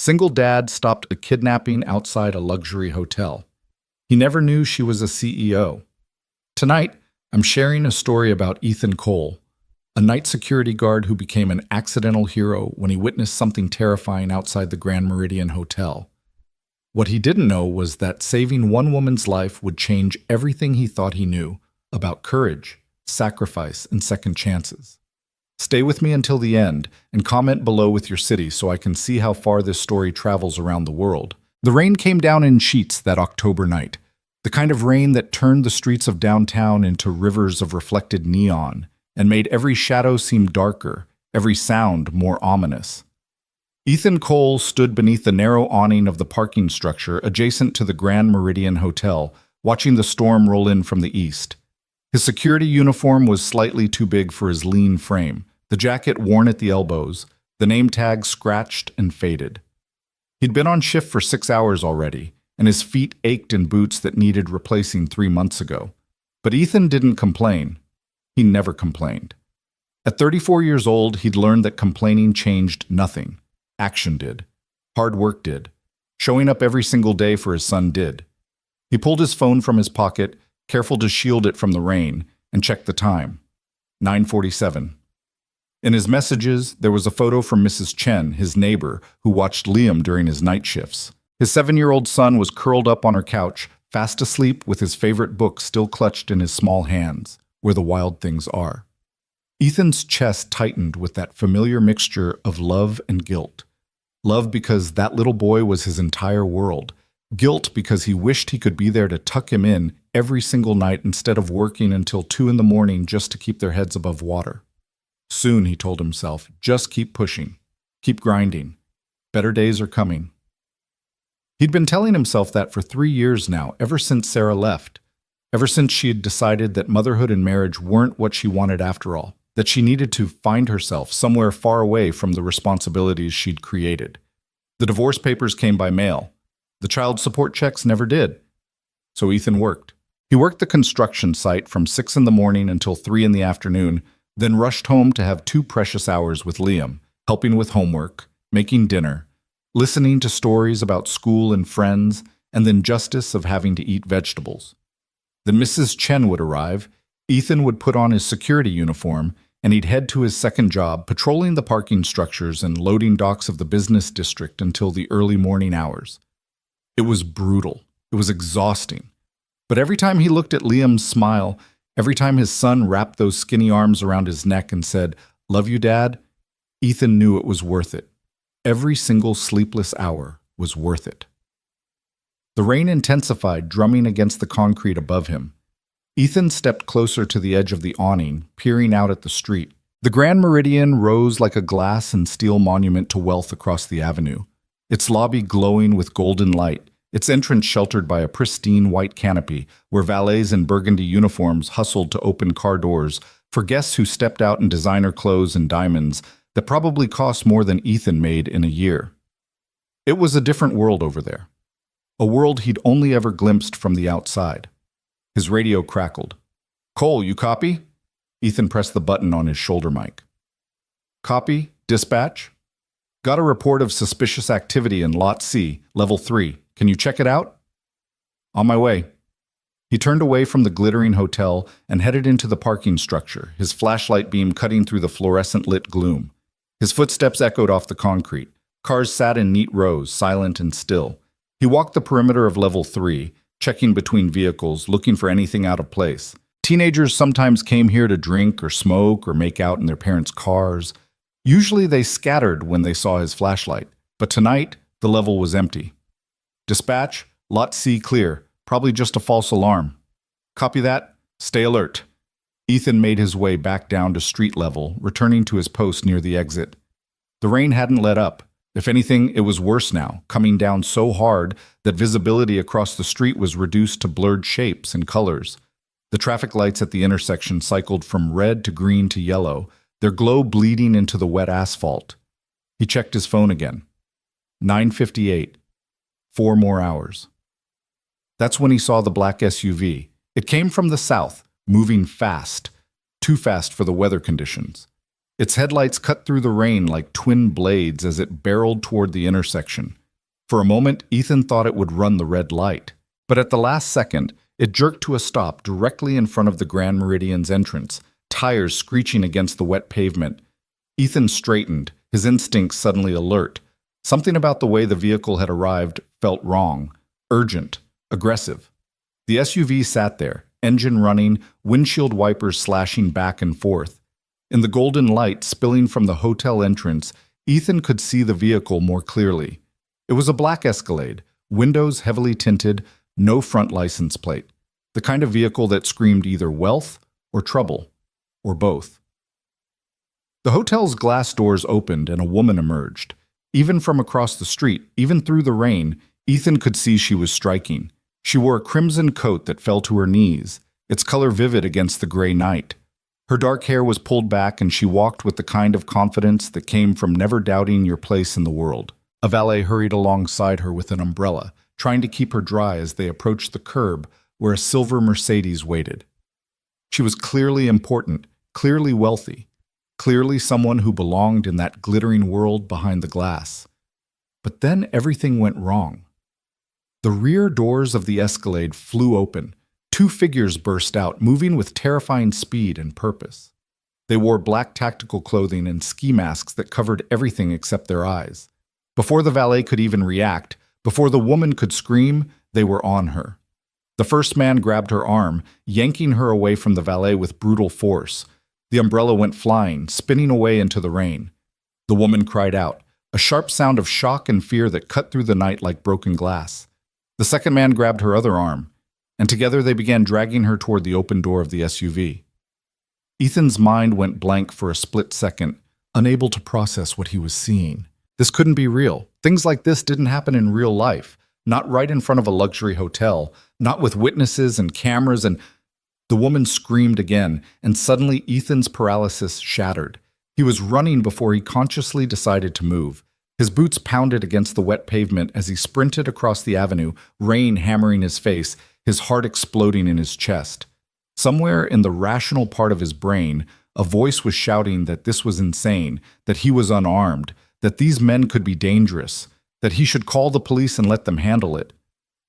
Single dad stopped a kidnapping outside a luxury hotel. He never knew she was a CEO. Tonight, I'm sharing a story about Ethan Cole, a night security guard who became an accidental hero when he witnessed something terrifying outside the Grand Meridian Hotel. What he didn't know was that saving one woman's life would change everything he thought he knew about courage, sacrifice, and second chances. Stay with me until the end and comment below with your city so I can see how far this story travels around the world. The rain came down in sheets that October night, the kind of rain that turned the streets of downtown into rivers of reflected neon and made every shadow seem darker, every sound more ominous. Ethan Cole stood beneath the narrow awning of the parking structure adjacent to the Grand Meridian Hotel, watching the storm roll in from the east. His security uniform was slightly too big for his lean frame, the jacket worn at the elbows, the name tag scratched and faded. He'd been on shift for 6 hours already, and his feet ached in boots that needed replacing 3 months ago. But Ethan didn't complain. He never complained. At 34 years old, he'd learned that complaining changed nothing. Action did. Hard work did. Showing up every single day for his son did. He pulled his phone from his pocket, careful to shield it from the rain, and checked the time. 9:47. In his messages, there was a photo from Mrs. Chen, his neighbor, who watched Liam during his night shifts. His 7-year-old son was curled up on her couch, fast asleep with his favorite book still clutched in his small hands, Where the Wild Things Are. Ethan's chest tightened with that familiar mixture of love and guilt. Love because that little boy was his entire world. Guilt because he wished he could be there to tuck him in every single night instead of working until 2 in the morning just to keep their heads above water. Soon, he told himself, just keep pushing. Keep grinding. Better days are coming. He'd been telling himself that for 3 years now, ever since Sarah left. Ever since she had decided that motherhood and marriage weren't what she wanted after all. That she needed to find herself somewhere far away from the responsibilities she'd created. The divorce papers came by mail. The child support checks never did. So Ethan worked. He worked the construction site from 6 in the morning until 3 in the afternoon, then rushed home to have 2 precious hours with Liam, helping with homework, making dinner, listening to stories about school and friends, and then justice of having to eat vegetables. Then Mrs. Chen would arrive, Ethan would put on his security uniform, and he'd head to his second job, patrolling the parking structures and loading docks of the business district until the early morning hours. It was brutal. It was exhausting. But every time he looked at Liam's smile, every time his son wrapped those skinny arms around his neck and said, "Love you, Dad," Ethan knew it was worth it. Every single sleepless hour was worth it. The rain intensified, drumming against the concrete above him. Ethan stepped closer to the edge of the awning, peering out at the street. The Grand Meridian rose like a glass and steel monument to wealth across the avenue, its lobby glowing with golden light, its entrance sheltered by a pristine white canopy where valets in burgundy uniforms hustled to open car doors for guests who stepped out in designer clothes and diamonds that probably cost more than Ethan made in a year. It was a different world over there, a world he'd only ever glimpsed from the outside. His radio crackled. "Cole, you copy?" Ethan pressed the button on his shoulder mic. "Copy, dispatch. Got a report of suspicious activity in Lot C, Level 3. Can you check it out?" "On my way." He turned away from the glittering hotel and headed into the parking structure, his flashlight beam cutting through the fluorescent-lit gloom. His footsteps echoed off the concrete. Cars sat in neat rows, silent and still. He walked the perimeter of Level 3, checking between vehicles, looking for anything out of place. Teenagers sometimes came here to drink or smoke or make out in their parents' cars. Usually they scattered when they saw his flashlight, but tonight the level was empty. "Dispatch, Lot C clear, probably just a false alarm." "Copy that. Stay alert." Ethan made his way back down to street level, returning to his post near the exit. The rain hadn't let up. If anything, it was worse now, coming down so hard that visibility across the street was reduced to blurred shapes and colors. The traffic lights at the intersection cycled from red to green to yellow, their glow bleeding into the wet asphalt. He checked his phone again. 9:58. 4 more hours. That's when he saw the black SUV. It came from the south, moving fast. Too fast for the weather conditions. Its headlights cut through the rain like twin blades as it barreled toward the intersection. For a moment, Ethan thought it would run the red light. But at the last second, it jerked to a stop directly in front of the Grand Meridian's entrance, tires screeching against the wet pavement. Ethan straightened, his instincts suddenly alert. Something about the way the vehicle had arrived felt wrong, urgent, aggressive. The SUV sat there, engine running, windshield wipers slashing back and forth. In the golden light spilling from the hotel entrance, Ethan could see the vehicle more clearly. It was a black Escalade, windows heavily tinted, no front license plate. The kind of vehicle that screamed either wealth or trouble, or both. The hotel's glass doors opened and a woman emerged. Even from across the street, even through the rain, Ethan could see she was striking. She wore a crimson coat that fell to her knees, its color vivid against the gray night. Her dark hair was pulled back and she walked with the kind of confidence that came from never doubting your place in the world. A valet hurried alongside her with an umbrella, trying to keep her dry as they approached the curb where a silver Mercedes waited. She was clearly important, clearly wealthy, clearly someone who belonged in that glittering world behind the glass. But then everything went wrong. The rear doors of the Escalade flew open. Two figures burst out, moving with terrifying speed and purpose. They wore black tactical clothing and ski masks that covered everything except their eyes. Before the valet could even react, before the woman could scream, they were on her. The first man grabbed her arm, yanking her away from the valet with brutal force. The umbrella went flying, spinning away into the rain. The woman cried out, a sharp sound of shock and fear that cut through the night like broken glass. The second man grabbed her other arm, and together they began dragging her toward the open door of the SUV. Ethan's mind went blank for a split second, unable to process what he was seeing. This couldn't be real. Things like this didn't happen in real life, not right in front of a luxury hotel, not with witnesses and cameras, and the woman screamed again, and suddenly Ethan's paralysis shattered. He was running before he consciously decided to move. His boots pounded against the wet pavement as he sprinted across the avenue, rain hammering his face, his heart exploding in his chest. Somewhere in the rational part of his brain, a voice was shouting that this was insane, that he was unarmed, that these men could be dangerous, that he should call the police and let them handle it.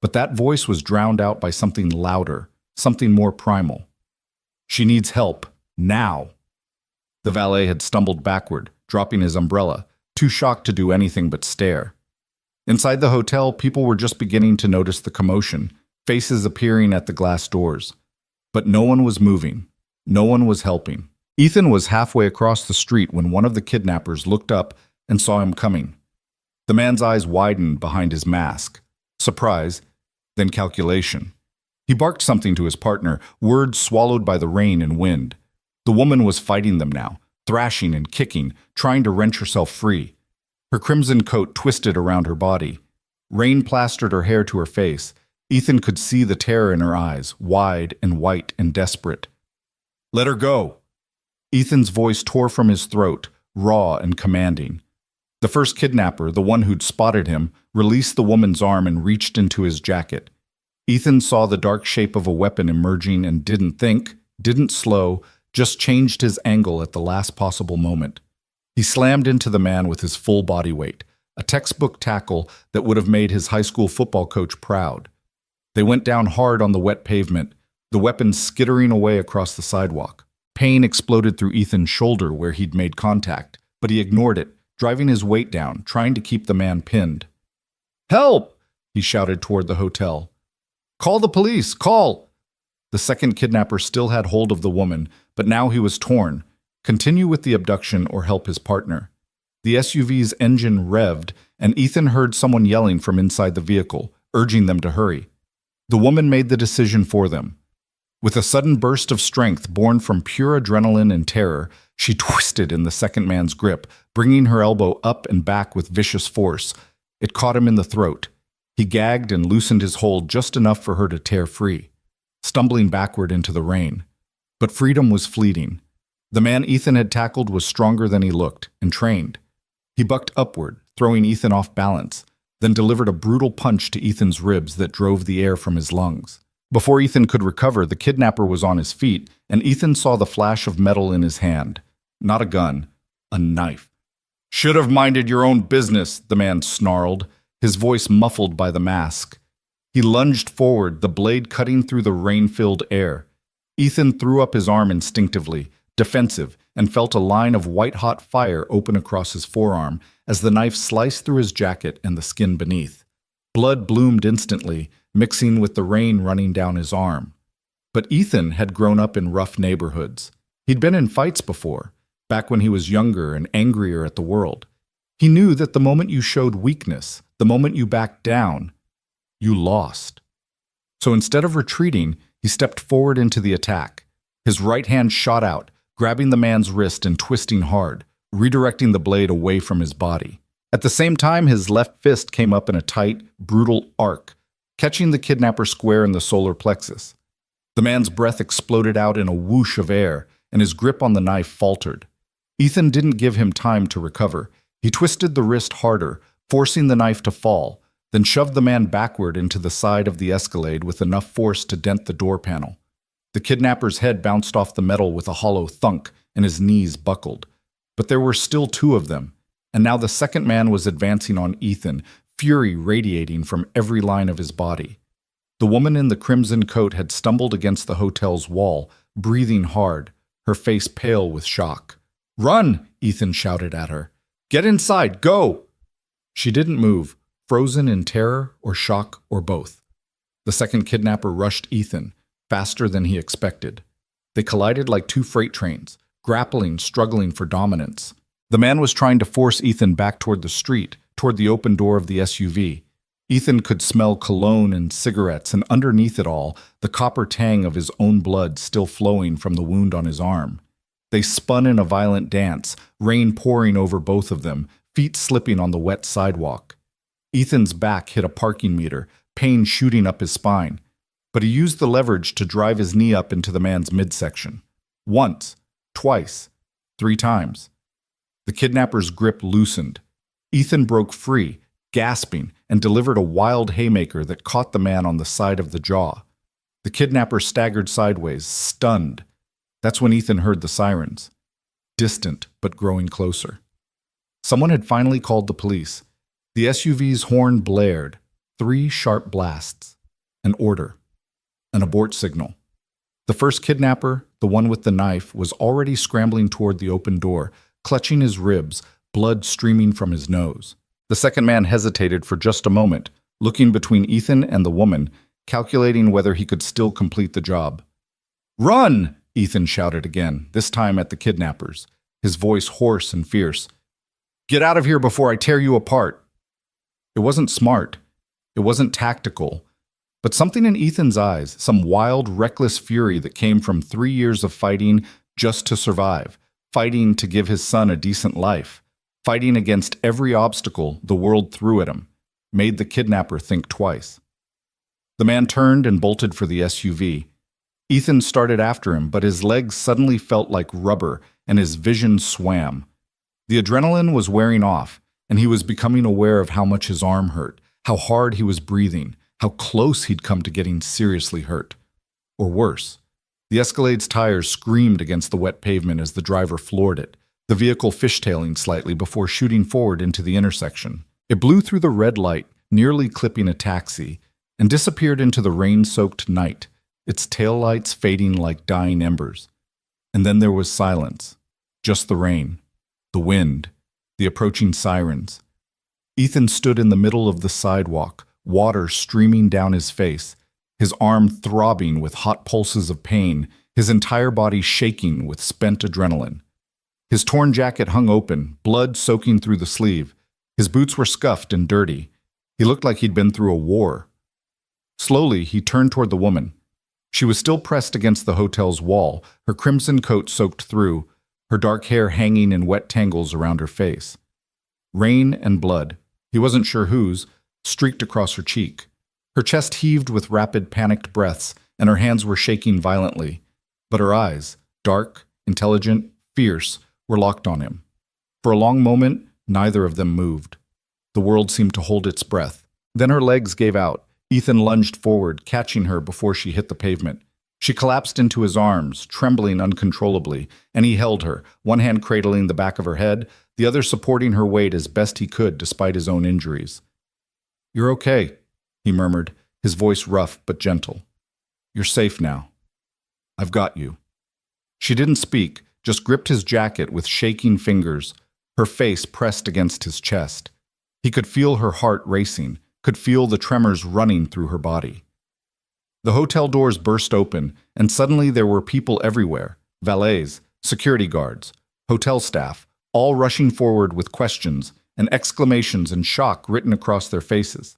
But that voice was drowned out by something louder, something more primal. She needs help, now. The valet had stumbled backward, dropping his umbrella, too shocked to do anything but stare. Inside the hotel, people were just beginning to notice the commotion, faces appearing at the glass doors. But no one was moving. No one was helping. Ethan was halfway across the street when one of the kidnappers looked up and saw him coming. The man's eyes widened behind his mask. Surprise, then calculation. He barked something to his partner, words swallowed by the rain and wind. The woman was fighting them now, thrashing and kicking, trying to wrench herself free. Her crimson coat twisted around her body. Rain plastered her hair to her face. Ethan could see the terror in her eyes, wide and white and desperate. "Let her go!" Ethan's voice tore from his throat, raw and commanding. The first kidnapper, the one who'd spotted him, released the woman's arm and reached into his jacket. Ethan saw the dark shape of a weapon emerging and didn't think, didn't slow, just changed his angle at the last possible moment. He slammed into the man with his full body weight, a textbook tackle that would have made his high school football coach proud. They went down hard on the wet pavement, the weapon skittering away across the sidewalk. Pain exploded through Ethan's shoulder where he'd made contact, but he ignored it, driving his weight down, trying to keep the man pinned. "Help!" he shouted toward the hotel. "Call the police! Call!" The second kidnapper still had hold of the woman, but now he was torn. Continue with the abduction or help his partner. The SUV's engine revved, and Ethan heard someone yelling from inside the vehicle, urging them to hurry. The woman made the decision for them. With a sudden burst of strength born from pure adrenaline and terror, she twisted in the second man's grip, bringing her elbow up and back with vicious force. It caught him in the throat. He gagged and loosened his hold just enough for her to tear free, stumbling backward into the rain. But freedom was fleeting. The man Ethan had tackled was stronger than he looked, and trained. He bucked upward, throwing Ethan off balance, then delivered a brutal punch to Ethan's ribs that drove the air from his lungs. Before Ethan could recover, the kidnapper was on his feet, and Ethan saw the flash of metal in his hand. Not a gun, A knife. "Should have minded your own business," the man snarled, his voice muffled by the mask. He lunged forward, the blade cutting through the rain-filled air. Ethan threw up his arm instinctively, defensive, and felt a line of white-hot fire open across his forearm as the knife sliced through his jacket and the skin beneath. Blood bloomed instantly, mixing with the rain running down his arm. But Ethan had grown up in rough neighborhoods. He'd been in fights before, back when he was younger and angrier at the world. He knew that the moment you showed weakness, the moment you backed down, you lost. So instead of retreating, he stepped forward into the attack. His right hand shot out, grabbing the man's wrist and twisting hard, redirecting the blade away from his body. At the same time, his left fist came up in a tight, brutal arc, catching the kidnapper square in the solar plexus. The man's breath exploded out in a whoosh of air, and his grip on the knife faltered. Ethan didn't give him time to recover. He twisted the wrist harder, forcing the knife to fall, then shoved the man backward into the side of the Escalade with enough force to dent the door panel. The kidnapper's head bounced off the metal with a hollow thunk, and his knees buckled. But there were still two of them, and now the second man was advancing on Ethan, fury radiating from every line of his body. The woman in the crimson coat had stumbled against the hotel's wall, breathing hard, her face pale with shock. "Run!" Ethan shouted at her. "Get inside! Go!" She didn't move, frozen in terror or shock or both. The second kidnapper rushed Ethan, faster than he expected. They collided like two freight trains, grappling, struggling for dominance. The man was trying to force Ethan back toward the street, toward the open door of the SUV. Ethan could smell cologne and cigarettes, and underneath it all, the copper tang of his own blood still flowing from the wound on his arm. They spun in a violent dance, rain pouring over both of them, feet slipping on the wet sidewalk. Ethan's back hit a parking meter, pain shooting up his spine. But he used the leverage to drive his knee up into the man's midsection. Once, twice, 3 times. The kidnapper's grip loosened. Ethan broke free, gasping, and delivered a wild haymaker that caught the man on the side of the jaw. The kidnapper staggered sideways, stunned. That's when Ethan heard the sirens. Distant, but growing closer. Someone had finally called the police. The SUV's horn blared. 3 sharp blasts. An order. An abort signal. The first kidnapper, the one with the knife, was already scrambling toward the open door, clutching his ribs, blood streaming from his nose. The second man hesitated for just a moment, looking between Ethan and the woman, calculating whether he could still complete the job. "Run!" Ethan shouted again, this time at the kidnappers, his voice hoarse and fierce. "Get out of here before I tear you apart." It wasn't smart. It wasn't tactical. But something in Ethan's eyes, some wild, reckless fury that came from 3 years of fighting just to survive, fighting to give his son a decent life, fighting against every obstacle the world threw at him, made the kidnapper think twice. The man turned and bolted for the SUV. Ethan started after him, but his legs suddenly felt like rubber and his vision swam. The adrenaline was wearing off, and he was becoming aware of how much his arm hurt, how hard he was breathing, how close he'd come to getting seriously hurt. Or worse. The Escalade's tires screamed against the wet pavement as the driver floored it, the vehicle fishtailing slightly before shooting forward into the intersection. It blew through the red light, nearly clipping a taxi, and disappeared into the rain-soaked night, its taillights fading like dying embers. And then there was silence. Just the rain, the wind, the approaching sirens. Ethan stood in the middle of the sidewalk, water streaming down his face, his arm throbbing with hot pulses of pain, his entire body shaking with spent adrenaline. His torn jacket hung open, blood soaking through the sleeve. His boots were scuffed and dirty. He looked like he'd been through a war. Slowly, he turned toward the woman. She was still pressed against the hotel's wall, her crimson coat soaked through, her dark hair hanging in wet tangles around her face. Rain and blood, he wasn't sure whose, streaked across her cheek. Her chest heaved with rapid, panicked breaths, and her hands were shaking violently. But her eyes, dark, intelligent, fierce, were locked on him. For a long moment, neither of them moved. The world seemed to hold its breath. Then her legs gave out. Ethan lunged forward, catching her before she hit the pavement. She collapsed into his arms, trembling uncontrollably, and he held her, one hand cradling the back of her head, the other supporting her weight as best he could despite his own injuries. "You're okay," he murmured, his voice rough but gentle. "You're safe now. I've got you." She didn't speak, just gripped his jacket with shaking fingers, her face pressed against his chest. He could feel her heart racing, could feel the tremors running through her body. The hotel doors burst open, and suddenly there were people everywhere, valets, security guards, hotel staff, all rushing forward with questions and exclamations and shock written across their faces.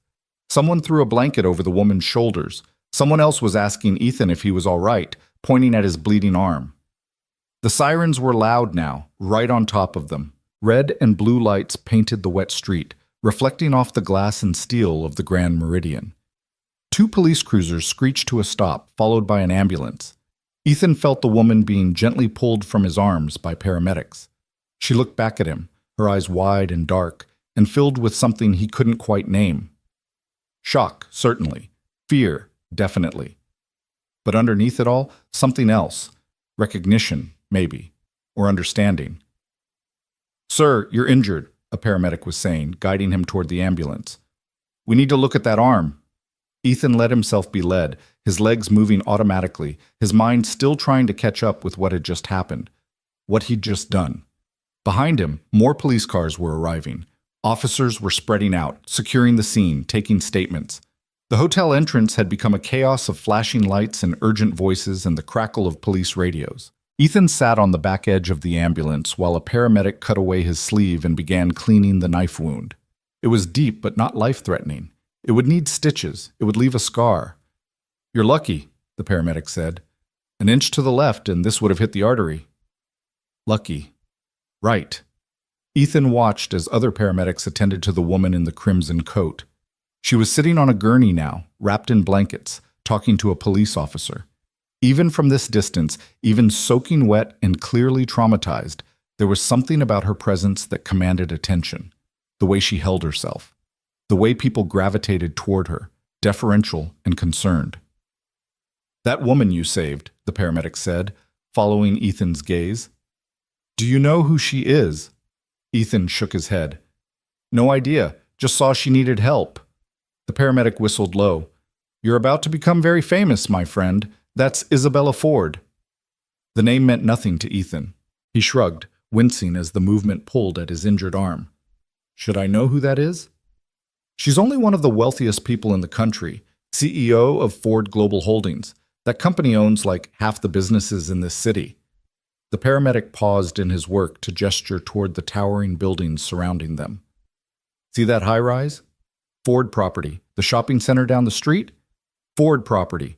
Someone threw a blanket over the woman's shoulders. Someone else was asking Ethan if he was all right, pointing at his bleeding arm. The sirens were loud now, right on top of them. Red and blue lights painted the wet street, reflecting off the glass and steel of the Grand Meridian. 2 police cruisers screeched to a stop, followed by an ambulance. Ethan felt the woman being gently pulled from his arms by paramedics. She looked back at him, her eyes wide and dark, and filled with something he couldn't quite name. Shock, certainly. Fear, definitely. But underneath it all, something else. Recognition, maybe. Or understanding. "Sir, you're injured," a paramedic was saying, guiding him toward the ambulance. "We need to look at that arm." Ethan let himself be led, his legs moving automatically, his mind still trying to catch up with what had just happened, what he'd just done. Behind him, more police cars were arriving. Officers were spreading out, securing the scene, taking statements. The hotel entrance had become a chaos of flashing lights and urgent voices and the crackle of police radios. Ethan sat on the back edge of the ambulance while a paramedic cut away his sleeve and began cleaning the knife wound. It was deep but not life-threatening. It would need stitches. It would leave a scar. "You're lucky," the paramedic said. "An inch to the left and this would have hit the artery." Lucky. Right. Ethan watched as other paramedics attended to the woman in the crimson coat. She was sitting on a gurney now, wrapped in blankets, talking to a police officer. Even from this distance, even soaking wet and clearly traumatized, there was something about her presence that commanded attention. The way she held herself. The way people gravitated toward her, deferential and concerned. "That woman you saved," the paramedic said, following Ethan's gaze. "Do you know who she is?" Ethan shook his head. "No idea, just saw she needed help." The paramedic whistled low. "You're about to become very famous, my friend. That's Isabella Ford." The name meant nothing to Ethan. He shrugged, wincing as the movement pulled at his injured arm. "Should I know who that is?" "She's only one of the wealthiest people in the country, CEO of Ford Global Holdings. That company owns like half the businesses in this city." The paramedic paused in his work to gesture toward the towering buildings surrounding them. "See that high-rise? Ford property. The shopping center down the street? Ford property.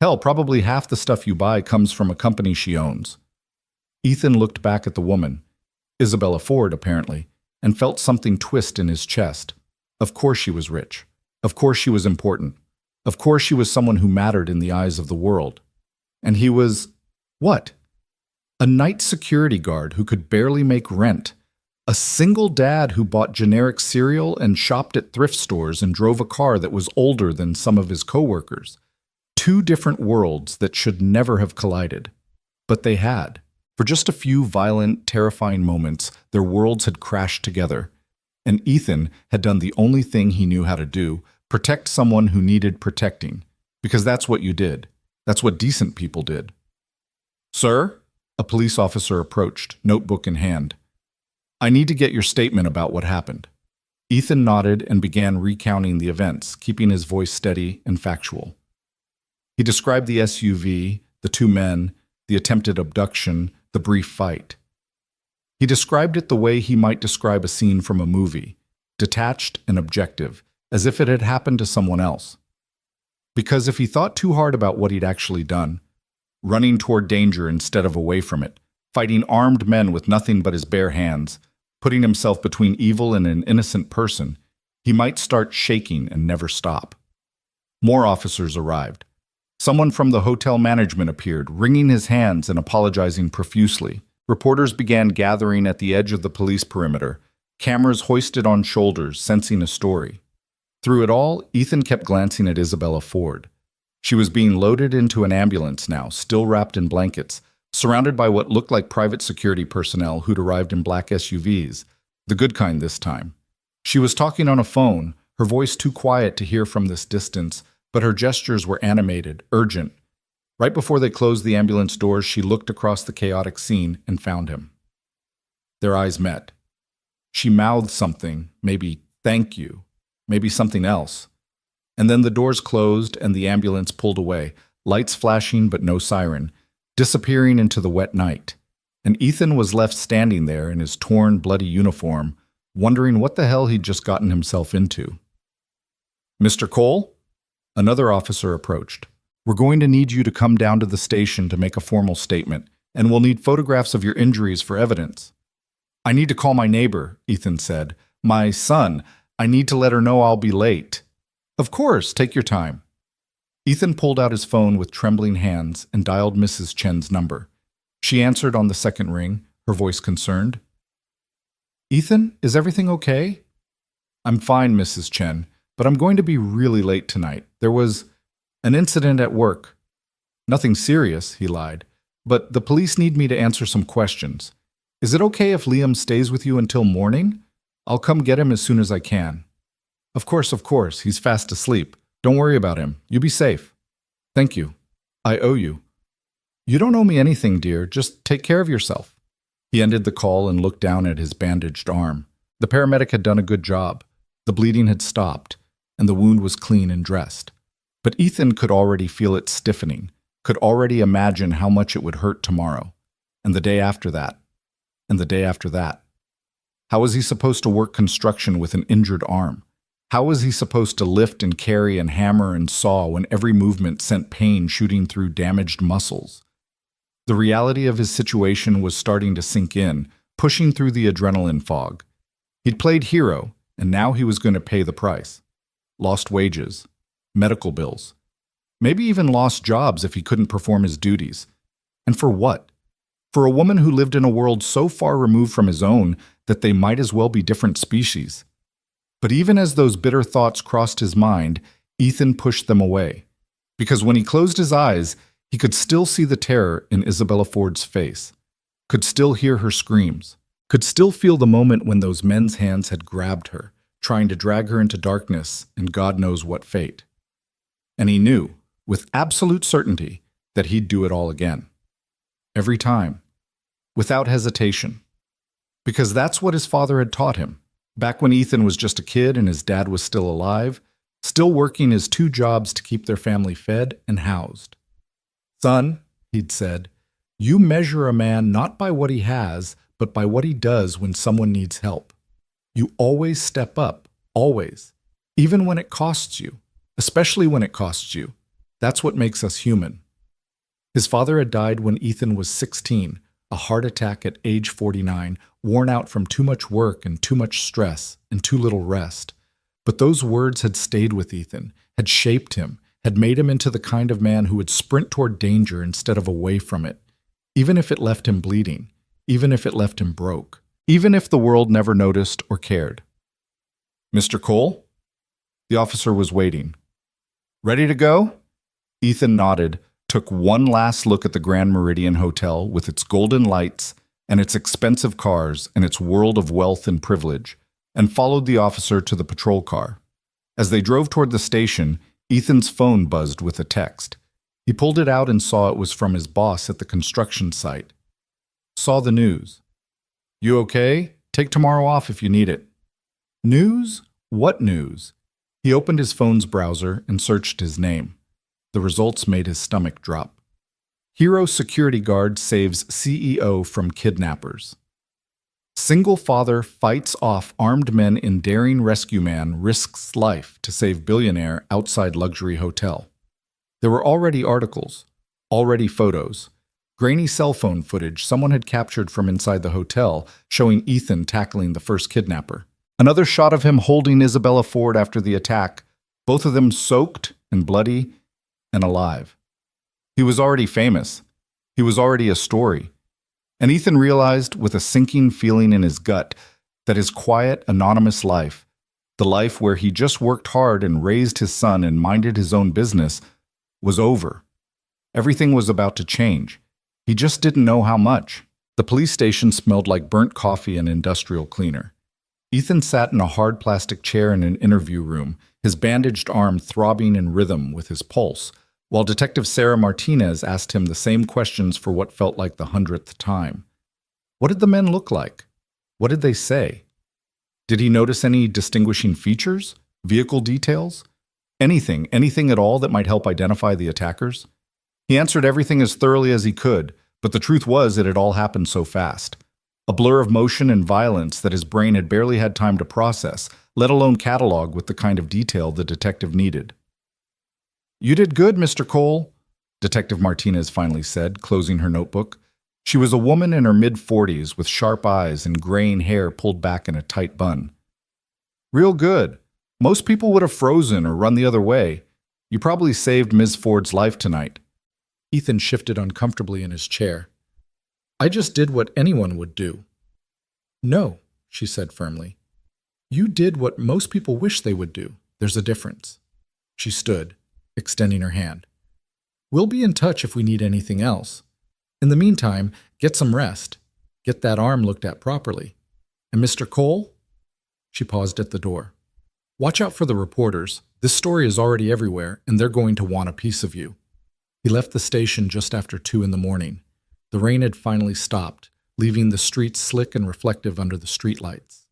Hell, probably half the stuff you buy comes from a company she owns." Ethan looked back at the woman, Isabella Ford apparently, and felt something twist in his chest. Of course she was rich. Of course she was important. Of course she was someone who mattered in the eyes of the world. And he was, what? A night security guard who could barely make rent. A single dad who bought generic cereal and shopped at thrift stores and drove a car that was older than some of his coworkers. 2 different worlds that should never have collided. But they had. For just a few violent, terrifying moments, their worlds had crashed together. And Ethan had done the only thing he knew how to do, protect someone who needed protecting. Because that's what you did. That's what decent people did. "Sir?" A police officer approached, notebook in hand. "I need to get your statement about what happened." Ethan nodded and began recounting the events, keeping his voice steady and factual. He described the SUV, the 2 men, the attempted abduction, the brief fight. He described it the way he might describe a scene from a movie, detached and objective, as if it had happened to someone else. Because if he thought too hard about what he'd actually done, running toward danger instead of away from it, fighting armed men with nothing but his bare hands, putting himself between evil and an innocent person, he might start shaking and never stop. More officers arrived. Someone from the hotel management appeared, wringing his hands and apologizing profusely. Reporters began gathering at the edge of the police perimeter, cameras hoisted on shoulders, sensing a story. Through it all, Ethan kept glancing at Isabella Ford. She was being loaded into an ambulance now, still wrapped in blankets, surrounded by what looked like private security personnel who'd arrived in black SUVs, the good kind this time. She was talking on a phone, her voice too quiet to hear from this distance, but her gestures were animated, urgent. Right before they closed the ambulance doors, she looked across the chaotic scene and found him. Their eyes met. She mouthed something, maybe "thank you," maybe something else. And then the doors closed and the ambulance pulled away, lights flashing but no siren, disappearing into the wet night. And Ethan was left standing there in his torn, bloody uniform, wondering what the hell he'd just gotten himself into. "Mr. Cole?" Another officer approached. "We're going to need you to come down to the station to make a formal statement, and we'll need photographs of your injuries for evidence." "I need to call my neighbor," Ethan said. "My son. I need to let her know I'll be late." "Of course, take your time." Ethan pulled out his phone with trembling hands and dialed Mrs. Chen's number. She answered on the second ring, her voice concerned. "Ethan, is everything okay?" "I'm fine, Mrs. Chen, but I'm going to be really late tonight. There was an incident at work." "Nothing serious," he lied, "but the police need me to answer some questions. Is it okay if Liam stays with you until morning? I'll come get him as soon as I can." Of course, he's fast asleep. Don't worry about him. You be safe." "Thank you. I owe you." "You don't owe me anything, dear. Just take care of yourself." He ended the call and looked down at his bandaged arm. The paramedic had done a good job. The bleeding had stopped, and the wound was clean and dressed. But Ethan could already feel it stiffening, could already imagine how much it would hurt tomorrow, and the day after that, and the day after that. How was he supposed to work construction with an injured arm? How was he supposed to lift and carry and hammer and saw when every movement sent pain shooting through damaged muscles? The reality of his situation was starting to sink in, pushing through the adrenaline fog. He'd played hero, and now he was going to pay the price. Lost wages, medical bills, maybe even lost jobs if he couldn't perform his duties. And for what? For a woman who lived in a world so far removed from his own that they might as well be different species. But even as those bitter thoughts crossed his mind, Ethan pushed them away. Because when he closed his eyes, he could still see the terror in Isabella Ford's face, could still hear her screams, could still feel the moment when those men's hands had grabbed her, trying to drag her into darkness and God knows what fate. And he knew, with absolute certainty, that he'd do it all again. Every time, without hesitation. Because that's what his father had taught him, back when Ethan was just a kid and his dad was still alive, still working his 2 jobs to keep their family fed and housed. "Son," he'd said, "you measure a man not by what he has, but by what he does when someone needs help. You always step up, always, even when it costs you, especially when it costs you. That's what makes us human." His father had died when Ethan was 16, a heart attack at age 49, worn out from too much work and too much stress and too little rest. But those words had stayed with Ethan, had shaped him, had made him into the kind of man who would sprint toward danger instead of away from it, even if it left him bleeding, even if it left him broke, even if the world never noticed or cared. "Mr. Cole?" The officer was waiting. "Ready to go?" Ethan nodded, took one last look at the Grand Meridian Hotel with its golden lights and its expensive cars and its world of wealth and privilege, and followed the officer to the patrol car. As they drove toward the station, Ethan's phone buzzed with a text. He pulled it out and saw it was from his boss at the construction site. Saw the news. "You okay? Take tomorrow off if you need it." News? What news? He opened his phone's browser and searched his name. The results made his stomach drop. Hero security guard saves CEO from kidnappers. Single father fights off armed men in daring rescue man risks life to save billionaire outside luxury hotel. There were already articles, already photos, grainy cell phone footage someone had captured from inside the hotel showing Ethan tackling the first kidnapper. Another shot of him holding Isabella Ford after the attack, both of them soaked and bloody and alive. He was already famous. He was already a story. And Ethan realized with a sinking feeling in his gut that his quiet, anonymous life, the life where he just worked hard and raised his son and minded his own business, was over. Everything was about to change. He just didn't know how much. The police station smelled like burnt coffee and industrial cleaner. Ethan sat in a hard plastic chair in an interview room, his bandaged arm throbbing in rhythm with his pulse, while Detective Sarah Martinez asked him the same questions for what felt like the 100th time. What did the men look like? What did they say? Did he notice any distinguishing features? Vehicle details? Anything at all that might help identify the attackers? He answered everything as thoroughly as he could, but the truth was it had all happened so fast. A blur of motion and violence that his brain had barely had time to process, let alone catalog with the kind of detail the detective needed. "You did good, Mr. Cole," Detective Martinez finally said, closing her notebook. She was a woman in her mid-40s with sharp eyes and graying hair pulled back in a tight bun. "Real good. Most people would have frozen or run the other way. You probably saved Ms. Ford's life tonight." Ethan shifted uncomfortably in his chair. "I just did what anyone would do." "No," she said firmly. "You did what most people wish they would do. There's a difference." She stood, extending her hand. "We'll be in touch if we need anything else. In the meantime, get some rest. Get that arm looked at properly. And Mr. Cole?" She paused at the door. "Watch out for the reporters. This story is already everywhere, and they're going to want a piece of you." He left the station just after 2 a.m. The rain had finally stopped, leaving the streets slick and reflective under the streetlights.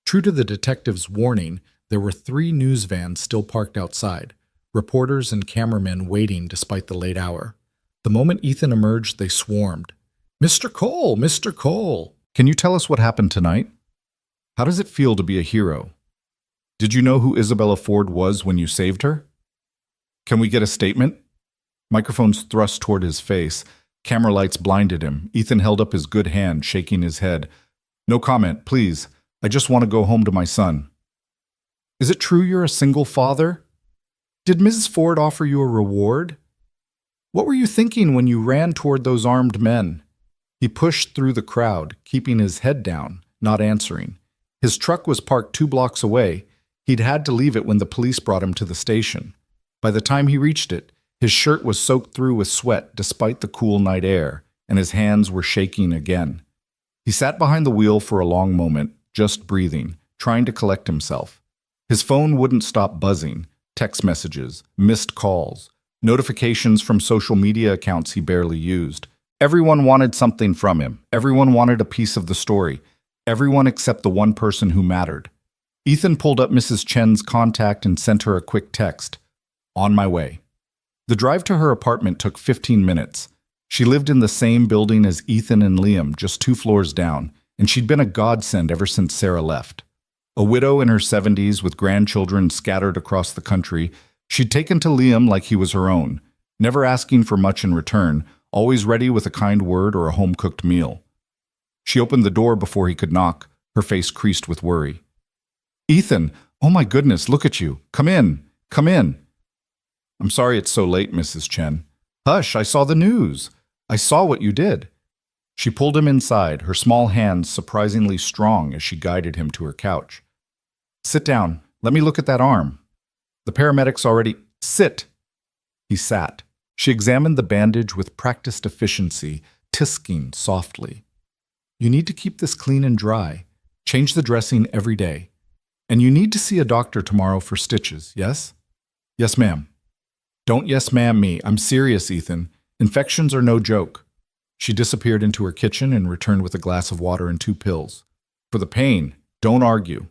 True to the detective's warning, there were 3 news vans still parked outside, reporters and cameramen waiting despite the late hour. The moment Ethan emerged, they swarmed. "Mr. Cole! Mr. Cole! Can you tell us what happened tonight? How does it feel to be a hero? Did you know who Isabella Ford was when you saved her? Can we get a statement?" Microphones thrust toward his face. Camera lights blinded him. Ethan held up his good hand, shaking his head. "No comment, please. I just want to go home to my son." "Is it true you're a single father? Did Mrs. Ford offer you a reward? What were you thinking when you ran toward those armed men?" He pushed through the crowd, keeping his head down, not answering. His truck was parked 2 blocks away. He'd had to leave it when the police brought him to the station. By the time he reached it, his shirt was soaked through with sweat despite the cool night air, and his hands were shaking again. He sat behind the wheel for a long moment, just breathing, trying to collect himself. His phone wouldn't stop buzzing. Text messages, missed calls, notifications from social media accounts he barely used. Everyone wanted something from him. Everyone wanted a piece of the story. Everyone except the one person who mattered. Ethan pulled up Mrs. Chen's contact and sent her a quick text. "On my way." The drive to her apartment took 15 minutes. She lived in the same building as Ethan and Liam, just 2 floors down, and she'd been a godsend ever since Sarah left. A widow in her 70s with grandchildren scattered across the country, she'd taken to Liam like he was her own, never asking for much in return, always ready with a kind word or a home-cooked meal. She opened the door before he could knock, her face creased with worry. "Ethan, oh my goodness, look at you. Come in, come in." "I'm sorry it's so late, Mrs. Chen." "Hush, I saw the news. I saw what you did." She pulled him inside, her small hands surprisingly strong as she guided him to her couch. "Sit down. Let me look at that arm. The paramedics already—" "Sit!" He sat. She examined the bandage with practiced efficiency, tisking softly. "You need to keep this clean and dry. Change the dressing every day. And you need to see a doctor tomorrow for stitches, yes?" "Yes, ma'am." "Don't yes, ma'am me. I'm serious, Ethan. Infections are no joke." She disappeared into her kitchen and returned with a glass of water and 2 pills. "For the pain, don't argue."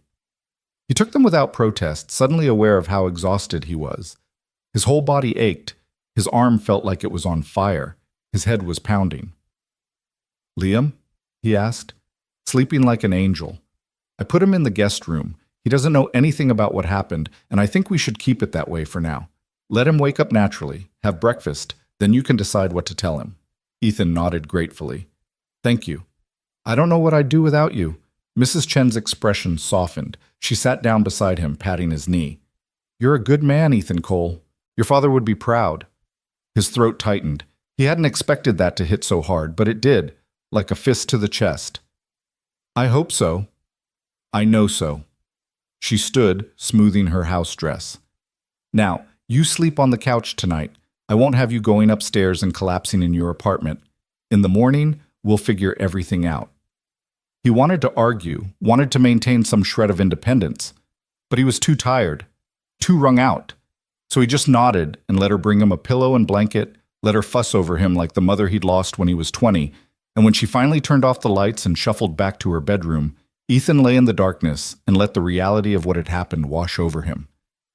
He took them without protest, suddenly aware of how exhausted he was. His whole body ached. His arm felt like it was on fire. His head was pounding. "Liam?" he asked. "Sleeping like an angel. I put him in the guest room. He doesn't know anything about what happened, and I think we should keep it that way for now. Let him wake up naturally, have breakfast, then you can decide what to tell him." Ethan nodded gratefully. "Thank you. I don't know what I'd do without you." Mrs. Chen's expression softened. She sat down beside him, patting his knee. "You're a good man, Ethan Cole. Your father would be proud." His throat tightened. He hadn't expected that to hit so hard, but it did, like a fist to the chest. "I hope so. I know so." She stood, smoothing her house dress. "Now, you sleep on the couch tonight. I won't have you going upstairs and collapsing in your apartment. In the morning, we'll figure everything out." He wanted to argue, wanted to maintain some shred of independence, but he was too tired, too wrung out. So he just nodded and let her bring him a pillow and blanket, let her fuss over him like the mother he'd lost when he was 20, and when she finally turned off the lights and shuffled back to her bedroom, Ethan lay in the darkness and let the reality of what had happened wash over him.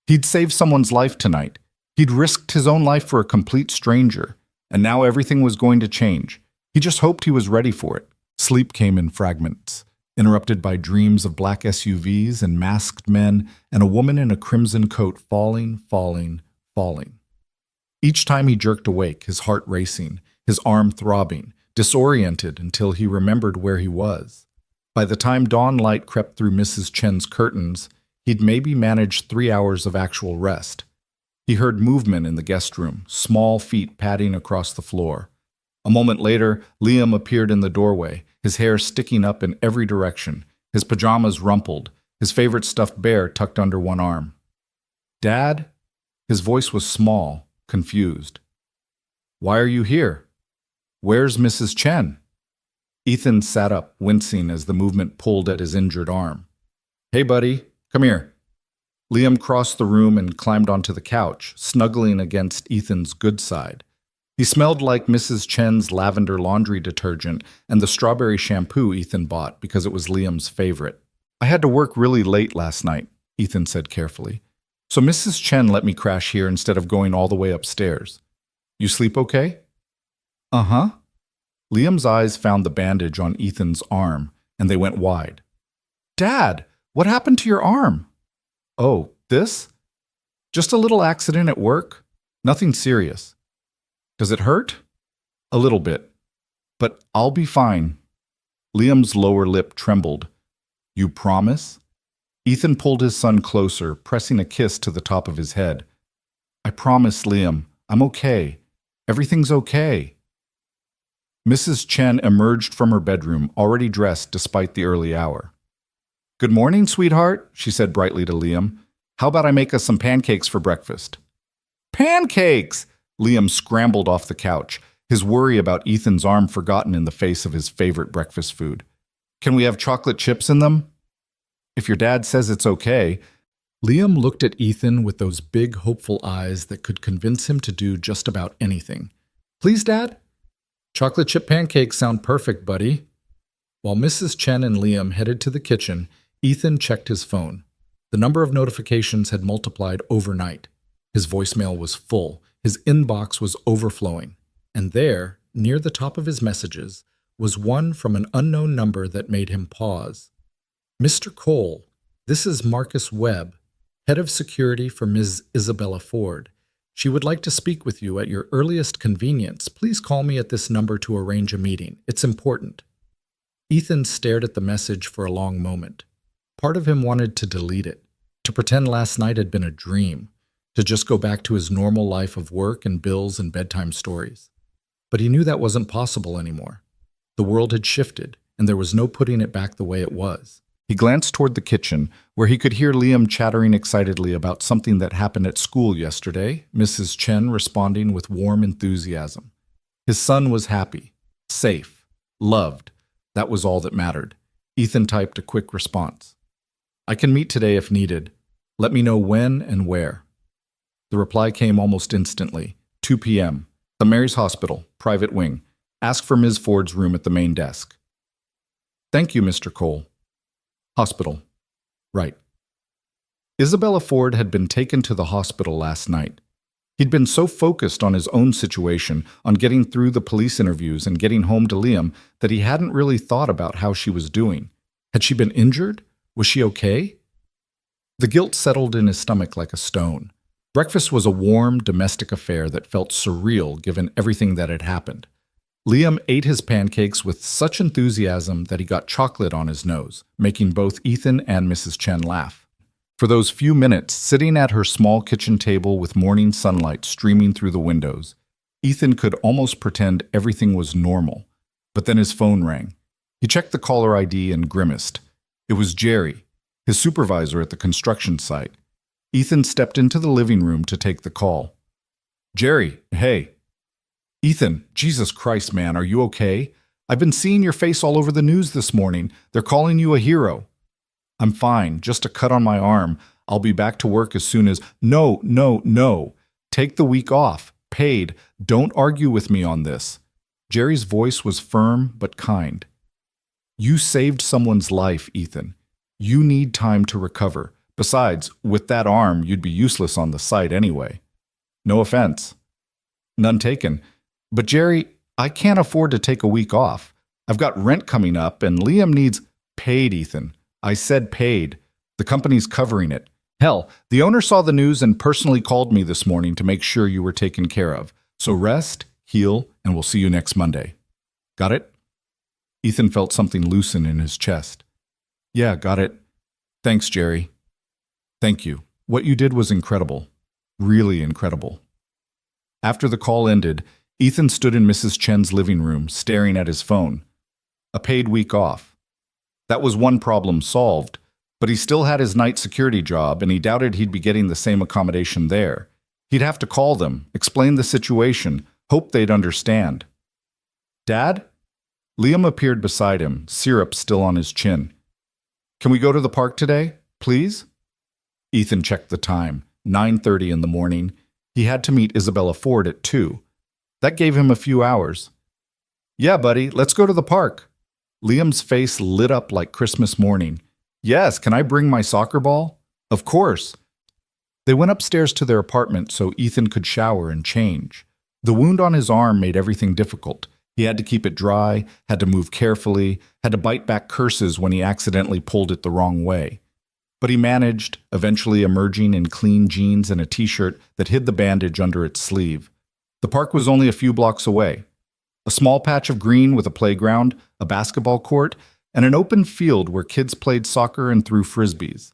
He'd saved someone's life tonight. He'd risked his own life for a complete stranger, and now everything was going to change. He just hoped he was ready for it. Sleep came in fragments, interrupted by dreams of black SUVs and masked men and a woman in a crimson coat falling. Each time he jerked awake, his heart racing, his arm throbbing, disoriented until he remembered where he was. By the time dawn light crept through Mrs. Chen's curtains, he'd maybe managed 3 hours of actual rest. He heard movement in the guest room, small feet padding across the floor. A moment later, Liam appeared in the doorway, his hair sticking up in every direction, his pajamas rumpled, his favorite stuffed bear tucked under one arm. "Dad?" His voice was small, confused. "Why are you here? Where's Mrs. Chen?" Ethan sat up, wincing as the movement pulled at his injured arm. "Hey, buddy, come here." Liam crossed the room and climbed onto the couch, snuggling against Ethan's good side. He smelled like Mrs. Chen's lavender laundry detergent and the strawberry shampoo Ethan bought because it was Liam's favorite. "I had to work really late last night," Ethan said carefully. "So Mrs. Chen let me crash here instead of going all the way upstairs. You sleep okay?" "Uh-huh." Liam's eyes found the bandage on Ethan's arm, and they went wide. "Dad, what happened to your arm?" "Oh, this? Just a little accident at work. Nothing serious." "Does it hurt?" "A little bit. But I'll be fine." Liam's lower lip trembled. "You promise?" Ethan pulled his son closer, pressing a kiss to the top of his head. "I promise, Liam. I'm okay. Everything's okay." Mrs. Chen emerged from her bedroom, already dressed despite the early hour. "Good morning, sweetheart," she said brightly to Liam. "How about I make us some pancakes for breakfast?" "Pancakes!" Liam scrambled off the couch, his worry about Ethan's arm forgotten in the face of his favorite breakfast food. "Can we have chocolate chips in them?" "If your dad says it's okay." Liam looked at Ethan with those big, hopeful eyes that could convince him to do just about anything. "Please, Dad?" "Chocolate chip pancakes sound perfect, buddy." While Mrs. Chen and Liam headed to the kitchen, Ethan checked his phone. The number of notifications had multiplied overnight. His voicemail was full. His inbox was overflowing. And there, near the top of his messages, was one from an unknown number that made him pause. "Mr. Cole, this is Marcus Webb, head of security for Ms. Isabella Ford. She would like to speak with you at your earliest convenience. Please call me at this number to arrange a meeting. It's important." Ethan stared at the message for a long moment. Part of him wanted to delete it, to pretend last night had been a dream, to just go back to his normal life of work and bills and bedtime stories. But he knew that wasn't possible anymore. The world had shifted, and there was no putting it back the way it was. He glanced toward the kitchen, where he could hear Liam chattering excitedly about something that happened at school yesterday, Mrs. Chen responding with warm enthusiasm. His son was happy, safe, loved. That was all that mattered. Ethan typed a quick response. "I can meet today if needed. Let me know when and where." The reply came almost instantly. 2 p.m. The Mary's Hospital, private wing. Ask for Ms. Ford's room at the main desk. "Thank you, Mr. Cole." Hospital. Right. Isabella Ford had been taken to the hospital last night. He'd been so focused on his own situation, on getting through the police interviews and getting home to Liam, that he hadn't really thought about how she was doing. Had she been injured? Was she okay? The guilt settled in his stomach like a stone. Breakfast was a warm, domestic affair that felt surreal given everything that had happened. Liam ate his pancakes with such enthusiasm that he got chocolate on his nose, making both Ethan and Mrs. Chen laugh. For those few minutes, sitting at her small kitchen table with morning sunlight streaming through the windows, Ethan could almost pretend everything was normal. But then his phone rang. He checked the caller ID and grimaced. It was Jerry, his supervisor at the construction site. Ethan stepped into the living room to take the call. Jerry, hey. Ethan, Jesus Christ, man, are you okay? I've been seeing your face all over the news this morning. They're calling you a hero. I'm fine, just a cut on my arm. I'll be back to work as soon as. No, no, no. Take the week off. Paid. Don't argue with me on this. Jerry's voice was firm but kind. You saved someone's life, Ethan. You need time to recover. Besides, with that arm, you'd be useless on the site anyway. No offense. None taken. But Jerry, I can't afford to take a week off. I've got rent coming up and Liam needs. Paid, Ethan. I said paid. The company's covering it. Hell, the owner saw the news and personally called me this morning to make sure you were taken care of. So rest, heal, and we'll see you next Monday. Got it? Ethan felt something loosen in his chest. Yeah, got it. Thanks, Jerry. Thank you. What you did was incredible. Really incredible. After the call ended, Ethan stood in Mrs. Chen's living room, staring at his phone. A paid week off. That was one problem solved, but he still had his night security job, and he doubted he'd be getting the same accommodation there. He'd have to call them, explain the situation, hope they'd understand. Dad? Liam appeared beside him, syrup still on his chin. Can we go to the park today, please? Ethan checked the time, 9:30 in the morning. He had to meet Isabella Ford at 2. That gave him a few hours. Yeah, buddy, let's go to the park. Liam's face lit up like Christmas morning. Yes, can I bring my soccer ball? Of course. They went upstairs to their apartment so Ethan could shower and change. The wound on his arm made everything difficult. He had to keep it dry, had to move carefully, had to bite back curses when he accidentally pulled it the wrong way. But he managed, eventually emerging in clean jeans and a t-shirt that hid the bandage under its sleeve. The park was only a few blocks away. A small patch of green with a playground, a basketball court, and an open field where kids played soccer and threw frisbees.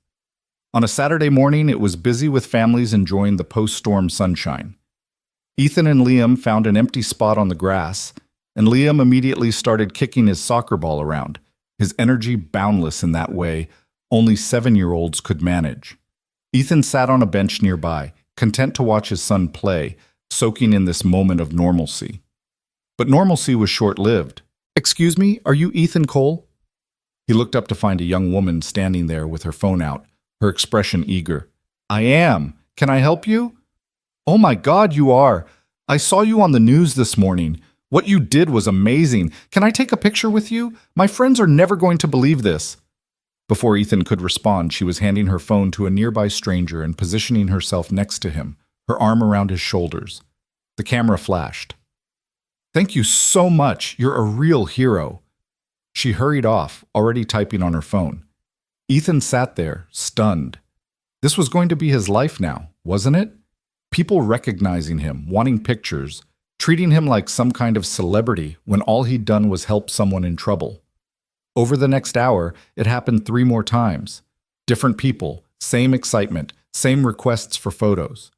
On a Saturday morning, it was busy with families enjoying the post-storm sunshine. Ethan and Liam found an empty spot on the grass, and Liam immediately started kicking his soccer ball around, his energy boundless in that way only 7-year-olds could manage. Ethan sat on a bench nearby, content to watch his son play, soaking in this moment of normalcy. But normalcy was short-lived. Excuse me, are you Ethan Cole? He looked up to find a young woman standing there with her phone out, her expression eager. I am. Can I help you? Oh my God, you are. I saw you on the news this morning. What you did was amazing. Can I take a picture with you? My friends are never going to believe this. Before Ethan could respond, she was handing her phone to a nearby stranger and positioning herself next to him, her arm around his shoulders. The camera flashed. Thank you so much. You're a real hero. She hurried off, already typing on her phone. Ethan sat there, stunned. This was going to be his life now, wasn't it? People recognizing him, wanting pictures, treating him like some kind of celebrity when all he'd done was help someone in trouble. Over the next hour, it happened 3 more times. Different people, same excitement, same requests for photos.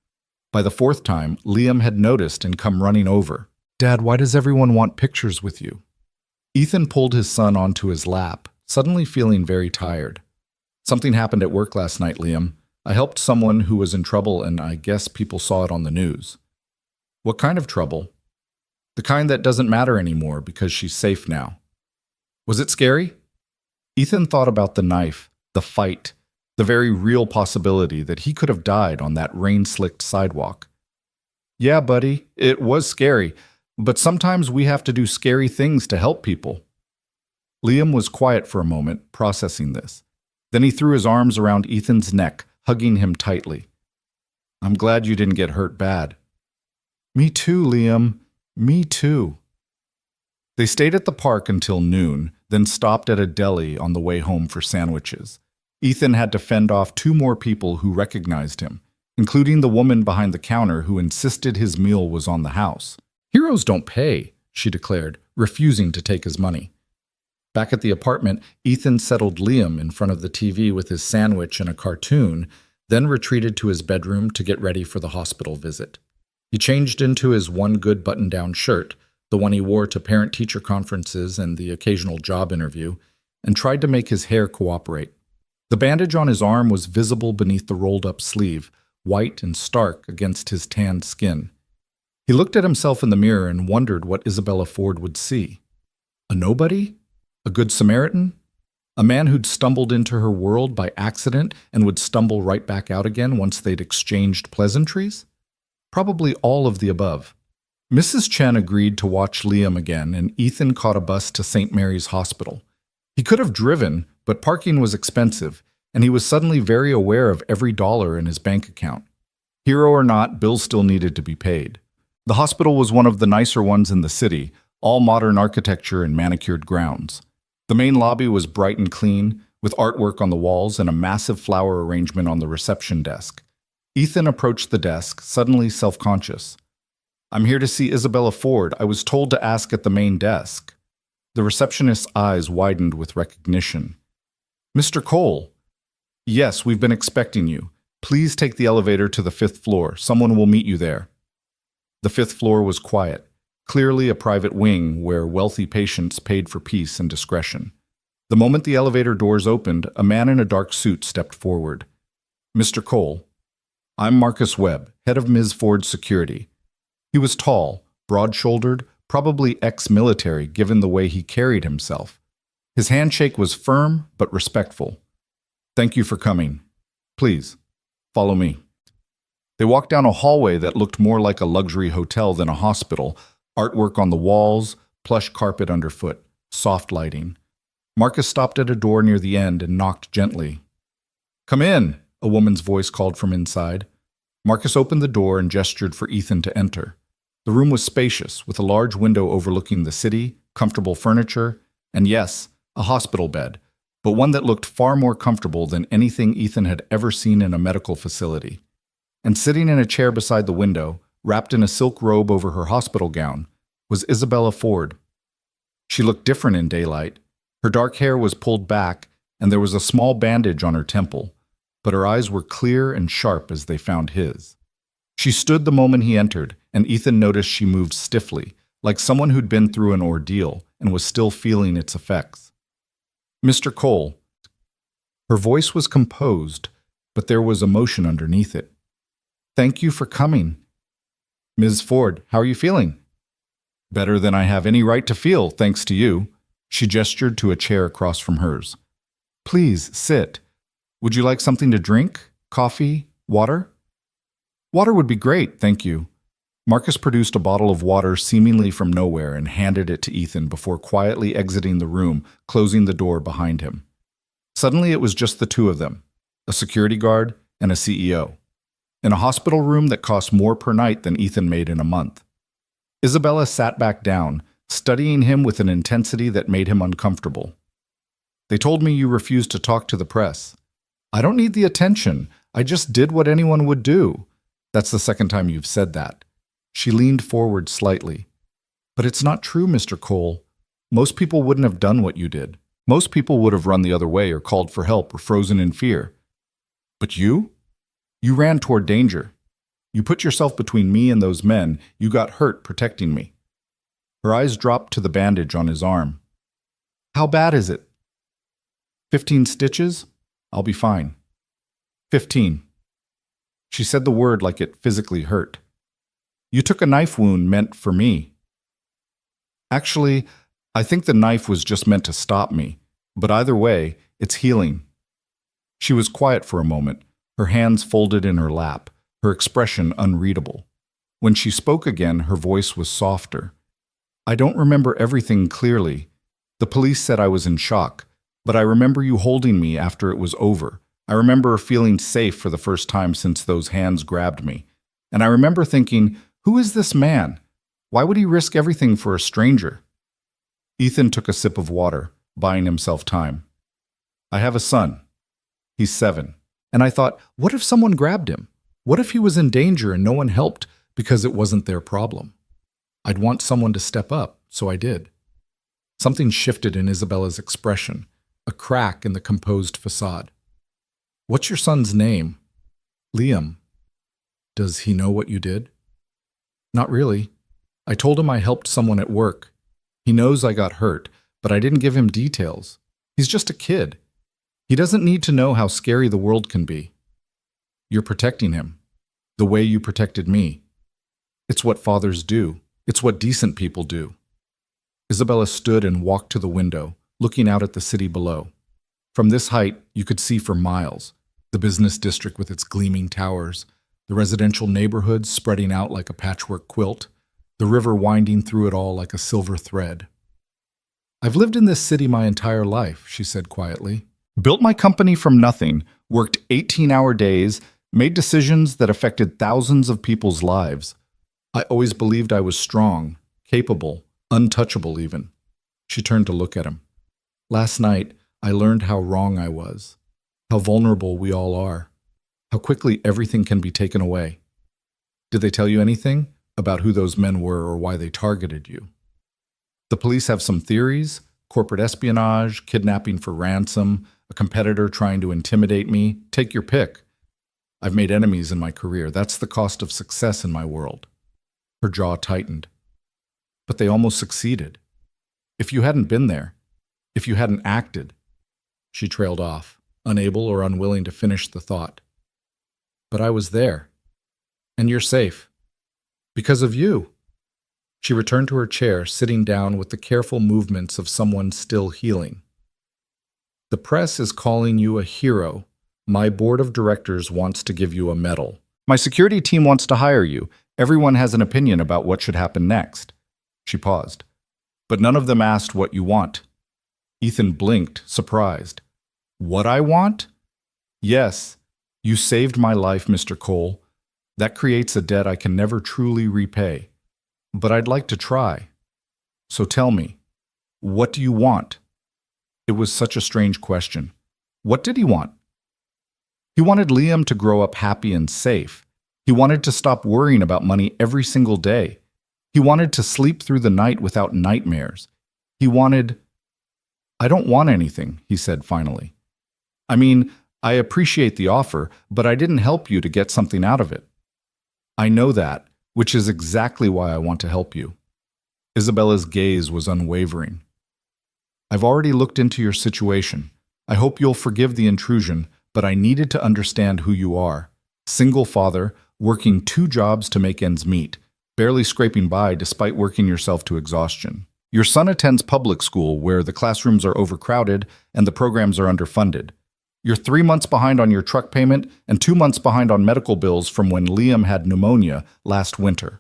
By the 4th time, Liam had noticed and come running over. Dad, why does everyone want pictures with you? Ethan pulled his son onto his lap, suddenly feeling very tired. Something happened at work last night, Liam. I helped someone who was in trouble and I guess people saw it on the news. What kind of trouble? The kind that doesn't matter anymore because she's safe now. Was it scary? Ethan thought about the knife, the fight, the very real possibility that he could have died on that rain-slicked sidewalk. Yeah, buddy, it was scary, but sometimes we have to do scary things to help people. Liam was quiet for a moment, processing this. Then he threw his arms around Ethan's neck, hugging him tightly. I'm glad you didn't get hurt bad. Me too, Liam. Me too. They stayed at the park until noon, then stopped at a deli on the way home for sandwiches. Ethan had to fend off 2 more people who recognized him, including the woman behind the counter who insisted his meal was on the house. Heroes don't pay, she declared, refusing to take his money. Back at the apartment, Ethan settled Liam in front of the TV with his sandwich and a cartoon, then retreated to his bedroom to get ready for the hospital visit. He changed into his one good button-down shirt, the one he wore to parent-teacher conferences and the occasional job interview, and tried to make his hair cooperate. The bandage on his arm was visible beneath the rolled-up sleeve, white and stark against his tanned skin. He looked at himself in the mirror and wondered what Isabella Ford would see. A nobody? A good Samaritan? A man who'd stumbled into her world by accident and would stumble right back out again once they'd exchanged pleasantries? Probably all of the above. Mrs. Chen agreed to watch Liam again, and Ethan caught a bus to St. Mary's Hospital. He could have driven, but parking was expensive, and he was suddenly very aware of every dollar in his bank account. Hero or not, bills still needed to be paid. The hospital was one of the nicer ones in the city, all modern architecture and manicured grounds. The main lobby was bright and clean, with artwork on the walls and a massive flower arrangement on the reception desk. Ethan approached the desk, suddenly self-conscious. "I'm here to see Isabella Ford. I was told to ask at the main desk." The receptionist's eyes widened with recognition. "Mr. Cole." "Yes, we've been expecting you. Please take the elevator to the 5th floor. Someone will meet you there." The 5th floor was quiet, clearly a private wing where wealthy patients paid for peace and discretion. The moment the elevator doors opened, a man in a dark suit stepped forward. "Mr. Cole, I'm Marcus Webb, head of Ms. Ford's security." He was tall, broad-shouldered, probably ex-military given the way he carried himself. His handshake was firm but respectful. "Thank you for coming. Please, follow me." They walked down a hallway that looked more like a luxury hotel than a hospital, artwork on the walls, plush carpet underfoot, soft lighting. Marcus stopped at a door near the end and knocked gently. "Come in," a woman's voice called from inside. Marcus opened the door and gestured for Ethan to enter. The room was spacious, with a large window overlooking the city, comfortable furniture, and yes, a hospital bed, but one that looked far more comfortable than anything Ethan had ever seen in a medical facility. And sitting in a chair beside the window, wrapped in a silk robe over her hospital gown, was Isabella Ford. She looked different in daylight. Her dark hair was pulled back, and there was a small bandage on her temple, but her eyes were clear and sharp as they found his. She stood the moment he entered, and Ethan noticed she moved stiffly, like someone who'd been through an ordeal and was still feeling its effects. "Mr. Cole." Her voice was composed, but there was emotion underneath it. "Thank you for coming." "Ms. Ford, how are you feeling?" "Better than I have any right to feel, thanks to you." She gestured to a chair across from hers. "Please, sit. Would you like something to drink? Coffee? Water?" "Water would be great, thank you." Marcus produced a bottle of water seemingly from nowhere and handed it to Ethan before quietly exiting the room, closing the door behind him. Suddenly it was just the two of them, a security guard and a CEO, in a hospital room that cost more per night than Ethan made in a month. Isabella sat back down, studying him with an intensity that made him uncomfortable. "They told me you refused to talk to the press." "I don't need the attention. I just did what anyone would do." "That's the second time you've said that." She leaned forward slightly. "But it's not true, Mr. Cole. Most people wouldn't have done what you did. Most people would have run the other way or called for help or frozen in fear. But you? You ran toward danger. You put yourself between me and those men. You got hurt protecting me." Her eyes dropped to the bandage on his arm. "How bad is it?" 15 stitches? I'll be fine." 15. She said the word like it physically hurt. "You took a knife wound meant for me." "Actually, I think the knife was just meant to stop me. But either way, it's healing." She was quiet for a moment, her hands folded in her lap, her expression unreadable. When she spoke again, her voice was softer. "I don't remember everything clearly. The police said I was in shock, but I remember you holding me after it was over. I remember feeling safe for the first time since those hands grabbed me. And I remember thinking, who is this man? Why would he risk everything for a stranger?" Ethan took a sip of water, buying himself time. "I have a son. He's 7. And I thought, what if someone grabbed him? What if he was in danger and no one helped because it wasn't their problem? I'd want someone to step up, so I did." Something shifted in Isabella's expression, a crack in the composed facade. "What's your son's name?" "Liam." "Does he know what you did?" "Not really. I told him I helped someone at work. He knows I got hurt, but I didn't give him details. He's just a kid. He doesn't need to know how scary the world can be." "You're protecting him, the way you protected me." It's what fathers do. It's what decent people do. Isabella stood and walked to the window, looking out at the city below. From this height, you could see for miles the business district with its gleaming towers, the residential neighborhoods spreading out like a patchwork quilt, the river winding through it all like a silver thread. "I've lived in this city my entire life," she said quietly. "Built my company from nothing, worked 18-hour days, made decisions that affected thousands of people's lives. I always believed I was strong, capable, untouchable even." She turned to look at him. "Last night, I learned how wrong I was, how vulnerable we all are, how quickly everything can be taken away. Did they tell you anything about who those men were or why they targeted you?" "The police have some theories: corporate espionage, kidnapping for ransom, a competitor trying to intimidate me. Take your pick. I've made enemies in my career. That's the cost of success in my world." Her jaw tightened. "But they almost succeeded. If you hadn't been there, if you hadn't acted—" She trailed off, unable or unwilling to finish the thought. "But I was there. And you're safe. Because of you." She returned to her chair, sitting down with the careful movements of someone still healing. "The press is calling you a hero. My board of directors wants to give you a medal. My security team wants to hire you. Everyone has an opinion about what should happen next." She paused. "But none of them asked what you want." Ethan blinked, surprised. "What I want?" "Yes. You saved my life, Mr. Cole. That creates a debt I can never truly repay. But I'd like to try. So tell me, what do you want?" It was such a strange question. What did he want? He wanted Liam to grow up happy and safe. He wanted to stop worrying about money every single day. He wanted to sleep through the night without nightmares. He wanted— "I don't want anything," he said finally. "I mean, I appreciate the offer, but I didn't help you to get something out of it." "I know that, which is exactly why I want to help you." Isabella's gaze was unwavering. "I've already looked into your situation. I hope you'll forgive the intrusion, but I needed to understand who you are. Single father, working 2 jobs to make ends meet, barely scraping by despite working yourself to exhaustion. Your son attends public school where the classrooms are overcrowded and the programs are underfunded. You're 3 months behind on your truck payment and 2 months behind on medical bills from when Liam had pneumonia last winter."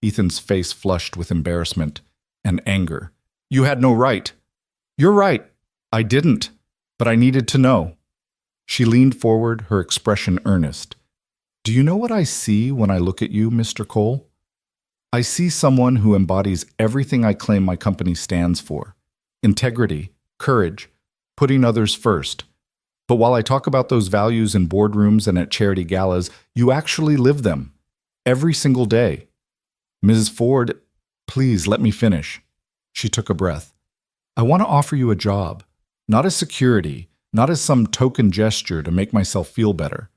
Ethan's face flushed with embarrassment and anger. "You had no right." "You're right. I didn't. But I needed to know." She leaned forward, her expression earnest. "Do you know what I see when I look at you, Mr. Cole? I see someone who embodies everything I claim my company stands for: integrity, courage, putting others first. But while I talk about those values in boardrooms and at charity galas, you actually live them. Every single day. Ms. Ford, please let me finish." She took a breath. "I want to offer you a job. Not as security, not as some token gesture to make myself feel better.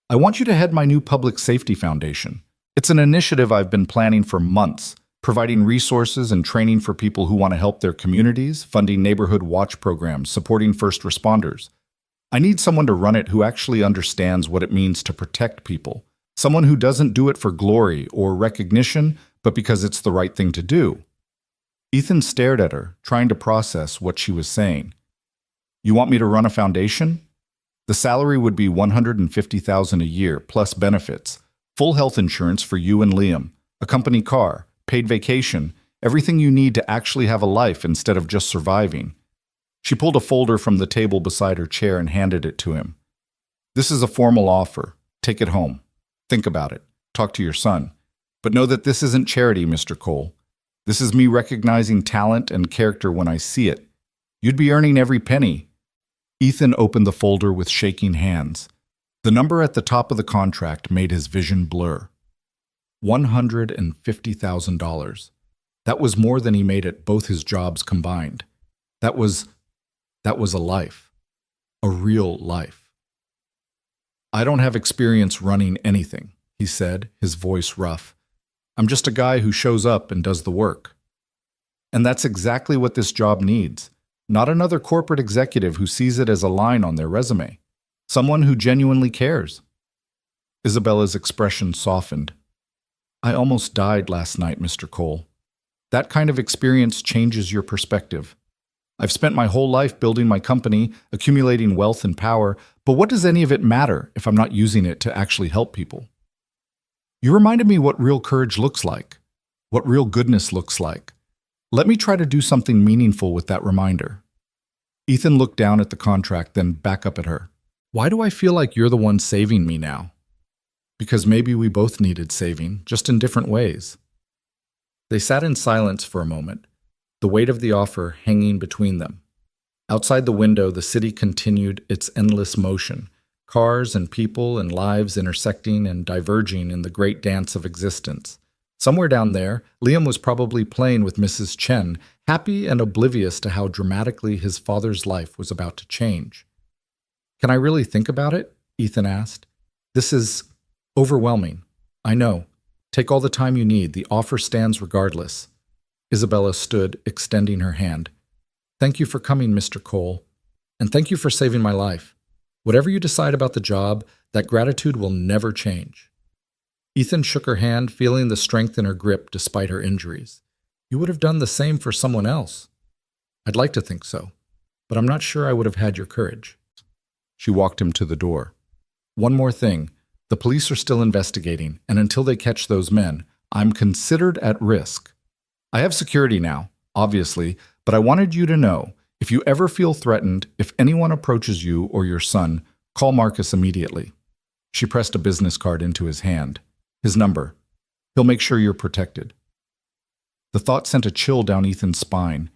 I want you to head my new public safety foundation. It's an initiative I've been planning for months, providing resources and training for people who want to help their communities, funding neighborhood watch programs, supporting first responders. I need someone to run it who actually understands what it means to protect people, someone who doesn't do it for glory or recognition, but because it's the right thing to do." Ethan stared at her, trying to process what she was saying. "You want me to run a foundation? The salary would be $150,000 a year, plus benefits, full health insurance for you and Liam, a company car, paid vacation, everything you need to actually have a life instead of just surviving." She pulled a folder from the table beside her chair and handed it to him. "This is a formal offer. Take it home. Think about it. Talk to your son. But know that this isn't charity, Mr. Cole. This is me recognizing talent and character when I see it. You'd be earning every penny." Ethan opened the folder with shaking hands. The number at the top of the contract made his vision blur. $150,000. That was more than he made at both his jobs combined. That was a life. A real life. "I don't have experience running anything," he said, his voice rough. "I'm just a guy who shows up and does the work." And that's exactly what this job needs. Not another corporate executive who sees it as a line on their resume. Someone who genuinely cares. Isabella's expression softened. I almost died last night, Mr. Cole. That kind of experience changes your perspective. I've spent my whole life building my company, accumulating wealth and power, but what does any of it matter if I'm not using it to actually help people? You reminded me what real courage looks like, what real goodness looks like. Let me try to do something meaningful with that reminder. Ethan looked down at the contract, then back up at her. Why do I feel like you're the one saving me now? Because maybe we both needed saving, just in different ways. They sat in silence for a moment, the weight of the offer hanging between them. Outside the window, the city continued its endless motion, cars and people and lives intersecting and diverging in the great dance of existence. Somewhere down there, Liam was probably playing with Mrs. Chen, happy and oblivious to how dramatically his father's life was about to change. Can I really think about it? Ethan asked. This is overwhelming. I know. Take all the time you need. The offer stands regardless. Isabella stood, extending her hand. Thank you for coming, Mr. Cole. And thank you for saving my life. Whatever you decide about the job, that gratitude will never change. Ethan shook her hand, feeling the strength in her grip despite her injuries. You would have done the same for someone else. I'd like to think so, but I'm not sure I would have had your courage. She walked him to the door. One more thing. The police are still investigating, and until they catch those men, I'm considered at risk. I have security now, obviously, but I wanted you to know, if you ever feel threatened, if anyone approaches you or your son, call Marcus immediately. She pressed a business card into his hand. His number. He'll make sure you're protected. The thought sent a chill down Ethan's spine.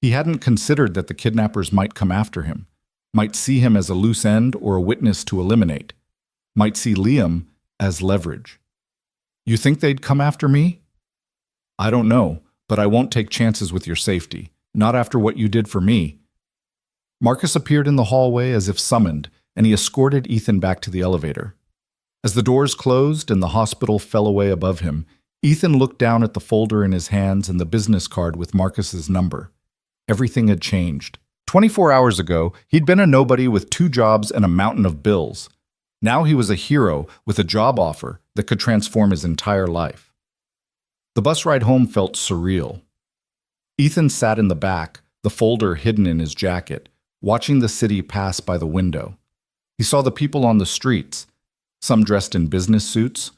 He hadn't considered that the kidnappers might come after him, might see him as a loose end or a witness to eliminate, might see Liam as leverage. You think they'd come after me? I don't know, but I won't take chances with your safety, not after what you did for me. Marcus appeared in the hallway as if summoned, and he escorted Ethan back to the elevator. As the doors closed and the hospital fell away above him, Ethan looked down at the folder in his hands and the business card with Marcus's number. Everything had changed. 24 hours ago, he'd been a nobody with 2 jobs and a mountain of bills. Now he was a hero with a job offer that could transform his entire life. The bus ride home felt surreal. Ethan sat in the back, the folder hidden in his jacket, watching the city pass by the window. He saw the people on the streets, some dressed in business suits,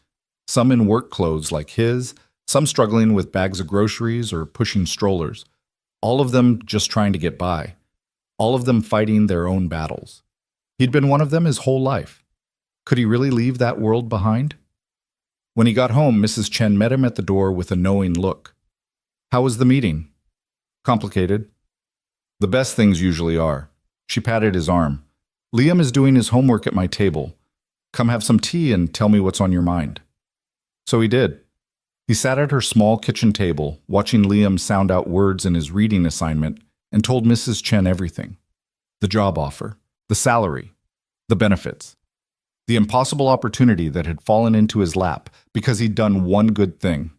some in work clothes like his, some struggling with bags of groceries or pushing strollers, all of them just trying to get by, all of them fighting their own battles. He'd been one of them his whole life. Could he really leave that world behind? When he got home, Mrs. Chen met him at the door with a knowing look. How was the meeting? Complicated. The best things usually are. She patted his arm. Liam is doing his homework at my table. Come have some tea and tell me what's on your mind. So he did. He sat at her small kitchen table, watching Liam sound out words in his reading assignment, and told Mrs. Chen everything. The job offer, the salary, the benefits, the impossible opportunity that had fallen into his lap because he'd done one good thing.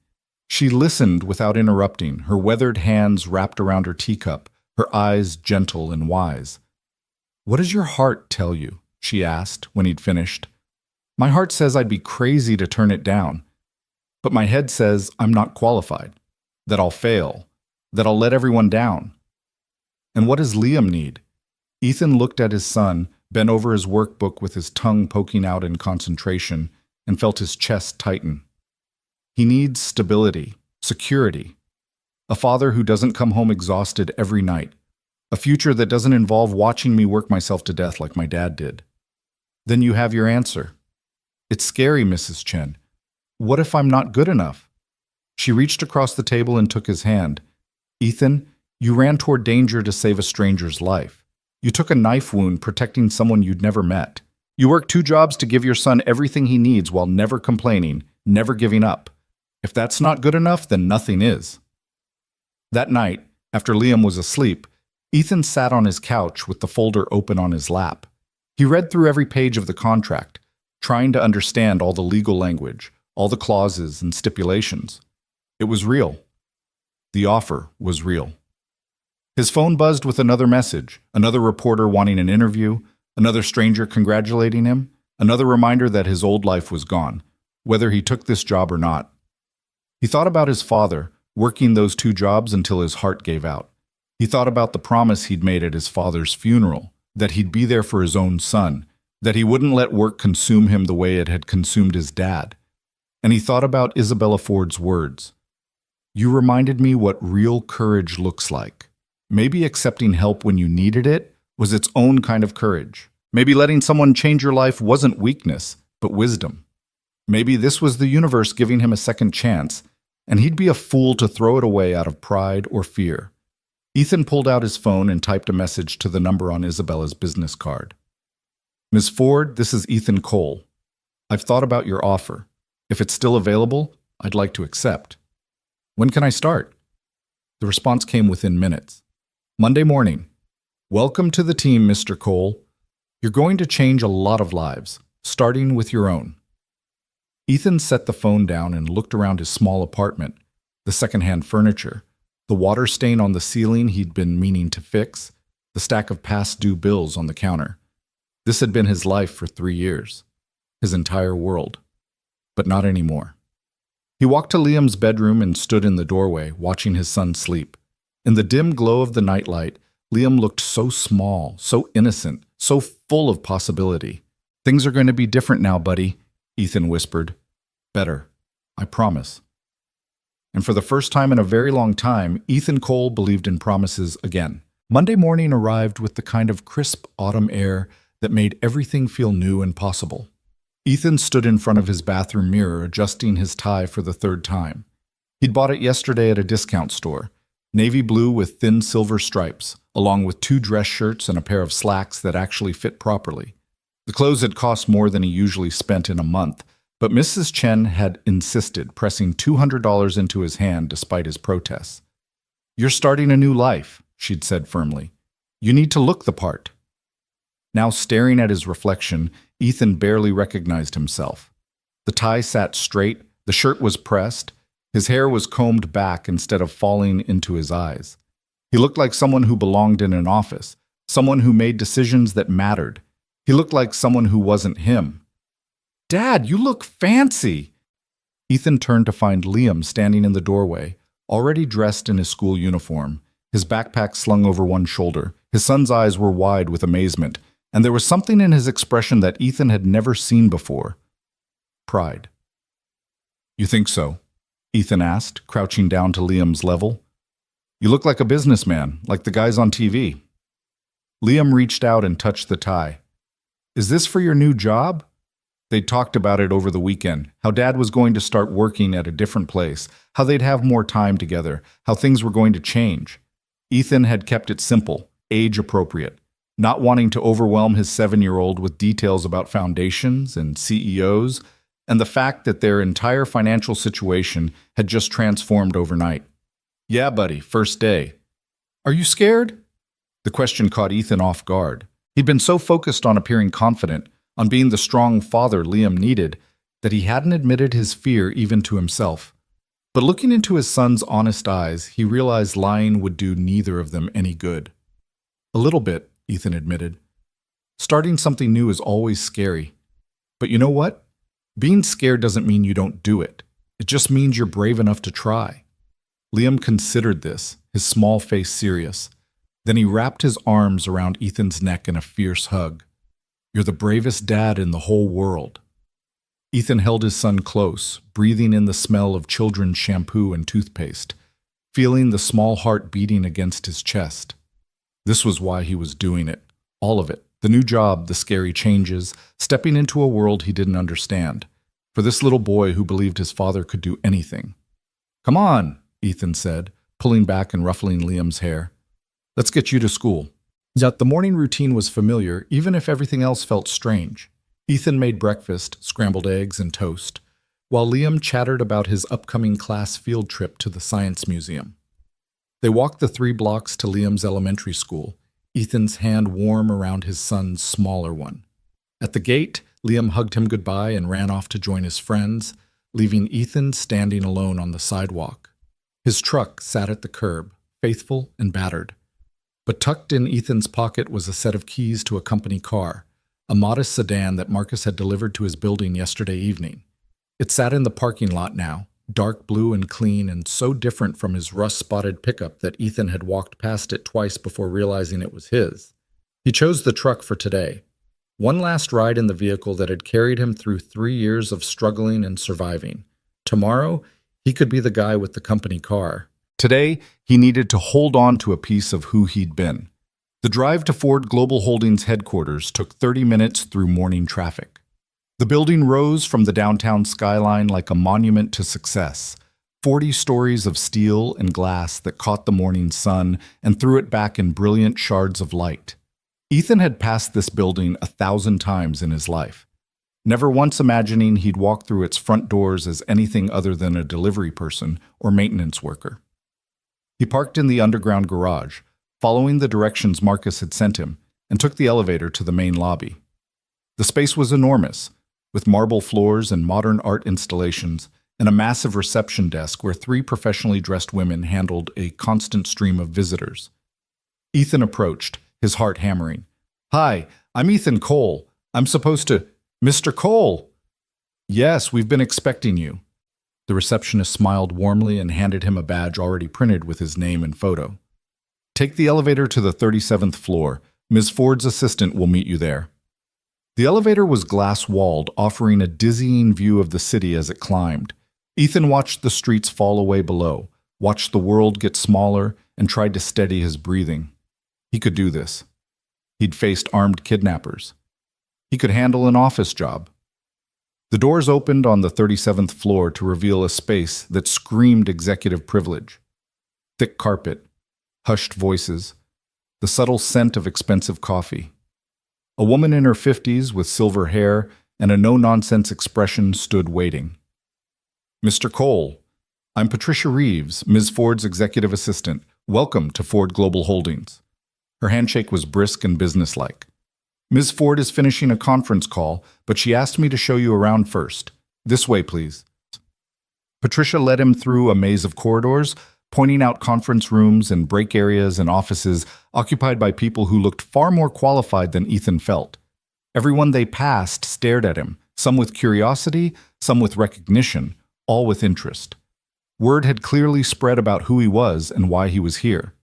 She listened without interrupting, her weathered hands wrapped around her teacup, her eyes gentle and wise. What does your heart tell you? She asked when he'd finished. My heart says I'd be crazy to turn it down. But my head says I'm not qualified, that I'll fail, that I'll let everyone down. And what does Liam need? Ethan looked at his son, bent over his workbook with his tongue poking out in concentration, and felt his chest tighten. He needs stability, security, a father who doesn't come home exhausted every night, a future that doesn't involve watching me work myself to death like my dad did. Then you have your answer. It's scary, Mrs. Chen. What if I'm not good enough? She reached across the table and took his hand. Ethan, you ran toward danger to save a stranger's life. You took a knife wound protecting someone you'd never met. You worked 2 jobs to give your son everything he needs while never complaining, never giving up. If that's not good enough, then nothing is. That night, after Liam was asleep, Ethan sat on his couch with the folder open on his lap. He read through every page of the contract, trying to understand all the legal language, all the clauses and stipulations. It was real. The offer was real. His phone buzzed with another message, another reporter wanting an interview, another stranger congratulating him, another reminder that his old life was gone, whether he took this job or not. He thought about his father, working those two jobs until his heart gave out. He thought about the promise he'd made at his father's funeral, that he'd be there for his own son, that he wouldn't let work consume him the way it had consumed his dad. And he thought about Isabella Ford's words. You reminded me what real courage looks like. Maybe accepting help when you needed it was its own kind of courage. Maybe letting someone change your life wasn't weakness, but wisdom. Maybe this was the universe giving him a second chance, and he'd be a fool to throw it away out of pride or fear. Ethan pulled out his phone and typed a message to the number on Isabella's business card. Ms. Ford, this is Ethan Cole. I've thought about your offer. If it's still available, I'd like to accept. When can I start? The response came within minutes. Monday morning. Welcome to the team, Mr. Cole. You're going to change a lot of lives, starting with your own. Ethan set the phone down and looked around his small apartment, the secondhand furniture, the water stain on the ceiling he'd been meaning to fix, the stack of past due bills on the counter. This had been his life for 3 years, his entire world. But not anymore. He walked to Liam's bedroom and stood in the doorway, watching his son sleep. In the dim glow of the nightlight, Liam looked so small, so innocent, so full of possibility. Things are going to be different now, buddy, Ethan whispered. Better, I promise. And for the first time in a very long time, Ethan Cole believed in promises again. Monday morning arrived with the kind of crisp autumn air that made everything feel new and possible. Ethan stood in front of his bathroom mirror, adjusting his tie for the third time. He'd bought it yesterday at a discount store, navy blue with thin silver stripes, along with 2 dress shirts and a pair of slacks that actually fit properly. The clothes had cost more than he usually spent in a month, but Mrs. Chen had insisted, pressing $200 into his hand despite his protests. You're starting a new life, she'd said firmly. You need to look the part. Now staring at his reflection, Ethan barely recognized himself. The tie sat straight, the shirt was pressed, his hair was combed back instead of falling into his eyes. He looked like someone who belonged in an office, someone who made decisions that mattered. He looked like someone who wasn't him. Dad, you look fancy! Ethan turned to find Liam standing in the doorway, already dressed in his school uniform, his backpack slung over one shoulder. His son's eyes were wide with amazement, and there was something in his expression that Ethan had never seen before. Pride. You think so? Ethan asked, crouching down to Liam's level. You look like a businessman, like the guys on TV. Liam reached out and touched the tie. Is this for your new job? They'd talked about it over the weekend, how Dad was going to start working at a different place, how they'd have more time together, how things were going to change. Ethan had kept it simple, age-appropriate, not wanting to overwhelm his 7-year-old with details about foundations and CEOs and the fact that their entire financial situation had just transformed overnight. Yeah, buddy, first day. Are you scared? The question caught Ethan off guard. He'd been so focused on appearing confident, on being the strong father Liam needed, that he hadn't admitted his fear even to himself. But looking into his son's honest eyes, he realized lying would do neither of them any good. A little bit, Ethan admitted. Starting something new is always scary. But you know what? Being scared doesn't mean you don't do it. It just means you're brave enough to try. Liam considered this, his small face serious. Then he wrapped his arms around Ethan's neck in a fierce hug. You're the bravest dad in the whole world. Ethan held his son close, breathing in the smell of children's shampoo and toothpaste, feeling the small heart beating against his chest. This was why he was doing it, all of it. The new job, the scary changes, stepping into a world he didn't understand. For this little boy who believed his father could do anything. Come on, Ethan said, pulling back and ruffling Liam's hair. Let's get you to school. Yet the morning routine was familiar, even if everything else felt strange. Ethan made breakfast, scrambled eggs and toast, while Liam chattered about his upcoming class field trip to the Science Museum. They walked the 3 blocks to Liam's elementary school, Ethan's hand warm around his son's smaller one. At the gate, Liam hugged him goodbye and ran off to join his friends, leaving Ethan standing alone on the sidewalk. His truck sat at the curb, faithful and battered. But tucked in Ethan's pocket was a set of keys to a company car, a modest sedan that Marcus had delivered to his building yesterday evening. It sat in the parking lot now, dark blue and clean, and so different from his rust-spotted pickup that Ethan had walked past it twice before realizing it was his. He chose the truck for today. One last ride in the vehicle that had carried him through 3 years of struggling and surviving. Tomorrow, he could be the guy with the company car. Today, he needed to hold on to a piece of who he'd been. The drive to Ford Global Holdings headquarters took 30 minutes through morning traffic. The building rose from the downtown skyline like a monument to success, 40 stories of steel and glass that caught the morning sun and threw it back in brilliant shards of light. Ethan had passed this building 1,000 times in his life, never once imagining he'd walk through its front doors as anything other than a delivery person or maintenance worker. He parked in the underground garage, following the directions Marcus had sent him, and took the elevator to the main lobby. The space was enormous, with marble floors and modern art installations, and a massive reception desk where 3 professionally dressed women handled a constant stream of visitors. Ethan approached, his heart hammering. "Hi, I'm Ethan Cole. I'm supposed to—" "Mr. Cole!" "Yes, we've been expecting you." The receptionist smiled warmly and handed him a badge already printed with his name and photo. "Take the elevator to the 37th floor. Ms. Ford's assistant will meet you there." The elevator was glass-walled, offering a dizzying view of the city as it climbed. Ethan watched the streets fall away below, watched the world get smaller, and tried to steady his breathing. He could do this. He'd faced armed kidnappers. He could handle an office job. The doors opened on the 37th floor to reveal a space that screamed executive privilege. Thick carpet, hushed voices, the subtle scent of expensive coffee. A woman in her 50s with silver hair and a no-nonsense expression stood waiting. "Mr. Cole, I'm Patricia Reeves, Ms. Ford's executive assistant. Welcome to Ford Global Holdings." Her handshake was brisk and businesslike. "Ms. Ford is finishing a conference call, but she asked me to show you around first. This way, please." Patricia led him through a maze of corridors, pointing out conference rooms and break areas and offices occupied by people who looked far more qualified than Ethan felt. Everyone they passed stared at him, some with curiosity, some with recognition, all with interest. Word had clearly spread about who he was and why he was here.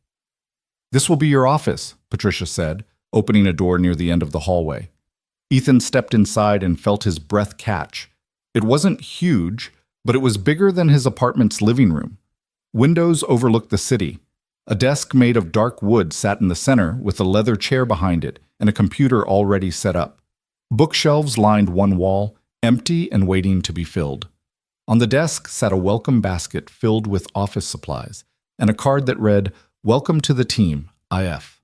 "This will be your office," Patricia said, opening a door near the end of the hallway. Ethan stepped inside and felt his breath catch. It wasn't huge, but it was bigger than his apartment's living room. Windows overlooked the city. A desk made of dark wood sat in the center with a leather chair behind it and a computer already set up. Bookshelves lined one wall, empty and waiting to be filled. On the desk sat a welcome basket filled with office supplies and a card that read, "Welcome to the team, IF."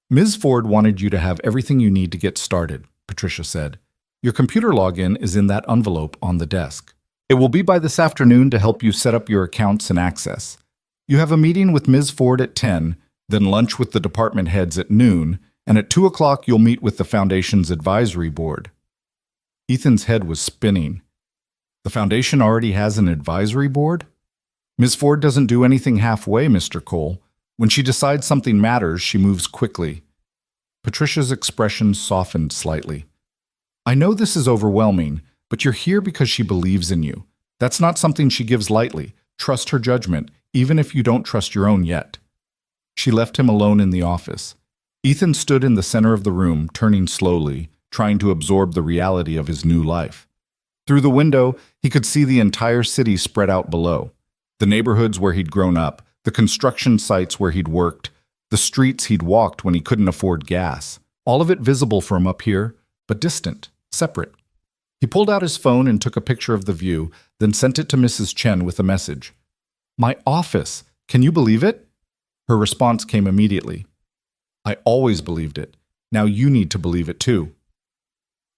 "Ms. Ford wanted you to have everything you need to get started," Patricia said. "Your computer login is in that envelope on the desk. It will be by this afternoon to help you set up your accounts and access. You have a meeting with Ms. Ford at 10, then lunch with the department heads at noon, and at 2 o'clock you'll meet with the Foundation's advisory board." Ethan's head was spinning. The Foundation already has an advisory board? "Ms. Ford doesn't do anything halfway, Mr. Cole. When she decides something matters, she moves quickly." Patricia's expression softened slightly. "I know this is overwhelming, but you're here because she believes in you. That's not something she gives lightly. Trust her judgment, even if you don't trust your own yet." She left him alone in the office. Ethan stood in the center of the room, turning slowly, trying to absorb the reality of his new life. Through the window, he could see the entire city spread out below. The neighborhoods where he'd grown up, the construction sites where he'd worked, the streets he'd walked when he couldn't afford gas. All of it visible from up here, but distant, separate. He pulled out his phone and took a picture of the view, then sent it to Mrs. Chen with a message. "My office! Can you believe it?" Her response came immediately. "I always believed it. Now you need to believe it too."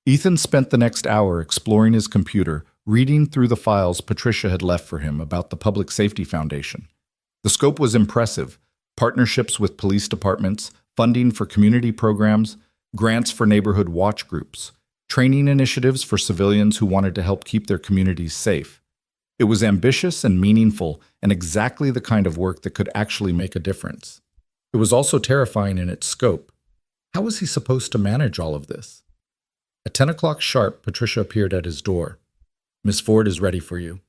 Ethan spent the next hour exploring his computer, reading through the files Patricia had left for him about the Public Safety Foundation. The scope was impressive: partnerships with police departments, funding for community programs, grants for neighborhood watch groups, training initiatives for civilians who wanted to help keep their communities safe. It was ambitious and meaningful, and exactly the kind of work that could actually make a difference. It was also terrifying in its scope. How was he supposed to manage all of this? At 10 o'clock sharp, Patricia appeared at his door. "Miss Ford is ready for you."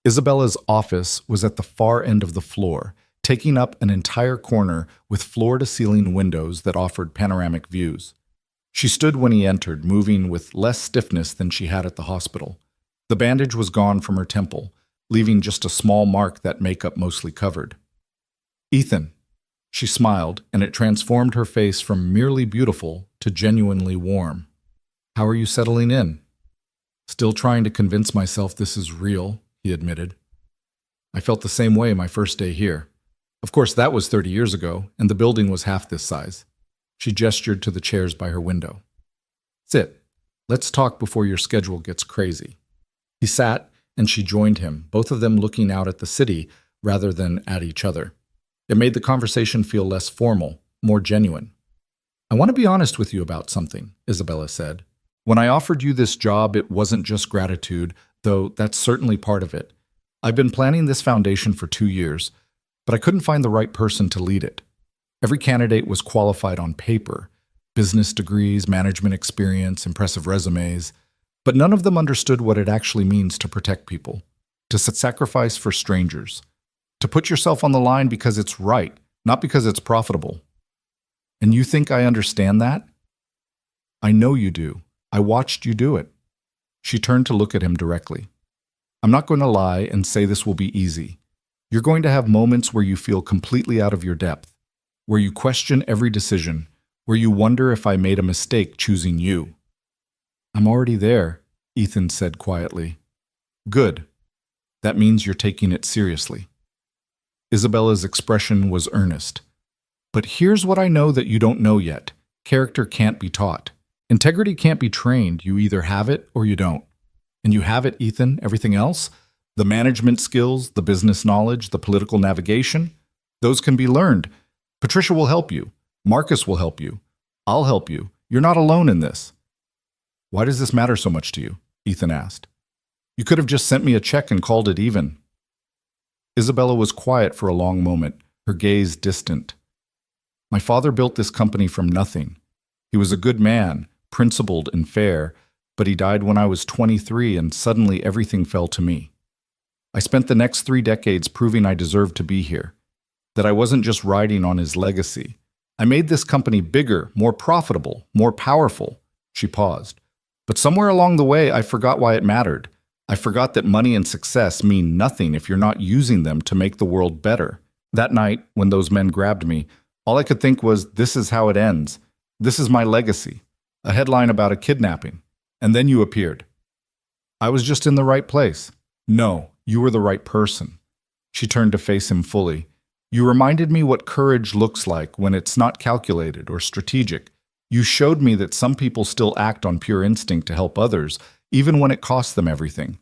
Isabella's office was at the far end of the floor, taking up an entire corner with floor-to-ceiling windows that offered panoramic views. She stood when he entered, moving with less stiffness than she had at the hospital. The bandage was gone from her temple, leaving just a small mark that makeup mostly covered. "Ethan." She smiled, and it transformed her face from merely beautiful to genuinely warm. "How are you settling in?" "Still trying to convince myself this is real," he admitted. "I felt the same way my first day here. Of course, that was 30 years ago, and the building was half this size." She gestured to the chairs by her window. "Sit. Let's talk before your schedule gets crazy." He sat, and she joined him, both of them looking out at the city rather than at each other. It made the conversation feel less formal, more genuine. "I want to be honest with you about something," Isabella said. "When I offered you this job, it wasn't just gratitude, though that's certainly part of it. I've been planning this foundation for 2 years, but I couldn't find the right person to lead it. Every candidate was qualified on paper, business degrees, management experience, impressive resumes, but none of them understood what it actually means to protect people, to sacrifice for strangers, to put yourself on the line because it's right, not because it's profitable. And you think I understand that? I know you do. I watched you do it." She turned to look at him directly. "I'm not going to lie and say this will be easy. You're going to have moments where you feel completely out of your depth, where you question every decision, where you wonder if I made a mistake choosing you." "I'm already there," Ethan said quietly. "Good. That means you're taking it seriously." Isabella's expression was earnest. "But here's what I know that you don't know yet. Character can't be taught. Integrity can't be trained. You either have it or you don't. And you have it, Ethan. Everything else, the management skills, the business knowledge, the political navigation, those can be learned. Patricia will help you. Marcus will help you. I'll help you. You're not alone in this." "Why does this matter so much to you?" Ethan asked. "You could have just sent me a check and called it even." Isabella was quiet for a long moment, her gaze distant. "My father built this company from nothing. He was a good man, principled and fair, but he died when I was 23 and suddenly everything fell to me. I spent the next 3 decades proving I deserved to be here, that I wasn't just riding on his legacy. I made this company bigger, more profitable, more powerful." She paused. "But somewhere along the way, I forgot why it mattered. I forgot that money and success mean nothing if you're not using them to make the world better. That night, when those men grabbed me, all I could think was, this is how it ends. This is my legacy. A headline about a kidnapping. And then you appeared. I was just in the right place. No, you were the right person." She turned to face him fully. "You reminded me what courage looks like when it's not calculated or strategic. You showed me that some people still act on pure instinct to help others, even when it costs them everything.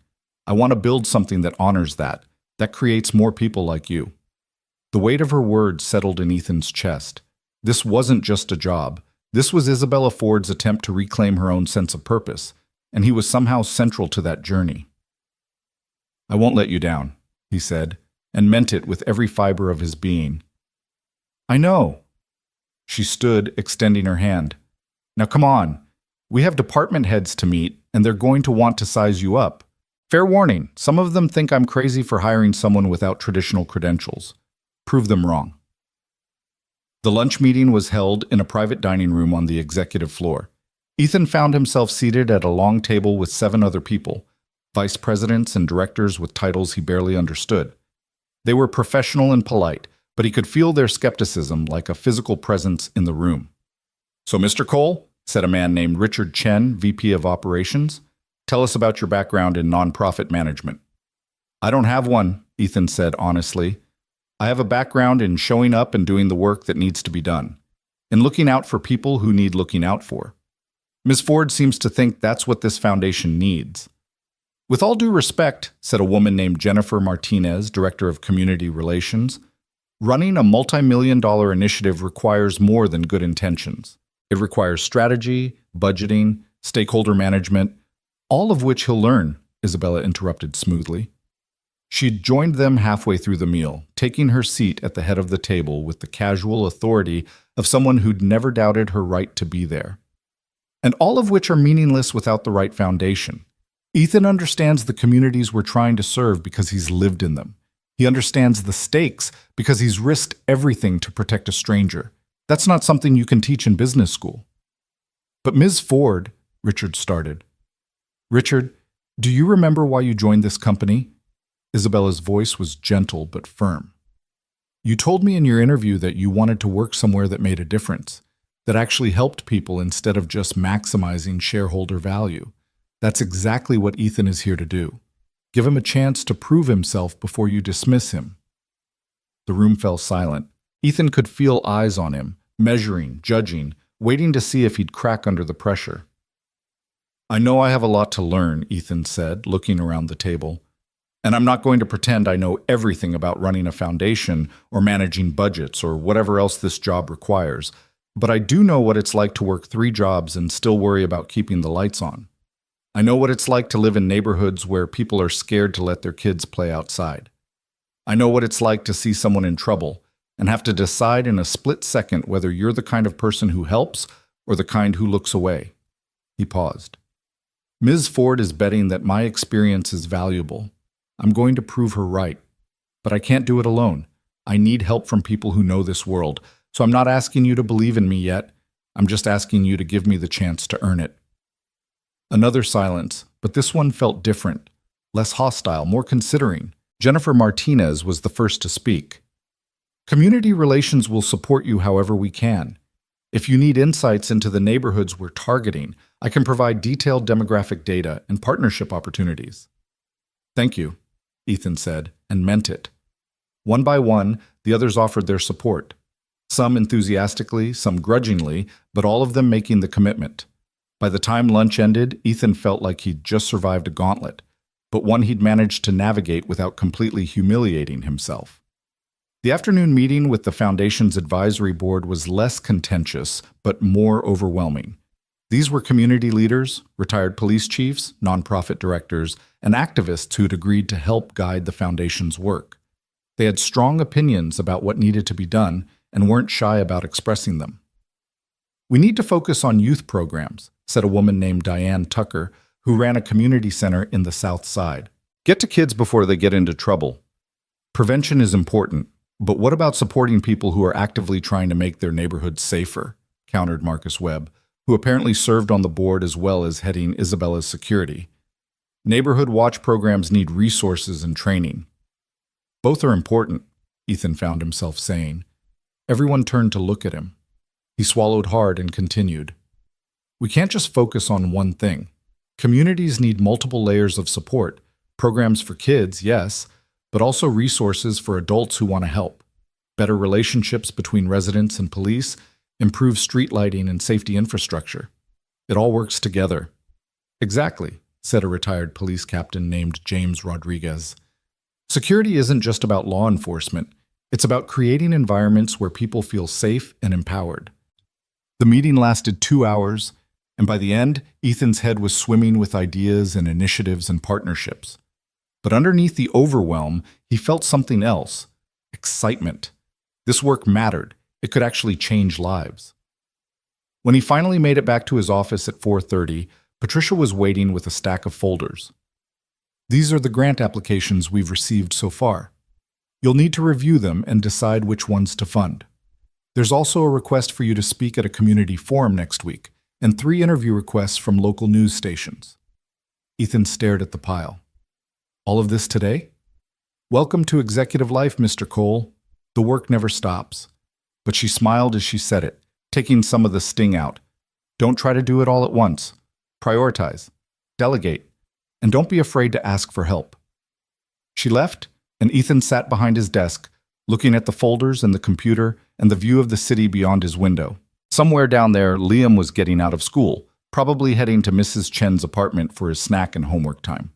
I want to build something that honors that creates more people like you." The weight of her words settled in Ethan's chest. This wasn't just a job. This was Isabella Ford's attempt to reclaim her own sense of purpose, and he was somehow central to that journey. "I won't let you down," he said, and meant it with every fiber of his being. "I know." She stood, extending her hand. "Now come on. We have department heads to meet, and they're going to want to size you up. Fair warning, some of them think I'm crazy for hiring someone without traditional credentials. Prove them wrong." The lunch meeting was held in a private dining room on the executive floor. Ethan found himself seated at a long table with 7 other people, vice presidents and directors with titles he barely understood. They were professional and polite, but he could feel their skepticism like a physical presence in the room. "So, Mr. Cole," said a man named Richard Chen, VP of Operations, "tell us about your background in nonprofit management." "I don't have one," Ethan said honestly. "I have a background in showing up and doing the work that needs to be done, and looking out for people who need looking out for. Ms. Ford seems to think that's what this foundation needs." "With all due respect," said a woman named Jennifer Martinez, Director of Community Relations, "running a multi-million-dollar initiative requires more than good intentions. It requires strategy, budgeting, stakeholder management, all of which he'll learn," Isabella interrupted smoothly. She'd joined them halfway through the meal, taking her seat at the head of the table with the casual authority of someone who'd never doubted her right to be there. "And all of which are meaningless without the right foundation. Ethan understands the communities we're trying to serve because he's lived in them. He understands the stakes because he's risked everything to protect a stranger. That's not something you can teach in business school. But Ms. Ford, Richard started. Richard, do you remember why you joined this company? Isabella's voice was gentle but firm. You told me in your interview that you wanted to work somewhere that made a difference, that actually helped people instead of just maximizing shareholder value. That's exactly what Ethan is here to do. Give him a chance to prove himself before you dismiss him. The room fell silent. Ethan could feel eyes on him, measuring, judging, waiting to see if he'd crack under the pressure. I know I have a lot to learn, Ethan said, looking around the table. And I'm not going to pretend I know everything about running a foundation or managing budgets or whatever else this job requires, but I do know what it's like to work 3 jobs and still worry about keeping the lights on. I know what it's like to live in neighborhoods where people are scared to let their kids play outside. I know what it's like to see someone in trouble and have to decide in a split second whether you're the kind of person who helps or the kind who looks away. He paused. Ms. Ford is betting that my experience is valuable. I'm going to prove her right. But I can't do it alone. I need help from people who know this world. So I'm not asking you to believe in me yet. I'm just asking you to give me the chance to earn it. Another silence, but this one felt different, less hostile, more considering. Jennifer Martinez was the first to speak. Community relations will support you however we can. If you need insights into the neighborhoods we're targeting, I can provide detailed demographic data and partnership opportunities. Thank you, Ethan said, and meant it. One by one, the others offered their support. Some enthusiastically, some grudgingly, but all of them making the commitment. By the time lunch ended, Ethan felt like he'd just survived a gauntlet, but one he'd managed to navigate without completely humiliating himself. The afternoon meeting with the Foundation's advisory board was less contentious, but more overwhelming. These were community leaders, retired police chiefs, nonprofit directors, and activists who'd agreed to help guide the Foundation's work. They had strong opinions about what needed to be done and weren't shy about expressing them. We need to focus on youth programs, said a woman named Diane Tucker, who ran a community center in the South Side. Get to kids before they get into trouble. Prevention is important, but what about supporting people who are actively trying to make their neighborhoods safer? Countered Marcus Webb, who apparently served on the board as well as heading Isabella's security. Neighborhood watch programs need resources and training. Both are important, Ethan found himself saying. Everyone turned to look at him. He swallowed hard and continued. We can't just focus on one thing. Communities need multiple layers of support. Programs for kids, yes, but also resources for adults who want to help. Better relationships between residents and police, improved street lighting and safety infrastructure. It all works together. Exactly, said a retired police captain named James Rodriguez. Security isn't just about law enforcement. It's about creating environments where people feel safe and empowered. The meeting lasted 2 hours, and by the end, Ethan's head was swimming with ideas and initiatives and partnerships. But underneath the overwhelm, he felt something else: excitement. This work mattered. It could actually change lives. When he finally made it back to his office at 4:30, Patricia was waiting with a stack of folders. These are the grant applications we've received so far. You'll need to review them and decide which ones to fund. There's also a request for you to speak at a community forum next week, and 3 interview requests from local news stations. Ethan stared at the pile. All of this today? Welcome to executive life, Mr. Cole. The work never stops. But she smiled as she said it, taking some of the sting out. Don't try to do it all at once. Prioritize. Delegate. And don't be afraid to ask for help. She left, and Ethan sat behind his desk, looking at the folders and the computer and the view of the city beyond his window. Somewhere down there, Liam was getting out of school, probably heading to Mrs. Chen's apartment for his snack and homework time.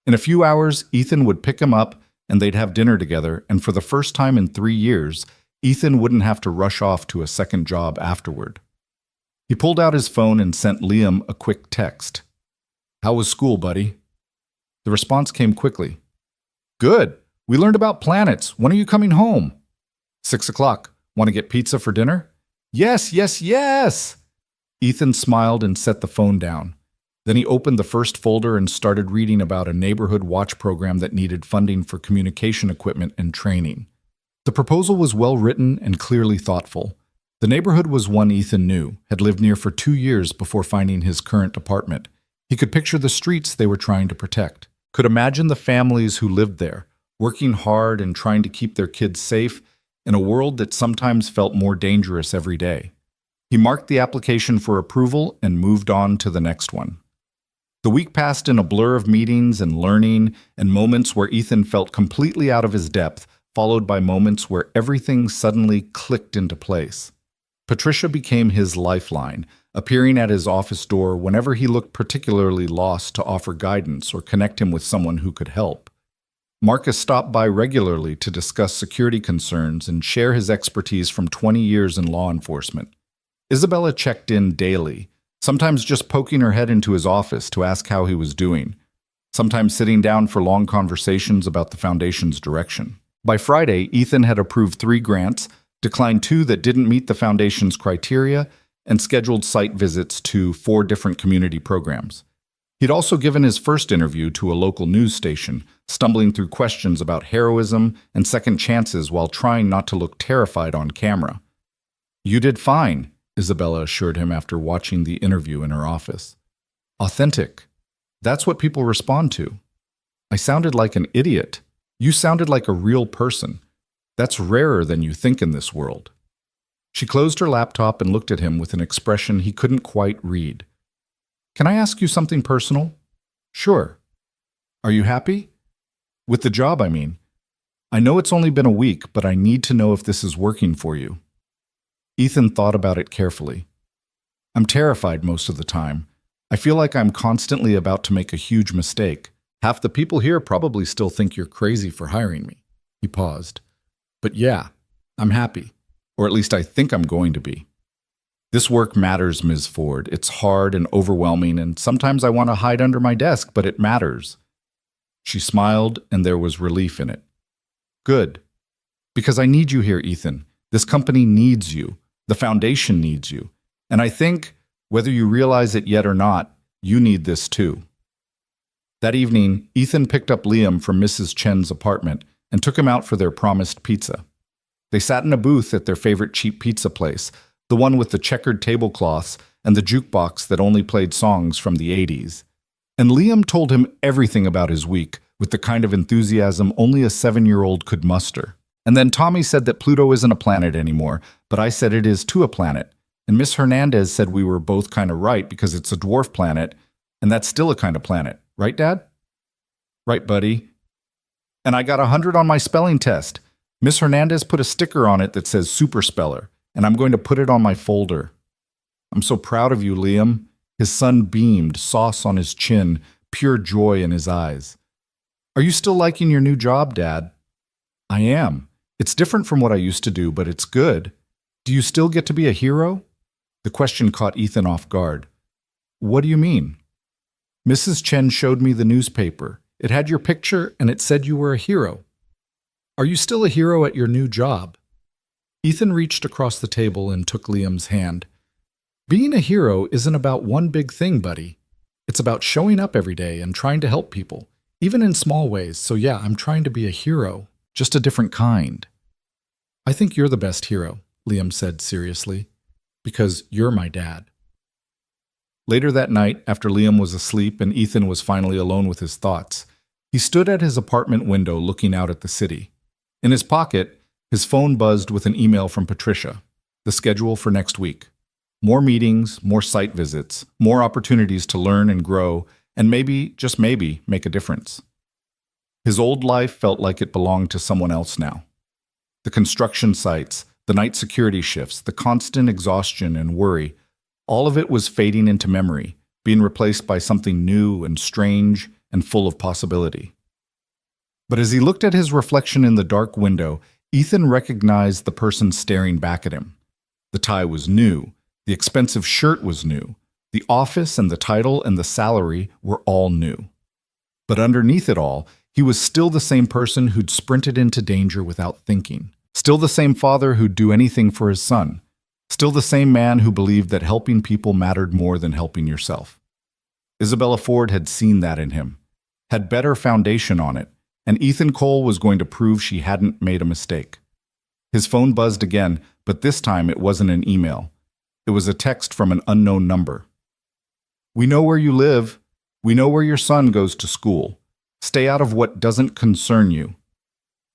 In a few hours, Ethan would pick him up, and they'd have dinner together, and for the first time in 3 years, Ethan wouldn't have to rush off to a second job afterward. He pulled out his phone and sent Liam a quick text. How was school, buddy? The response came quickly. Good. We learned about planets. When are you coming home? 6 o'clock. Want to get pizza for dinner? Yes, yes, yes! Ethan smiled and set the phone down. Then he opened the first folder and started reading about a neighborhood watch program that needed funding for communication equipment and training. The proposal was well written and clearly thoughtful. The neighborhood was one Ethan knew, had lived near for 2 years before finding his current apartment. He could picture the streets they were trying to protect, could imagine the families who lived there, working hard and trying to keep their kids safe in a world that sometimes felt more dangerous every day. He marked the application for approval and moved on to the next one. The week passed in a blur of meetings and learning and moments where Ethan felt completely out of his depth, followed by moments where everything suddenly clicked into place. Patricia became his lifeline, appearing at his office door whenever he looked particularly lost to offer guidance or connect him with someone who could help. Marcus stopped by regularly to discuss security concerns and share his expertise from 20 years in law enforcement. Isabella checked in daily, sometimes just poking her head into his office to ask how he was doing, sometimes sitting down for long conversations about the foundation's direction. By Friday, Ethan had approved 3 grants, declined 2 that didn't meet the foundation's criteria, and scheduled site visits to 4 different community programs. He'd also given his first interview to a local news station, stumbling through questions about heroism and second chances while trying not to look terrified on camera. "You did fine," Isabella assured him after watching the interview in her office. "Authentic. That's what people respond to." "I sounded like an idiot. You sounded like a real person. That's rarer than you think in this world." She closed her laptop and looked at him with an expression he couldn't quite read. "Can I ask you something personal?" "Sure." "Are you happy? With the job, I mean. I know it's only been a week, but I need to know if this is working for you." Ethan thought about it carefully. "I'm terrified most of the time. I feel like I'm constantly about to make a huge mistake. Half the people here probably still think you're crazy for hiring me." He paused. "But yeah, I'm happy. Or at least I think I'm going to be. This work matters, Ms. Ford. It's hard and overwhelming, and sometimes I want to hide under my desk, but it matters." She smiled, and there was relief in it. "Good. Because I need you here, Ethan. This company needs you. The foundation needs you. And I think, whether you realize it yet or not, you need this too." That evening, Ethan picked up Liam from Mrs. Chen's apartment and took him out for their promised pizza. They sat in a booth at their favorite cheap pizza place, the one with the checkered tablecloths and the jukebox that only played songs from the 80s. And Liam told him everything about his week with the kind of enthusiasm only a 7-year-old could muster. And then Tommy said that Pluto isn't a planet anymore, but I said it is to a planet. And Miss Hernandez said we were both kind of right because it's a dwarf planet, and that's still a kind of planet. Right, Dad? "Right, buddy." "And I got 100 on my spelling test. Miss Hernandez put a sticker on it that says Super Speller, and I'm going to put it on my folder." "I'm so proud of you, Liam." His son beamed, sauce on his chin, pure joy in his eyes. "Are you still liking your new job, Dad?" "I am. It's different from what I used to do, but it's good. Do you still get to be a hero?" The question caught Ethan off guard. "What do you mean?" "Mrs. Chen showed me the newspaper. It had your picture, and it said you were a hero. Are you still a hero at your new job?" Ethan reached across the table and took Liam's hand. "Being a hero isn't about one big thing, buddy. It's about showing up every day and trying to help people, even in small ways. So yeah, I'm trying to be a hero, just a different kind." "I think you're the best hero," Liam said seriously, "because you're my dad." Later that night, after Liam was asleep and Ethan was finally alone with his thoughts, he stood at his apartment window looking out at the city. In his pocket, his phone buzzed with an email from Patricia, the schedule for next week. More meetings, more site visits, more opportunities to learn and grow, and maybe, just maybe, make a difference. His old life felt like it belonged to someone else now. The construction sites, the night security shifts, the constant exhaustion and worry, all of it was fading into memory, being replaced by something new and strange and full of possibility. But as he looked at his reflection in the dark window, Ethan recognized the person staring back at him. The tie was new, the expensive shirt was new, the office and the title and the salary were all new. But underneath it all, he was still the same person who'd sprinted into danger without thinking, still the same father who'd do anything for his son, still the same man who believed that helping people mattered more than helping yourself. Isabella Ford had seen that in him, had better foundation on it, and Ethan Cole was going to prove she hadn't made a mistake. His phone buzzed again, but this time it wasn't an email. It was a text from an unknown number. "We know where you live. We know where your son goes to school. Stay out of what doesn't concern you."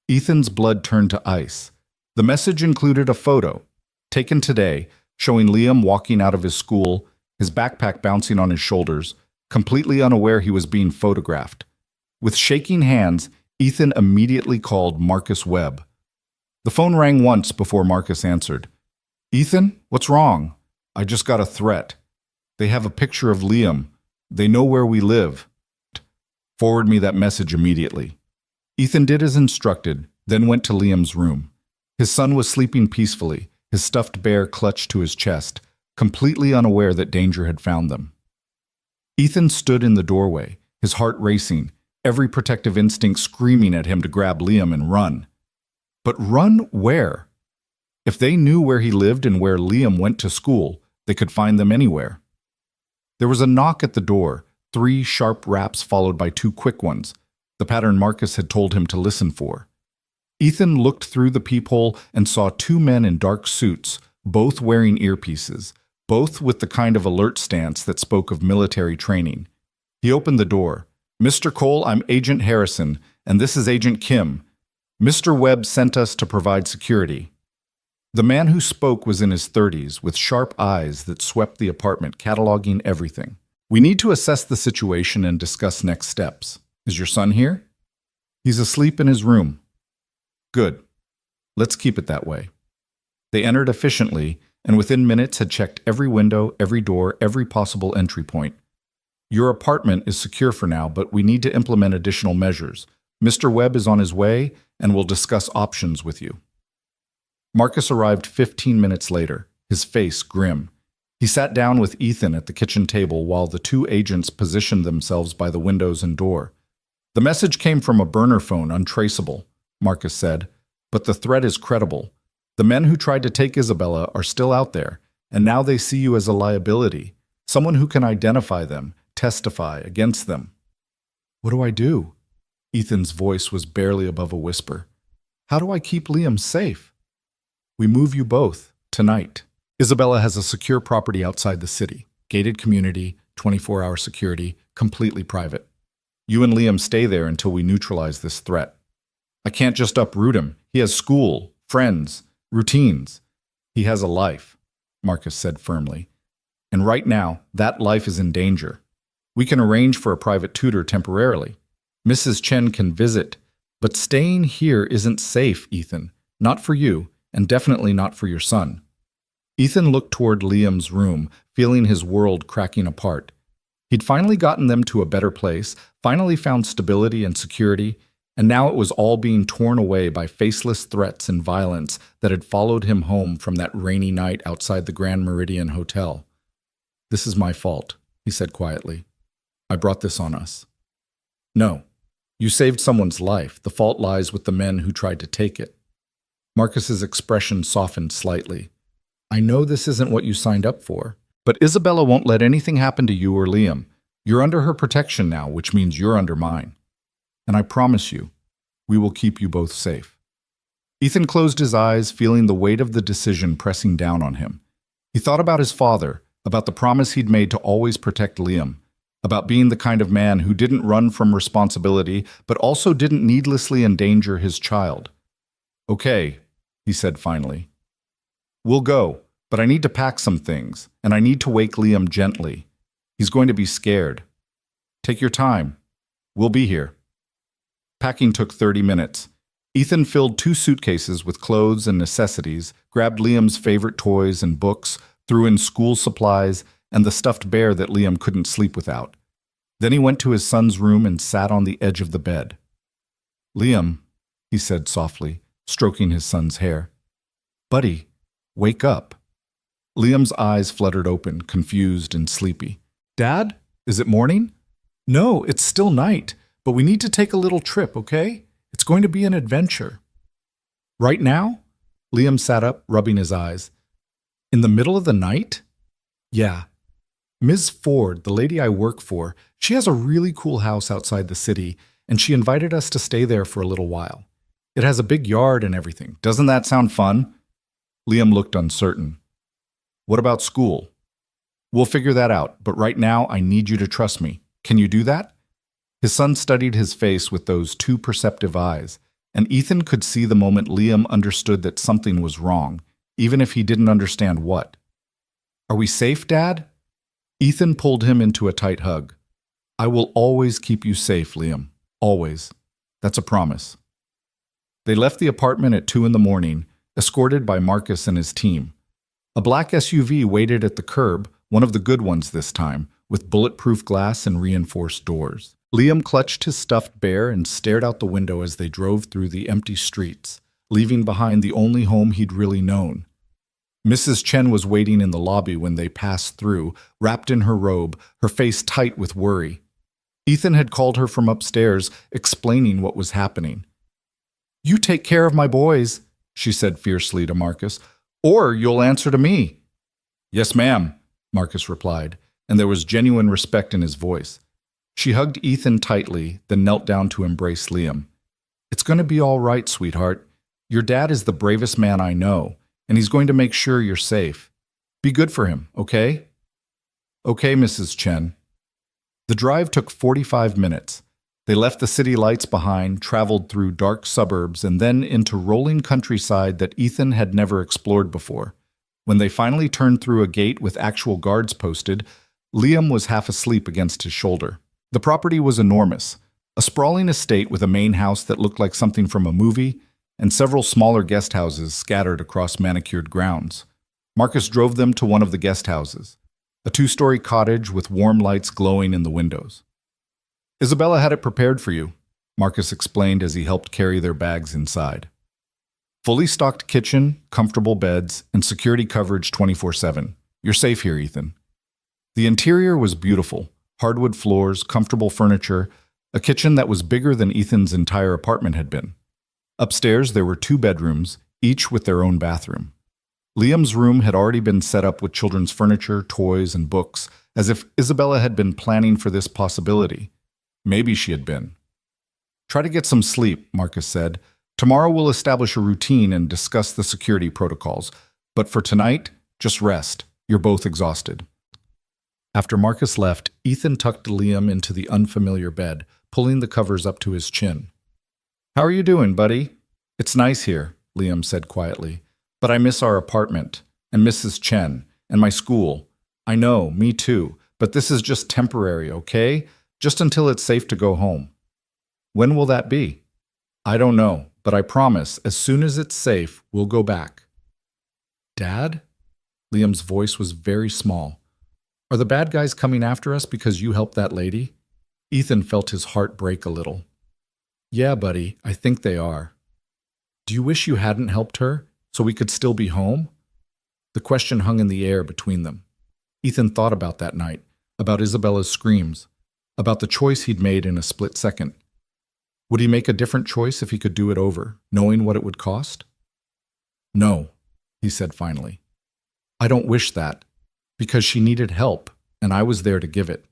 Ethan's blood turned to ice. The message included a photo, taken today, showing Liam walking out of his school, his backpack bouncing on his shoulders, completely unaware he was being photographed. With shaking hands, Ethan immediately called Marcus Webb. The phone rang once before Marcus answered. "Ethan, what's wrong? I just got a threat. They have a picture of Liam. They know where we live. Forward me that message immediately." Ethan did as instructed, then went to Liam's room. His son was sleeping peacefully, his stuffed bear clutched to his chest, completely unaware that danger had found them. Ethan stood in the doorway, his heart racing, every protective instinct screaming at him to grab Liam and run. But run where? If they knew where he lived and where Liam went to school, they could find them anywhere. There was a knock at the door, 3 sharp raps followed by 2 quick ones, the pattern Marcus had told him to listen for. Ethan looked through the peephole and saw 2 men in dark suits, both wearing earpieces, both with the kind of alert stance that spoke of military training. He opened the door. "Mr. Cole, I'm Agent Harrison, and this is Agent Kim. Mr. Webb sent us to provide security." The man who spoke was in his 30s, with sharp eyes that swept the apartment, cataloging everything. "We need to assess the situation and discuss next steps. Is your son here?" "He's asleep in his room." "Good. Let's keep it that way." They entered efficiently, and within minutes had checked every window, every door, every possible entry point. "Your apartment is secure for now, but we need to implement additional measures. Mr. Webb is on his way, and will discuss options with you." Marcus arrived 15 minutes later, his face grim. He sat down with Ethan at the kitchen table while the 2 agents positioned themselves by the windows and door. "The message came from a burner phone, untraceable," Marcus said, "but the threat is credible. The men who tried to take Isabella are still out there, and now they see you as a liability, someone who can identify them, testify against them." "What do I do?" Ethan's voice was barely above a whisper. "How do I keep Liam safe?" "We move you both, tonight. Isabella has a secure property outside the city, gated community, 24-hour security, completely private. You and Liam stay there until we neutralize this threat. I can't just uproot him. He has school, friends, routines. He has a life," Marcus said firmly. "And right now, that life is in danger. We can arrange for a private tutor temporarily. Mrs. Chen can visit, but staying here isn't safe, Ethan. Not for you, and definitely not for your son." Ethan looked toward Liam's room, feeling his world cracking apart. He'd finally gotten them to a better place, finally found stability and security, and now it was all being torn away by faceless threats and violence that had followed him home from that rainy night outside the Grand Meridian Hotel. "This is my fault," he said quietly. "I brought this on us." "No. You saved someone's life. The fault lies with the men who tried to take it." Marcus's expression softened slightly. "I know this isn't what you signed up for, but Isabella won't let anything happen to you or Liam. You're under her protection now, which means you're under mine. And I promise you, we will keep you both safe." Ethan closed his eyes, feeling the weight of the decision pressing down on him. He thought about his father, about the promise he'd made to always protect Liam, about being the kind of man who didn't run from responsibility, but also didn't needlessly endanger his child. "Okay," he said finally. "We'll go, but I need to pack some things, and I need to wake Liam gently. He's going to be scared. Take your time. We'll be here." Packing took 30 minutes. Ethan filled 2 suitcases with clothes and necessities, grabbed Liam's favorite toys and books, threw in school supplies, and the stuffed bear that Liam couldn't sleep without. Then he went to his son's room and sat on the edge of the bed. "Liam," he said softly, stroking his son's hair. "Buddy, wake up." Liam's eyes fluttered open, confused and sleepy. "Dad, is it morning?" "No, it's still night, but we need to take a little trip, okay? It's going to be an adventure." "Right now?" Liam sat up, rubbing his eyes. "In the middle of the night?" "Yeah." Ms. Ford, the lady I work for, she has a really cool house outside the city, and she invited us to stay there for a little while. It has a big yard and everything. Doesn't that sound fun?" Liam looked uncertain. "What about school?" "We'll figure that out, but right now I need you to trust me. Can you do that?" His son studied his face with those two perceptive eyes, and Ethan could see the moment Liam understood that something was wrong, even if he didn't understand what. "Are we safe, Dad?" Ethan pulled him into a tight hug. "I will always keep you safe, Liam. Always. That's a promise." They left the apartment at 2 in the morning, escorted by Marcus and his team. A black SUV waited at the curb, one of the good ones this time, with bulletproof glass and reinforced doors. Liam clutched his stuffed bear and stared out the window as they drove through the empty streets, leaving behind the only home he'd really known. Mrs. Chen was waiting in the lobby when they passed through, wrapped in her robe, her face tight with worry. Ethan had called her from upstairs, explaining what was happening. "You take care of my boys," she said fiercely to Marcus, "or you'll answer to me." "Yes, ma'am," Marcus replied, and there was genuine respect in his voice. She hugged Ethan tightly, then knelt down to embrace Liam. "It's going to be all right, sweetheart. Your dad is the bravest man I know, and he's going to make sure you're safe. Be good for him, okay?" "Okay, Mrs. Chen." The drive took 45 minutes. They left the city lights behind, traveled through dark suburbs, and then into rolling countryside that Ethan had never explored before. When they finally turned through a gate with actual guards posted, Liam was half asleep against his shoulder. The property was enormous, a sprawling estate with a main house that looked like something from a movie, and several smaller guest houses scattered across manicured grounds. Marcus drove them to one of the guest houses, a 2-story cottage with warm lights glowing in the windows. "Isabella had it prepared for you," Marcus explained as he helped carry their bags inside. "Fully stocked kitchen, comfortable beds, and security coverage 24/7. You're safe here, Ethan." The interior was beautiful. Hardwood floors, comfortable furniture, a kitchen that was bigger than Ethan's entire apartment had been. Upstairs, there were 2 bedrooms, each with their own bathroom. Liam's room had already been set up with children's furniture, toys, and books, as if Isabella had been planning for this possibility. Maybe she had been. "Try to get some sleep," Marcus said. "Tomorrow we'll establish a routine and discuss the security protocols. But for tonight, just rest. You're both exhausted." After Marcus left, Ethan tucked Liam into the unfamiliar bed, pulling the covers up to his chin. "How are you doing, buddy?" "It's nice here," Liam said quietly. "But I miss our apartment, and Mrs. Chen, and my school. I know, me too, but this is just temporary, okay? Just until it's safe to go home." "When will that be?" "I don't know, but I promise, as soon as it's safe, we'll go back." "Dad?" Liam's voice was very small. "Are the bad guys coming after us because you helped that lady?" Ethan felt his heart break a little. "Yeah, buddy, I think they are." "Do you wish you hadn't helped her, so we could still be home?" The question hung in the air between them. Ethan thought about that night, about Isabella's screams, about the choice he'd made in a split second. Would he make a different choice if he could do it over, knowing what it would cost? "No," he said finally. "I don't wish that, because she needed help, and I was there to give it.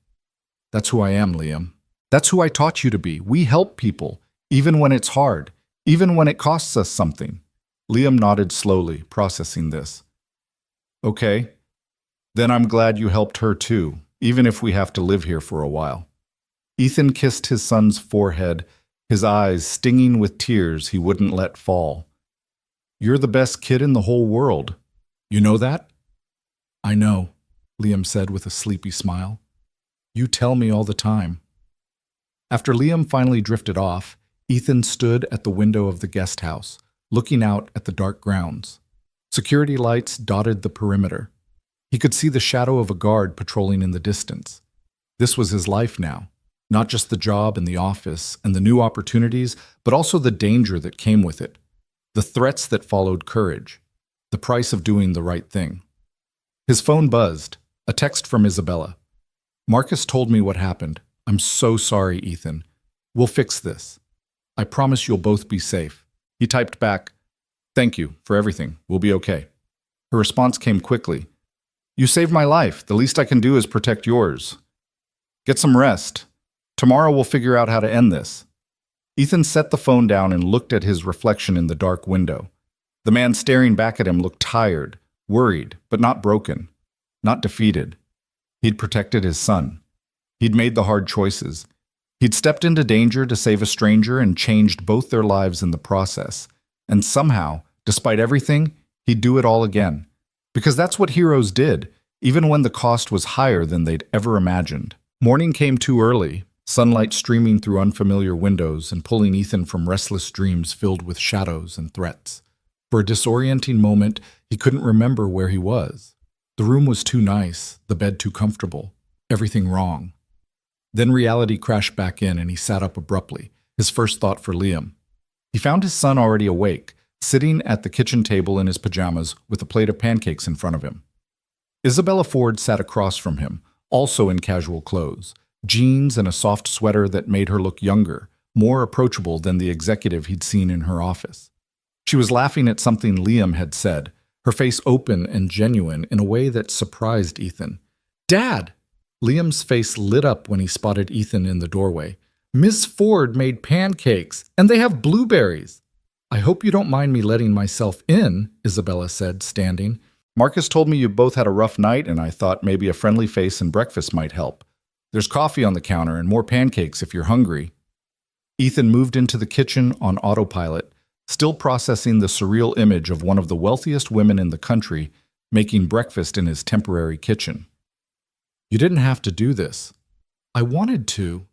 That's who I am, Liam. That's who I taught you to be. We help people, even when it's hard, even when it costs us something." Liam nodded slowly, processing this. "Okay, then I'm glad you helped her too, even if we have to live here for a while." Ethan kissed his son's forehead, his eyes stinging with tears he wouldn't let fall. "You're the best kid in the whole world. You know that?" "I know," Liam said with a sleepy smile. "You tell me all the time." After Liam finally drifted off, Ethan stood at the window of the guest house, looking out at the dark grounds. Security lights dotted the perimeter. He could see the shadow of a guard patrolling in the distance. This was his life now, not just the job and the office and the new opportunities, but also the danger that came with it, the threats that followed courage, the price of doing the right thing. His phone buzzed, a text from Isabella. "Marcus told me what happened. I'm so sorry, Ethan. We'll fix this. I promise you'll both be safe." He typed back, "Thank you for everything. We'll be okay." Her response came quickly. You saved my life. The least I can do is protect yours. Get some rest. Tomorrow we'll figure out how to end this. Ethan set the phone down and looked at his reflection in the dark window. The man staring back at him looked tired, worried, but not broken, not defeated. He'd protected his son. He'd made the hard choices. He'd stepped into danger to save a stranger and changed both their lives in the process. And somehow, despite everything, he'd do it all again. Because that's what heroes did, even when the cost was higher than they'd ever imagined. Morning came too early, sunlight streaming through unfamiliar windows and pulling Ethan from restless dreams filled with shadows and threats. For a disorienting moment, he couldn't remember where he was. The room was too nice, the bed too comfortable, everything wrong. Then reality crashed back in and he sat up abruptly, his first thought for Liam. He found his son already awake, sitting at the kitchen table in his pajamas with a plate of pancakes in front of him. Isabella Ford sat across from him, also in casual clothes, jeans and a soft sweater that made her look younger, more approachable than the executive he'd seen in her office. She was laughing at something Liam had said, her face open and genuine in a way that surprised Ethan. "Dad!" Liam's face lit up when he spotted Ethan in the doorway. "Miss Ford made pancakes, and they have blueberries." "I hope you don't mind me letting myself in," Isabella said, standing. "Marcus told me you both had a rough night, and I thought maybe a friendly face and breakfast might help. There's coffee on the counter and more pancakes if you're hungry." Ethan moved into the kitchen on autopilot, still processing the surreal image of one of the wealthiest women in the country making breakfast in his temporary kitchen. "You didn't have to do this." "I wanted to."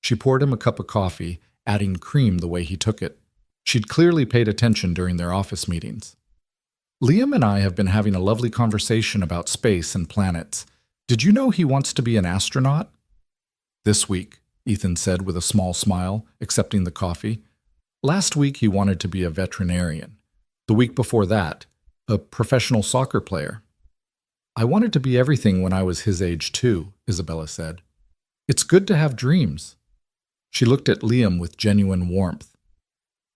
She poured him a cup of coffee, adding cream the way he took it. She'd clearly paid attention during their office meetings. "Liam and I have been having a lovely conversation about space and planets. Did you know he wants to be an astronaut?" "This week," Ethan said with a small smile, accepting the coffee. "Last week he wanted to be a veterinarian. The week before that, a professional soccer player." "I wanted to be everything when I was his age too," Isabella said. "It's good to have dreams." She looked at Liam with genuine warmth.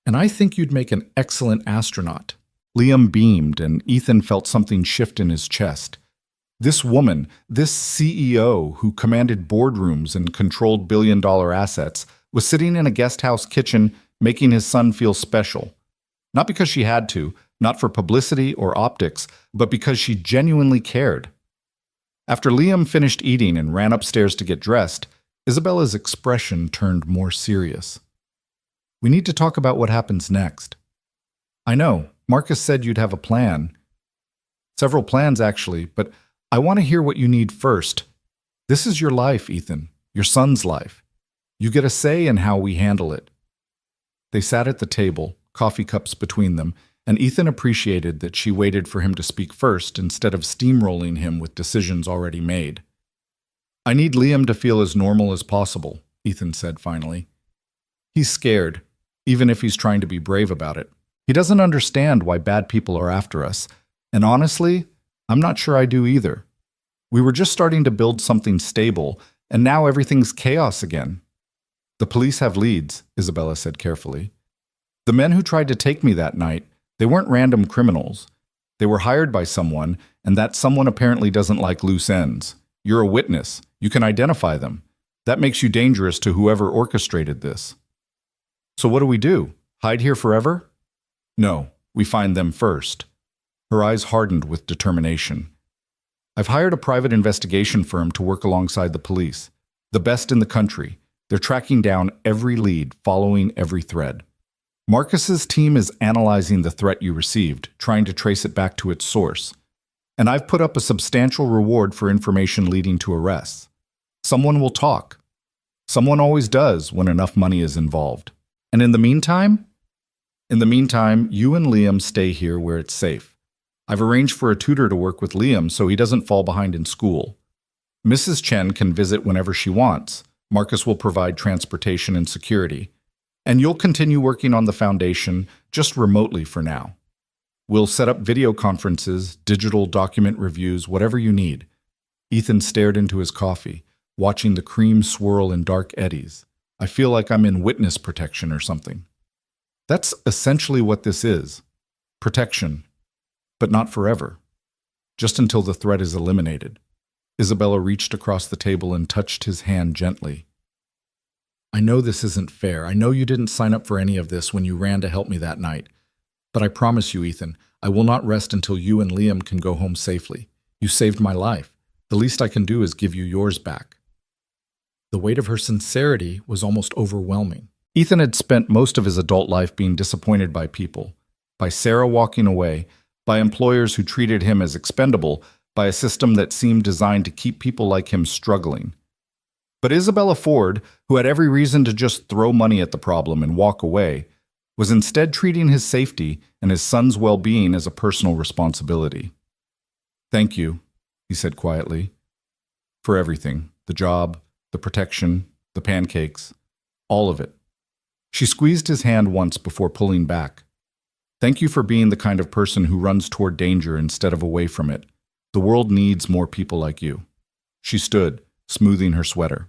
"And I think you'd make an excellent astronaut." Liam beamed, and Ethan felt something shift in his chest. This woman, this CEO who commanded boardrooms and controlled billion-dollar assets, was sitting in a guest house kitchen making his son feel special. Not because she had to, not for publicity or optics, but because she genuinely cared. After Liam finished eating and ran upstairs to get dressed, Isabella's expression turned more serious. "We need to talk about what happens next." "I know. Marcus said you'd have a plan." "Several plans, actually, but I want to hear what you need first. This is your life, Ethan, your son's life. You get a say in how we handle it." They sat at the table, coffee cups between them, and Ethan appreciated that she waited for him to speak first instead of steamrolling him with decisions already made. "I need Liam to feel as normal as possible," Ethan said finally. "He's scared, even if he's trying to be brave about it. He doesn't understand why bad people are after us, and honestly, I'm not sure I do either. We were just starting to build something stable, and now everything's chaos again." "The police have leads," Isabella said carefully. "The men who tried to take me that night, they weren't random criminals. They were hired by someone, and that someone apparently doesn't like loose ends. You're a witness. You can identify them. That makes you dangerous to whoever orchestrated this." "So what do? Hide here forever?" "No, we find them first." Her eyes hardened with determination. "I've hired a private investigation firm to work alongside the police. The best in the country. They're tracking down every lead, following every thread. Marcus's team is analyzing the threat you received, trying to trace it back to its source. And I've put up a substantial reward for information leading to arrests. Someone will talk. Someone always does when enough money is involved. And in the meantime? In the meantime, you and Liam stay here where it's safe. I've arranged for a tutor to work with Liam so he doesn't fall behind in school. Mrs. Chen can visit whenever she wants. Marcus will provide transportation and security. And you'll continue working on the foundation, just remotely for now. We'll set up video conferences, digital document reviews, whatever you need." Ethan stared into his coffee, watching the cream swirl in dark eddies. "I feel like I'm in witness protection or something." "That's essentially what this is. Protection. But not forever. just until the threat is eliminated. Isabella reached across the table and touched his hand gently. I know this isn't fair. I know you didn't sign up for any of this when you ran to help me that night. But I promise you, Ethan, I will not rest until you and Liam can go home safely. You saved my life. The least I can do is give you yours back. The weight of her sincerity was almost overwhelming. Ethan had spent most of his adult life being disappointed by people, by Sarah walking away, by employers who treated him as expendable, by a system that seemed designed to keep people like him struggling. But Isabella Ford, who had every reason to just throw money at the problem and walk away, was instead treating his safety and his son's well-being as a personal responsibility. Thank you, he said quietly, for everything, the job, the protection, the pancakes, all of it. She squeezed his hand once before pulling back. Thank you for being the kind of person who runs toward danger instead of away from it. The world needs more people like you. She stood, smoothing her sweater.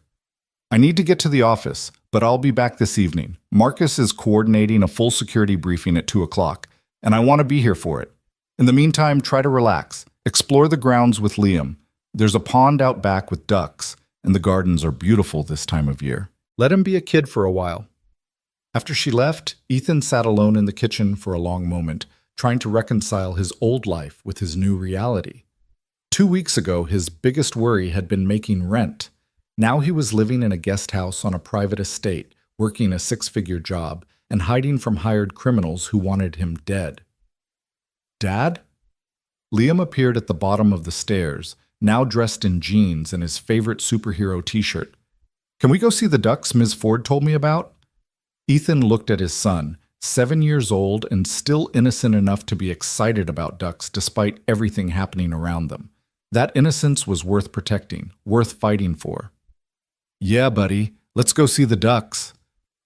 I need to get to the office, but I'll be back this evening. Marcus is coordinating a full security briefing at 2 o'clock, and I want to be here for it. In the meantime, try to relax. Explore the grounds with Liam. There's a pond out back with ducks, and the gardens are beautiful this time of year. Let him be a kid for a while. After she left, Ethan sat alone in the kitchen for a long moment, trying to reconcile his old life with his new reality. 2 weeks ago, his biggest worry had been making rent. Now he was living in a guest house on a private estate, working a 6-figure job, and hiding from hired criminals who wanted him dead. Dad? Liam appeared at the bottom of the stairs, now dressed in jeans and his favorite superhero t-shirt. Can we go see the ducks Ms. Ford told me about? Ethan looked at his son, 7 years old and still innocent enough to be excited about ducks despite everything happening around them. That innocence was worth protecting, worth fighting for. Yeah, buddy, let's go see the ducks.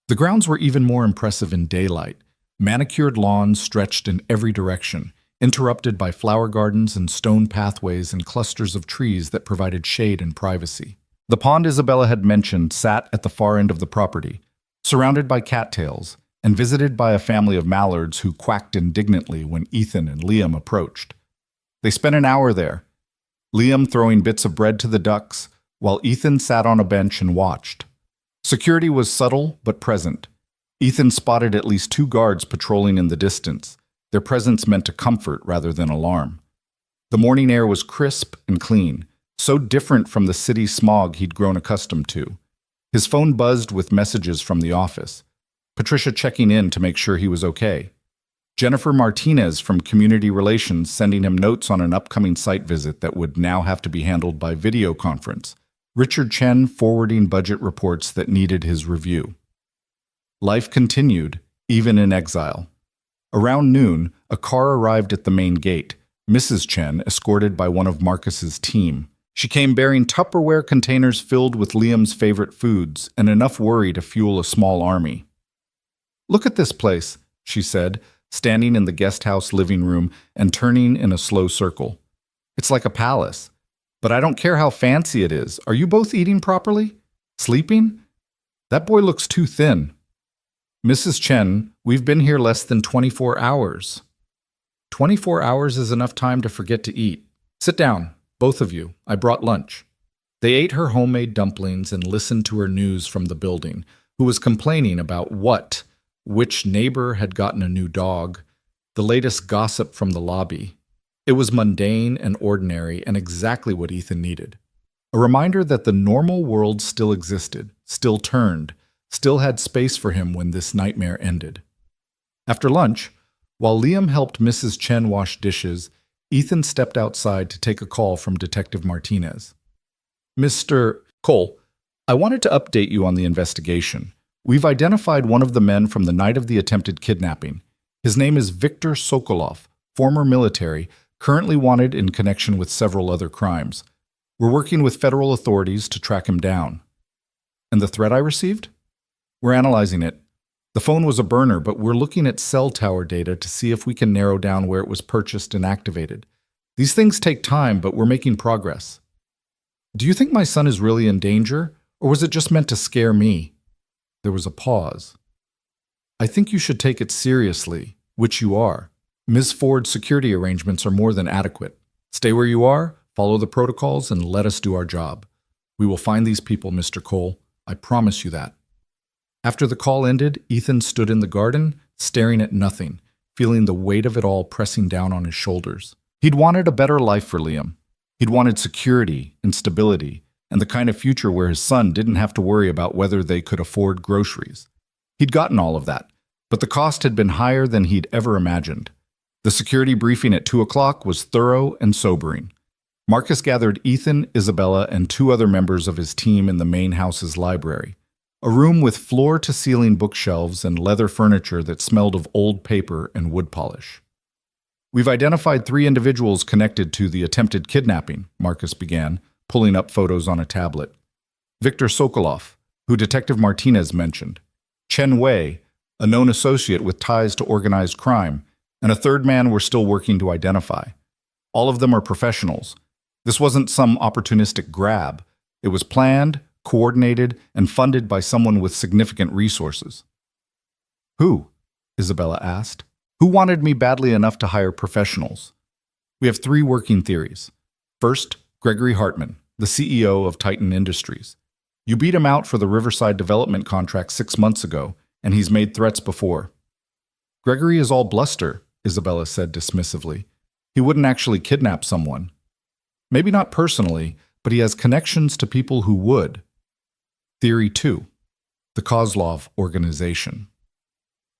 The grounds were even more impressive in daylight. Manicured lawns stretched in every direction, interrupted by flower gardens and stone pathways and clusters of trees that provided shade and privacy. The pond Isabella had mentioned sat at the far end of the property, surrounded by cattails, and visited by a family of mallards who quacked indignantly when Ethan and Liam approached. They spent an hour there, Liam throwing bits of bread to the ducks, while Ethan sat on a bench and watched. Security was subtle but present. Ethan spotted at least 2 guards patrolling in the distance. Their presence meant a comfort rather than alarm. The morning air was crisp and clean, so different from the city smog he'd grown accustomed to. His phone buzzed with messages from the office. Patricia checking in to make sure he was okay. Jennifer Martinez from Community Relations sending him notes on an upcoming site visit that would now have to be handled by video conference. Richard Chen forwarding budget reports that needed his review. Life continued, even in exile. Around noon, a car arrived at the main gate, Mrs. Chen escorted by one of Marcus's team. She came bearing Tupperware containers filled with Liam's favorite foods and enough worry to fuel a small army. Look at this place, she said, standing in the guest house living room and turning in a slow circle. It's like a palace. But I don't care how fancy it is. Are you both eating properly? Sleeping? That boy looks too thin. Mrs. Chen, we've been here less than 24 hours. 24 hours is enough time to forget to eat. Sit down, both of you. I brought lunch. They ate her homemade dumplings and listened to her news from the building, who was complaining about which neighbor had gotten a new dog, the latest gossip from the lobby. It was mundane and ordinary and exactly what Ethan needed. A reminder that the normal world still existed, still turned, still had space for him when this nightmare ended. After lunch, while Liam helped Mrs. Chen wash dishes, Ethan stepped outside to take a call from Detective Martinez. Mr. Cole, I wanted to update you on the investigation. We've identified one of the men from the night of the attempted kidnapping. His name is Viktor Sokolov, former military, currently wanted in connection with several other crimes. We're working with federal authorities to track him down. And the threat I received? We're analyzing it. The phone was a burner, but we're looking at cell tower data to see if we can narrow down where it was purchased and activated. These things take time, but we're making progress. Do you think my son is really in danger, or was it just meant to scare me? There was a pause. I think you should take it seriously, which you are. Ms. Ford's security arrangements are more than adequate. Stay where you are, follow the protocols, and let us do our job. We will find these people, Mr. Cole. I promise you that. After the call ended, Ethan stood in the garden, staring at nothing, feeling the weight of it all pressing down on his shoulders. He'd wanted a better life for Liam. He'd wanted security and stability, and the kind of future where his son didn't have to worry about whether they could afford groceries. He'd gotten all of that, but the cost had been higher than he'd ever imagined. The security briefing at 2 o'clock was thorough and sobering. Marcus gathered Ethan, Isabella, and 2 other members of his team in the main house's library, a room with floor-to-ceiling bookshelves and leather furniture that smelled of old paper and wood polish. We've identified 3 individuals connected to the attempted kidnapping, Marcus began, pulling up photos on a tablet. Victor Sokolov, who Detective Martinez mentioned. Chen Wei, a known associate with ties to organized crime, and a 3rd man we're still working to identify. All of them are professionals. This wasn't some opportunistic grab. It was planned, coordinated, and funded by someone with significant resources. Who? Isabella asked. Who wanted me badly enough to hire professionals? We have 3 working theories. First, Gregory Hartman, the CEO of Titan Industries. You beat him out for the Riverside development contract 6 months ago, and he's made threats before. Gregory is all bluster, Isabella said dismissively. He wouldn't actually kidnap someone. Maybe not personally, but he has connections to people who would. Theory 2. The Kozlov Organization.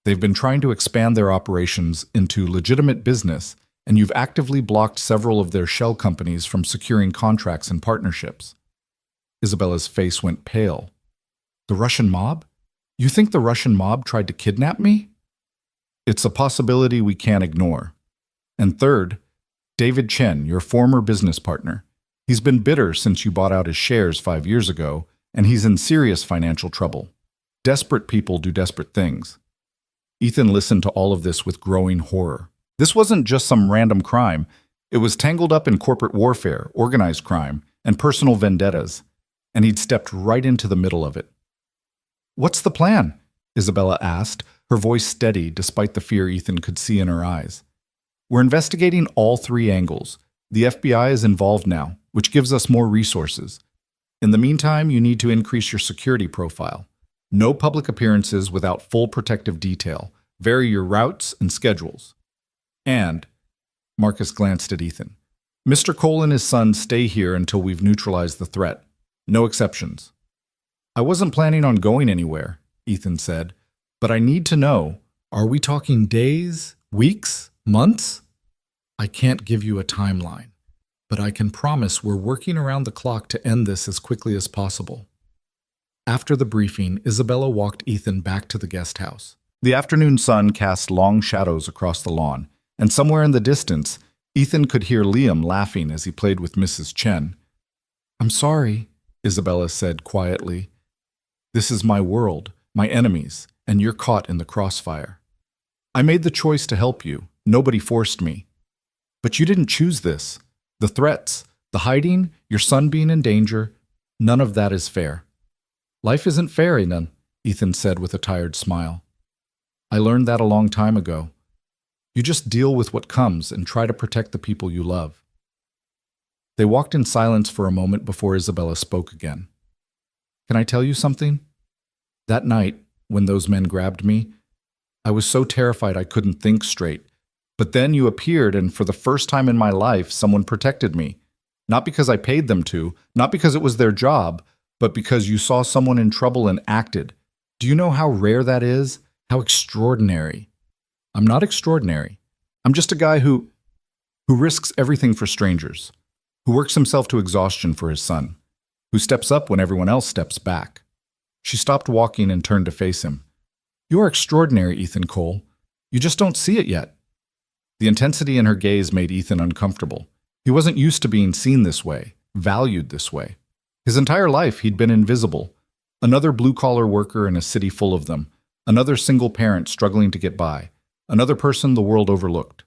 They've been trying to expand their operations into legitimate business, and you've actively blocked several of their shell companies from securing contracts and partnerships. Isabella's face went pale. The Russian mob? You think the Russian mob tried to kidnap me? It's a possibility we can't ignore. And third, David Chen, your former business partner. He's been bitter since you bought out his shares 5 years ago, and he's in serious financial trouble. Desperate people do desperate things. Ethan listened to all of this with growing horror. This wasn't just some random crime. It was tangled up in corporate warfare, organized crime, and personal vendettas, and he'd stepped right into the middle of it. What's the plan? Isabella asked, her voice steady despite the fear Ethan could see in her eyes. We're investigating all 3 angles. The FBI is involved now, which gives us more resources. In the meantime, you need to increase your security profile. No public appearances without full protective detail. Vary your routes and schedules. And, Marcus glanced at Ethan, Mr. Cole and his son stay here until we've neutralized the threat. No exceptions. I wasn't planning on going anywhere, Ethan said, but I need to know, are we talking days, weeks, months? I can't give you a timeline, but I can promise we're working around the clock to end this as quickly as possible. After the briefing, Isabella walked Ethan back to the guest house. The afternoon sun cast long shadows across the lawn, and somewhere in the distance, Ethan could hear Liam laughing as he played with Mrs. Chen. I'm sorry, Isabella said quietly. This is my world, my enemies, and you're caught in the crossfire. I made the choice to help you. Nobody forced me. But you didn't choose this. The threats, the hiding, your son being in danger, none of that is fair. Life isn't fair, Ethan, Ethan said with a tired smile. I learned that a long time ago. You just deal with what comes and try to protect the people you love. They walked in silence for a moment before Isabella spoke again. Can I tell you something? That night, when those men grabbed me, I was so terrified I couldn't think straight. But then you appeared, and for the first time in my life, someone protected me. Not because I paid them to, not because it was their job, but because you saw someone in trouble and acted. Do you know how rare that is? How extraordinary. I'm not extraordinary. I'm just a guy who risks everything for strangers, who works himself to exhaustion for his son, who steps up when everyone else steps back. She stopped walking and turned to face him. You are extraordinary, Ethan Cole. You just don't see it yet. The intensity in her gaze made Ethan uncomfortable. He wasn't used to being seen this way, valued this way. His entire life he'd been invisible, another blue-collar worker in a city full of them, another single parent struggling to get by, another person the world overlooked.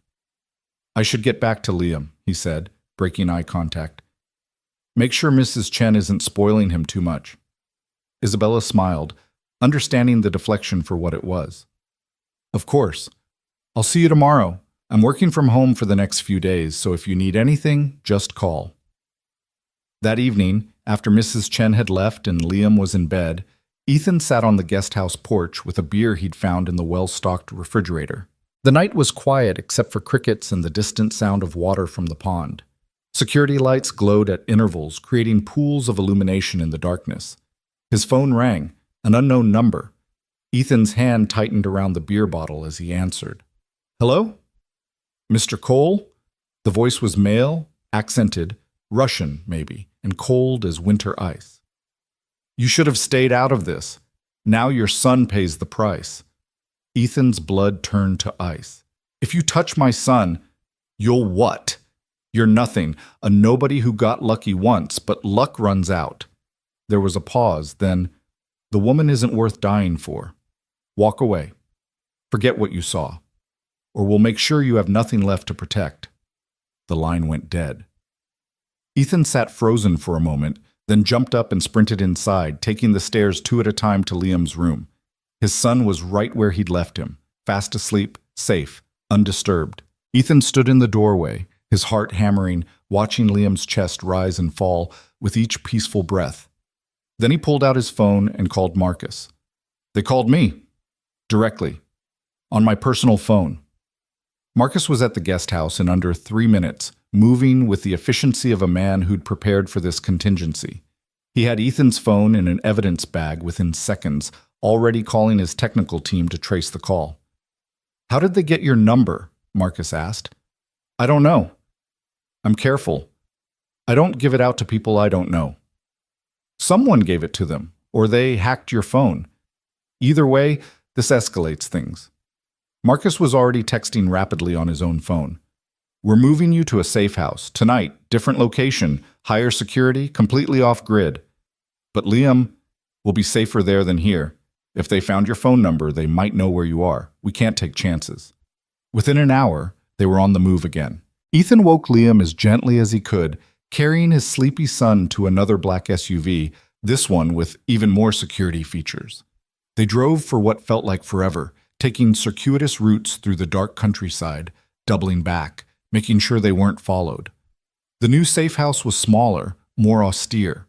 I should get back to Liam, he said, breaking eye contact. Make sure Mrs. Chen isn't spoiling him too much. Isabella smiled, understanding the deflection for what it was. Of course. I'll see you tomorrow. I'm working from home for the next few days, so if you need anything, just call. That evening, after Mrs. Chen had left and Liam was in bed, Ethan sat on the guest house porch with a beer he'd found in the well-stocked refrigerator. The night was quiet except for crickets and the distant sound of water from the pond. Security lights glowed at intervals, creating pools of illumination in the darkness. His phone rang, an unknown number. Ethan's hand tightened around the beer bottle as he answered. "Hello? Mr. Cole?" The voice was male, accented, Russian, maybe, and cold as winter ice. "You should have stayed out of this. Now your son pays the price." Ethan's blood turned to ice. "If you touch my son, you'll what? You're nothing, a nobody who got lucky once, but luck runs out." There was a pause, then, "The woman isn't worth dying for. Walk away. Forget what you saw. Or we'll make sure you have nothing left to protect." The line went dead. Ethan sat frozen for a moment, then jumped up and sprinted inside, taking the stairs 2 at a time to Liam's room. His son was right where he'd left him, fast asleep, safe, undisturbed. Ethan stood in the doorway, his heart hammering, watching Liam's chest rise and fall with each peaceful breath. Then he pulled out his phone and called Marcus. "They called me. Directly. On my personal phone." Marcus was at the guest house in under 3 minutes, moving with the efficiency of a man who'd prepared for this contingency. He had Ethan's phone in an evidence bag within seconds, already calling his technical team to trace the call. "How did they get your number?" Marcus asked. "I don't know. I'm careful. I don't give it out to people I don't know." "Someone gave it to them, or they hacked your phone. Either way, this escalates things." Marcus was already texting rapidly on his own phone. "We're moving you to a safe house. Tonight, different location, higher security, completely off-grid. But Liam will be safer there than here. If they found your phone number, they might know where you are. We can't take chances." Within an hour, they were on the move again. Ethan woke Liam as gently as he could, carrying his sleepy son to another black SUV, this one with even more security features. They drove for what felt like forever, taking circuitous routes through the dark countryside, doubling back, making sure they weren't followed. The new safe house was smaller, more austere,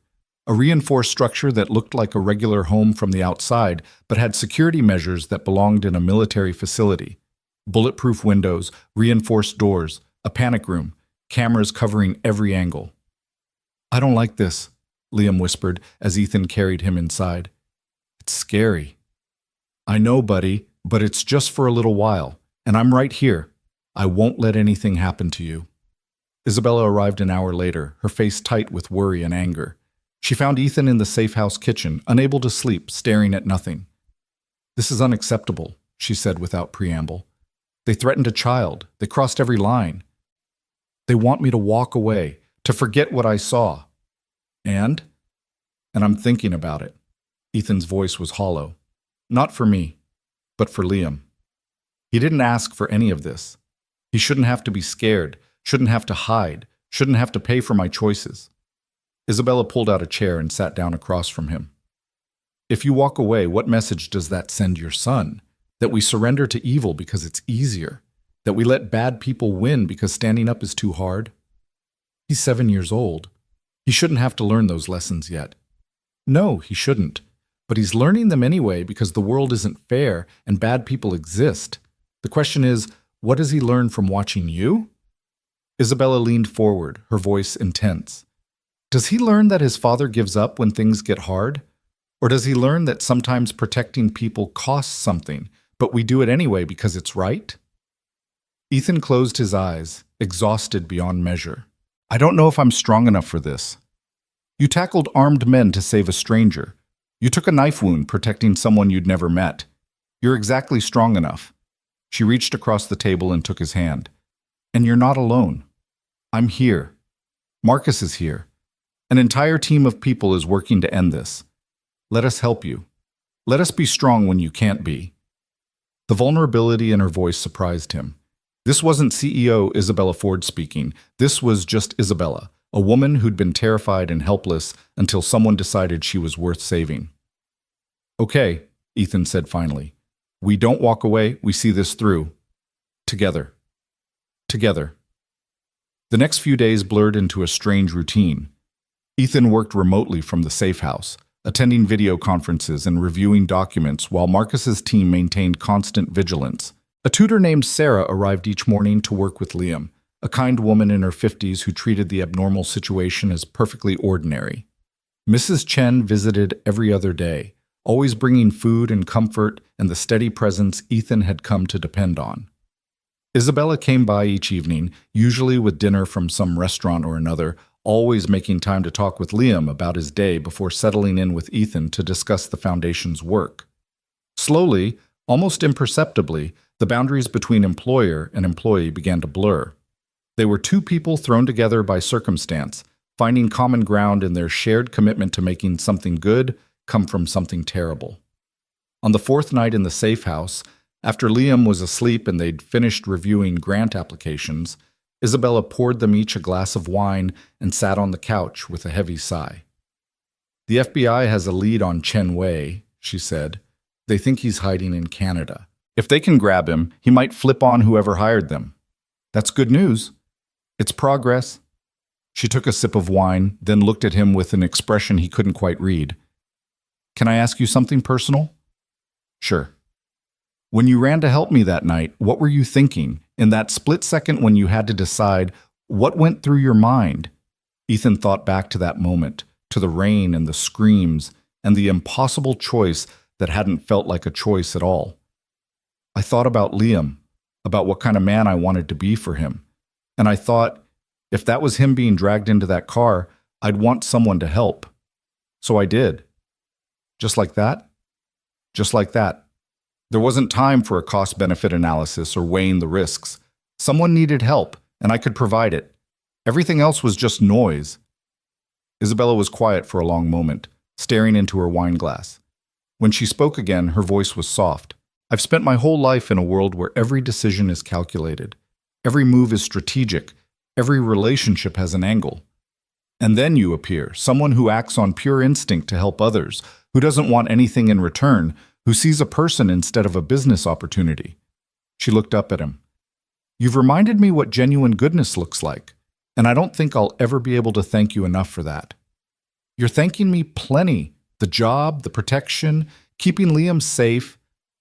a reinforced structure that looked like a regular home from the outside, but had security measures that belonged in a military facility. Bulletproof windows, reinforced doors, a panic room, cameras covering every angle. "I don't like this," Liam whispered as Ethan carried him inside. "It's scary." "I know, buddy, but it's just for a little while, and I'm right here. I won't let anything happen to you." Isabella arrived an hour later, her face tight with worry and anger. She found Ethan in the safe house kitchen, unable to sleep, staring at nothing. "This is unacceptable," she said without preamble. "They threatened a child. They crossed every line. They want me to walk away, to forget what I saw. And I'm thinking about it." Ethan's voice was hollow. "Not for me, but for Liam. He didn't ask for any of this. He shouldn't have to be scared, shouldn't have to hide, shouldn't have to pay for my choices." Isabella pulled out a chair and sat down across from him. "If you walk away, what message does that send your son? That we surrender to evil because it's easier? That we let bad people win because standing up is too hard? He's 7 years old. He shouldn't have to learn those lessons yet." "No, he shouldn't. But he's learning them anyway because the world isn't fair and bad people exist. The question is, what does he learn from watching you?" Isabella leaned forward, her voice intense. "Does he learn that his father gives up when things get hard? Or does he learn that sometimes protecting people costs something, but we do it anyway because it's right?" Ethan closed his eyes, exhausted beyond measure. "I don't know if I'm strong enough for this. You tackled armed men to save a stranger. You took a knife wound protecting someone you'd never met. You're exactly strong enough." She reached across the table and took his hand. "And you're not alone. I'm here. Marcus is here. An entire team of people is working to end this. Let us help you. Let us be strong when you can't be." The vulnerability in her voice surprised him. This wasn't CEO Isabella Ford speaking. This was just Isabella, a woman who'd been terrified and helpless until someone decided she was worth saving. "Okay," Ethan said finally. "We don't walk away, we see this through. Together." together. The next few days blurred into a strange routine. Ethan worked remotely from the safe house, attending video conferences and reviewing documents while Marcus's team maintained constant vigilance. A tutor named Sarah arrived each morning to work with Liam, a kind woman in her 50s who treated the abnormal situation as perfectly ordinary. Mrs. Chen visited every other day, always bringing food and comfort and the steady presence Ethan had come to depend on. Isabella came by each evening, usually with dinner from some restaurant or another, always making time to talk with Liam about his day before settling in with Ethan to discuss the foundation's work. Slowly, almost imperceptibly, the boundaries between employer and employee began to blur. They were two people thrown together by circumstance, finding common ground in their shared commitment to making something good come from something terrible. On the fourth night in the safe house, after Liam was asleep and they'd finished reviewing grant applications, Isabella poured them each a glass of wine and sat on the couch with a heavy sigh. "The FBI has a lead on Chen Wei," she said. "They think he's hiding in Canada. If they can grab him, he might flip on whoever hired them. That's good news. It's progress." She took a sip of wine, then looked at him with an expression he couldn't quite read. "Can I ask you something personal?" "Sure." "When you ran to help me that night, what were you thinking? In that split second when you had to decide, what went through your mind?" Ethan thought back to that moment, to the rain and the screams, and the impossible choice that hadn't felt like a choice at all. "I thought about Liam, about what kind of man I wanted to be for him. And I thought, if that was him being dragged into that car, I'd want someone to help. So I did." "Just like that?" "Just like that. There wasn't time for a cost-benefit analysis or weighing the risks. Someone needed help, and I could provide it. Everything else was just noise." Isabella was quiet for a long moment, staring into her wine glass. When she spoke again, her voice was soft. "I've spent my whole life in a world where every decision is calculated. Every move is strategic. Every relationship has an angle. And then you appear, someone who acts on pure instinct to help others, who doesn't want anything in return, who sees a person instead of a business opportunity." She looked up at him. "You've reminded me what genuine goodness looks like, and I don't think I'll ever be able to thank you enough for that. You're thanking me plenty. The job, the protection, keeping Liam safe.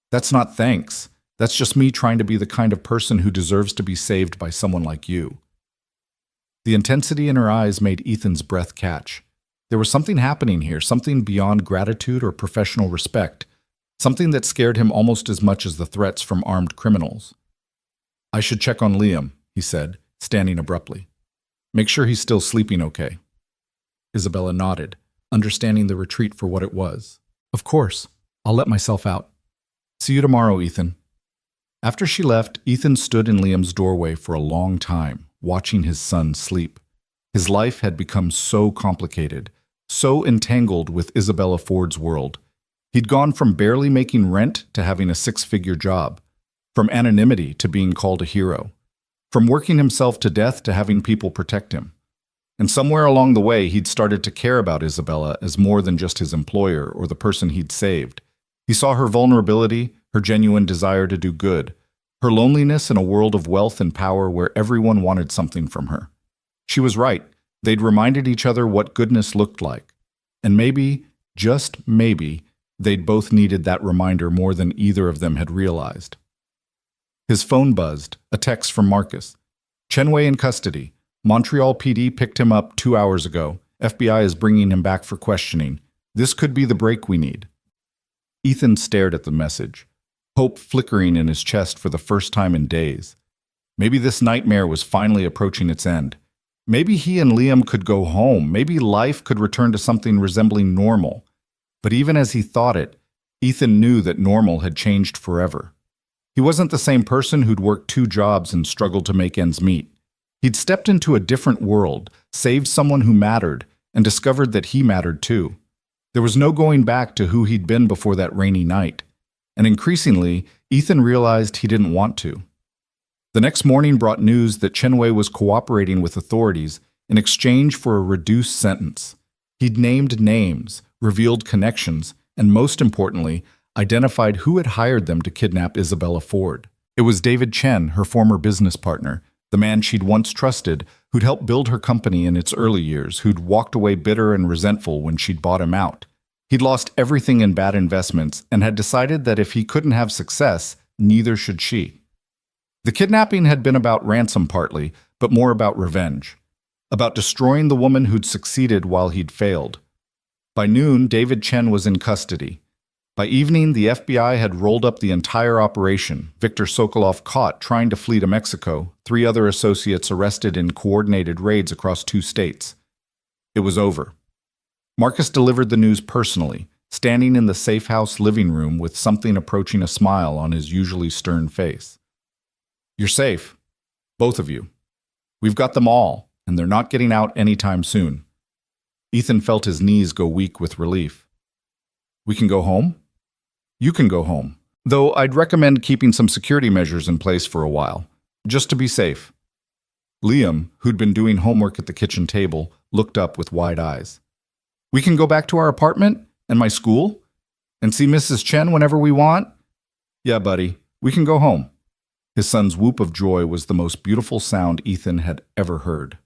That's not thanks. That's just me trying to be the kind of person who deserves to be saved by someone like you." The intensity in her eyes made Ethan's breath catch. There was something happening here, something beyond gratitude or professional respect, something that scared him almost as much as the threats from armed criminals. "I should check on Liam," he said, standing abruptly. "Make sure he's still sleeping okay." Isabella nodded, understanding the retreat for what it was. "Of course. I'll let myself out. See you tomorrow, Ethan." After she left, Ethan stood in Liam's doorway for a long time, watching his son sleep. His life had become so complicated, so entangled with Isabella Ford's world. He'd gone from barely making rent to having a six-figure job, from anonymity to being called a hero, from working himself to death to having people protect him. And somewhere along the way, he'd started to care about Isabella as more than just his employer or the person he'd saved. He saw her vulnerability, her genuine desire to do good, her loneliness in a world of wealth and power where everyone wanted something from her. She was right. They'd reminded each other what goodness looked like. And maybe, just maybe, they'd both needed that reminder more than either of them had realized. His phone buzzed, a text from Marcus. "Chen Wei in custody. Montreal PD picked him up 2 hours ago. FBI is bringing him back for questioning. This could be the break we need." Ethan stared at the message, hope flickering in his chest for the first time in days. Maybe this nightmare was finally approaching its end. Maybe he and Liam could go home. Maybe life could return to something resembling normal. But even as he thought it, Ethan knew that normal had changed forever. He wasn't the same person who'd worked 2 jobs and struggled to make ends meet. He'd stepped into a different world, saved someone who mattered, and discovered that he mattered too. There was no going back to who he'd been before that rainy night. And increasingly, Ethan realized he didn't want to. The next morning brought news that Chen Wei was cooperating with authorities in exchange for a reduced sentence. He'd named names, revealed connections, and most importantly, identified who had hired them to kidnap Isabella Ford. It was David Chen, her former business partner, The man she'd once trusted, who'd helped build her company in its early years, who'd walked away bitter and resentful when she'd bought him out. He'd lost everything in bad investments and had decided that if he couldn't have success, neither should she. The kidnapping had been about ransom partly, but more about revenge. About destroying the woman who'd succeeded while he'd failed. By noon, David Chen was in custody. By evening, the FBI had rolled up the entire operation, Viktor Sokolov caught trying to flee to Mexico, 3 other associates arrested in coordinated raids across 2 states. It was over. Marcus delivered the news personally, standing in the safe house living room with something approaching a smile on his usually stern face. "You're safe. Both of you. We've got them all, and they're not getting out anytime soon." Ethan felt his knees go weak with relief. "We can go home?" "You can go home, though I'd recommend keeping some security measures in place for a while, just to be safe." Liam, who'd been doing homework at the kitchen table, looked up with wide eyes. "We can go back to our apartment and my school and see Mrs. Chen whenever we want?" "Yeah, buddy, we can go home." His son's whoop of joy was the most beautiful sound Ethan had ever heard.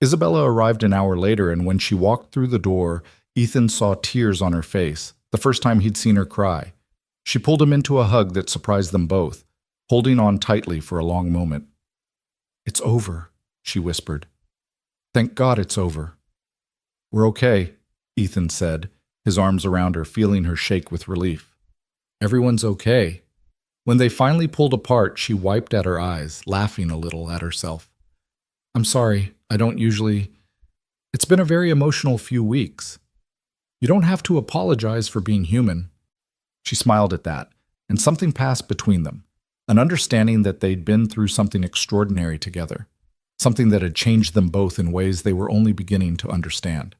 Isabella arrived an hour later, and when she walked through the door, Ethan saw tears on her face, the first time he'd seen her cry. She pulled him into a hug that surprised them both, holding on tightly for a long moment. "It's over," she whispered. "Thank God it's over." "We're okay," Ethan said, his arms around her, feeling her shake with relief. "Everyone's okay." When they finally pulled apart, she wiped at her eyes, laughing a little at herself. "I'm sorry, I don't usually... It's been a very emotional few weeks." "You don't have to apologize for being human." She smiled at that, and something passed between them, an understanding that they'd been through something extraordinary together, something that had changed them both in ways they were only beginning to understand.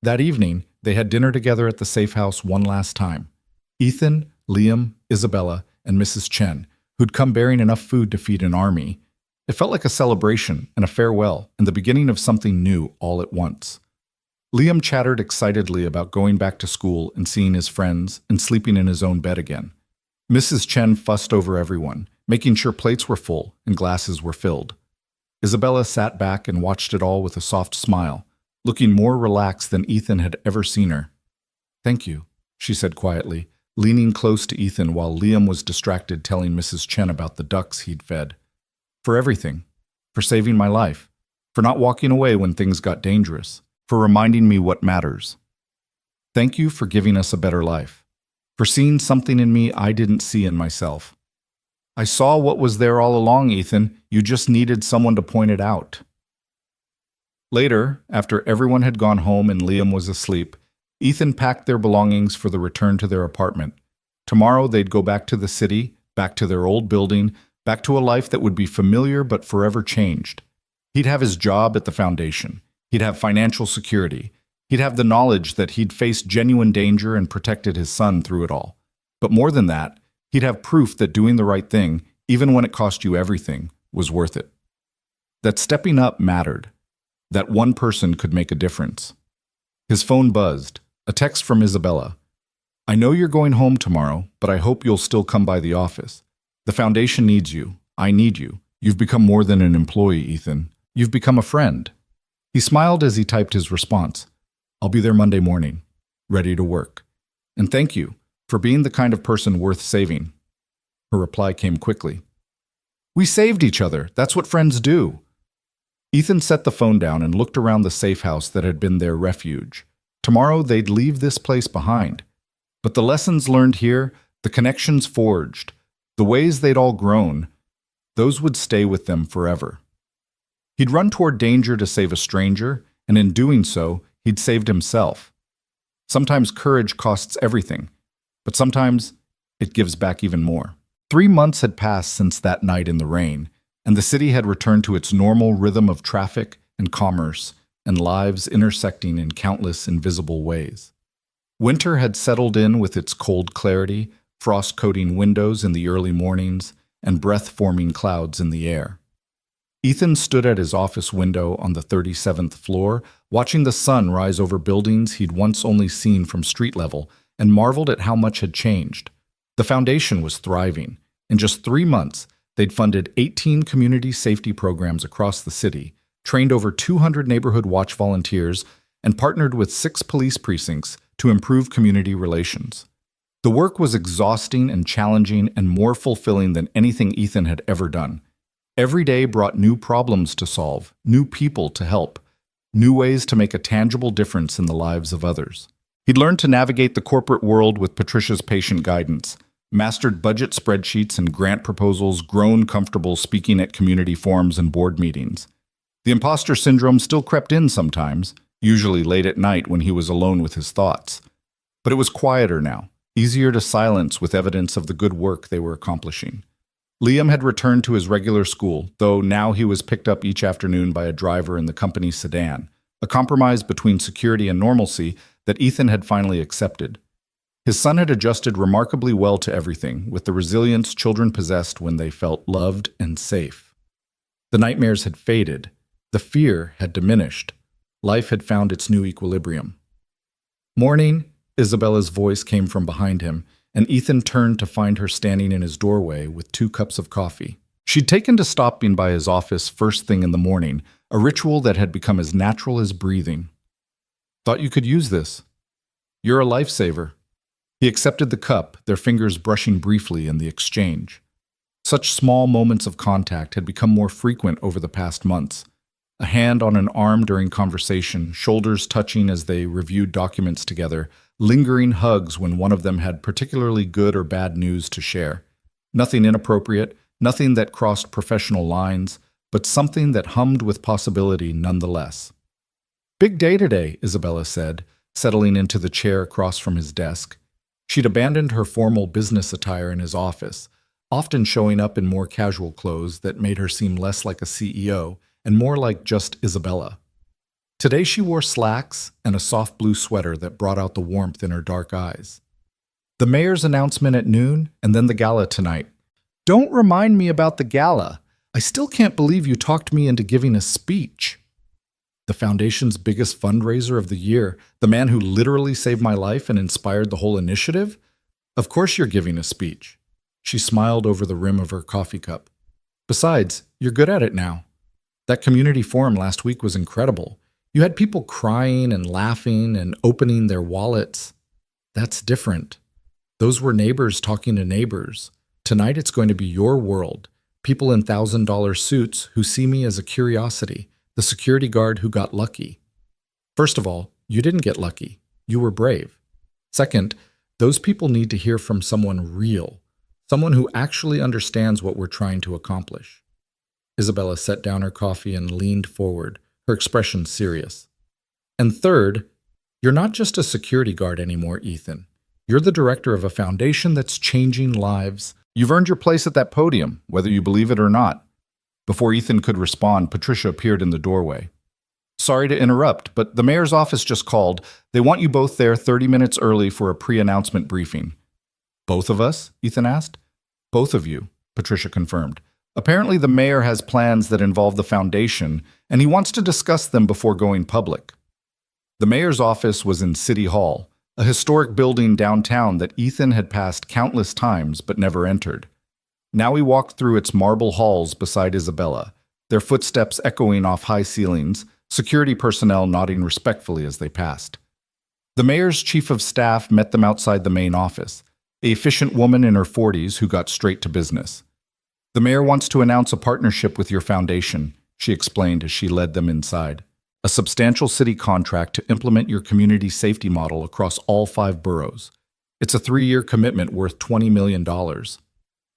That evening, they had dinner together at the safe house one last time. Ethan, Liam, Isabella, and Mrs. Chen, who'd come bearing enough food to feed an army. It felt like a celebration and a farewell and the beginning of something new all at once. Liam chattered excitedly about going back to school and seeing his friends and sleeping in his own bed again. Mrs. Chen fussed over everyone, making sure plates were full and glasses were filled. Isabella sat back and watched it all with a soft smile, looking more relaxed than Ethan had ever seen her. "Thank you," she said quietly, leaning close to Ethan while Liam was distracted telling Mrs. Chen about the ducks he'd fed. "For everything. For saving my life. For not walking away when things got dangerous. For reminding me what matters. Thank you for giving us a better life. For seeing something in me I didn't see in myself. I saw what was there all along, Ethan. You just needed someone to point it out." Later, after everyone had gone home and Liam was asleep, Ethan packed their belongings for the return to their apartment. Tomorrow they'd go back to the city, back to their old building, back to a life that would be familiar but forever changed. He'd have his job at the foundation. He'd have financial security. He'd have the knowledge that he'd faced genuine danger and protected his son through it all. But more than that, he'd have proof that doing the right thing, even when it cost you everything, was worth it. That stepping up mattered. That one person could make a difference. His phone buzzed. A text from Isabella. "I know you're going home tomorrow, but I hope you'll still come by the office. The foundation needs you. I need you. You've become more than an employee, Ethan. You've become a friend." He smiled as he typed his response. "I'll be there Monday morning, ready to work. And thank you for being the kind of person worth saving." Her reply came quickly. "We saved each other. That's what friends do." Ethan set the phone down and looked around the safe house that had been their refuge. Tomorrow they'd leave this place behind. But the lessons learned here, the connections forged, the ways they'd all grown, those would stay with them forever. He'd run toward danger to save a stranger, and in doing so, he'd saved himself. Sometimes courage costs everything, but sometimes it gives back even more. 3 months had passed since that night in the rain, and the city had returned to its normal rhythm of traffic and commerce and lives intersecting in countless invisible ways. Winter had settled in with its cold clarity, frost-coating windows in the early mornings, and breath-forming clouds in the air. Ethan stood at his office window on the 37th floor, watching the sun rise over buildings he'd once only seen from street level, and marveled at how much had changed. The foundation was thriving. In just 3 months, They'd funded 18 community safety programs across the city, trained over 200 neighborhood watch volunteers, and partnered with 6 police precincts to improve community relations. The work was exhausting and challenging and more fulfilling than anything Ethan had ever done. Every day brought new problems to solve, new people to help, new ways to make a tangible difference in the lives of others. He'd learned to navigate the corporate world with Patricia's patient guidance, mastered budget spreadsheets and grant proposals, grown comfortable speaking at community forums and board meetings. The imposter syndrome still crept in sometimes, usually late at night when he was alone with his thoughts. But it was quieter now, easier to silence with evidence of the good work they were accomplishing. Liam had returned to his regular school, though now he was picked up each afternoon by a driver in the company's sedan, a compromise between security and normalcy that Ethan had finally accepted. His son had adjusted remarkably well to everything, with the resilience children possessed when they felt loved and safe. The nightmares had faded. The fear had diminished. Life had found its new equilibrium. "Morning," Isabella's voice came from behind him, and Ethan turned to find her standing in his doorway with 2 cups of coffee. She'd taken to stopping by his office first thing in the morning, a ritual that had become as natural as breathing. "Thought you could use this. You're a lifesaver." He accepted the cup, their fingers brushing briefly in the exchange. Such small moments of contact had become more frequent over the past months. A hand on an arm during conversation, shoulders touching as they reviewed documents together, lingering hugs when one of them had particularly good or bad news to share. Nothing inappropriate, nothing that crossed professional lines, but something that hummed with possibility nonetheless. "Big day today," Isabella said, settling into the chair across from his desk. She'd abandoned her formal business attire in his office, often showing up in more casual clothes that made her seem less like a CEO and more like just Isabella. Today she wore slacks and a soft blue sweater that brought out the warmth in her dark eyes. "The mayor's announcement at noon, and then the gala tonight." "Don't remind me about the gala. I still can't believe you talked me into giving a speech." "The foundation's biggest fundraiser of the year, the man who literally saved my life and inspired the whole initiative? Of course you're giving a speech." She smiled over the rim of her coffee cup. "Besides, you're good at it now. That community forum last week was incredible. You had people crying and laughing and opening their wallets. That's different. Those were neighbors talking to neighbors. Tonight it's going to be your world. People in $1,000 suits who see me as a curiosity, the security guard who got lucky. First of all, you didn't get lucky. You were brave. Second, those people need to hear from someone real, someone who actually understands what we're trying to accomplish." Isabella set down her coffee and leaned forward, her expression serious. "And third, you're not just a security guard anymore, Ethan. You're the director of a foundation that's changing lives. You've earned your place at that podium, whether you believe it or not." Before Ethan could respond, Patricia appeared in the doorway. "Sorry to interrupt, but the mayor's office just called. They want you both there 30 minutes early for a pre-announcement briefing." "Both of us?" Ethan asked. "Both of you," Patricia confirmed. "Apparently the mayor has plans that involve the foundation, and he wants to discuss them before going public." The mayor's office was in City Hall, a historic building downtown that Ethan had passed countless times but never entered. Now he walked through its marble halls beside Isabella, their footsteps echoing off high ceilings, security personnel nodding respectfully as they passed. The mayor's chief of staff met them outside the main office, an efficient woman in her 40s who got straight to business. "The mayor wants to announce a partnership with your foundation," she explained as she led them inside. "A substantial city contract to implement your community safety model across all 5 boroughs. It's a 3-year commitment worth $20 million.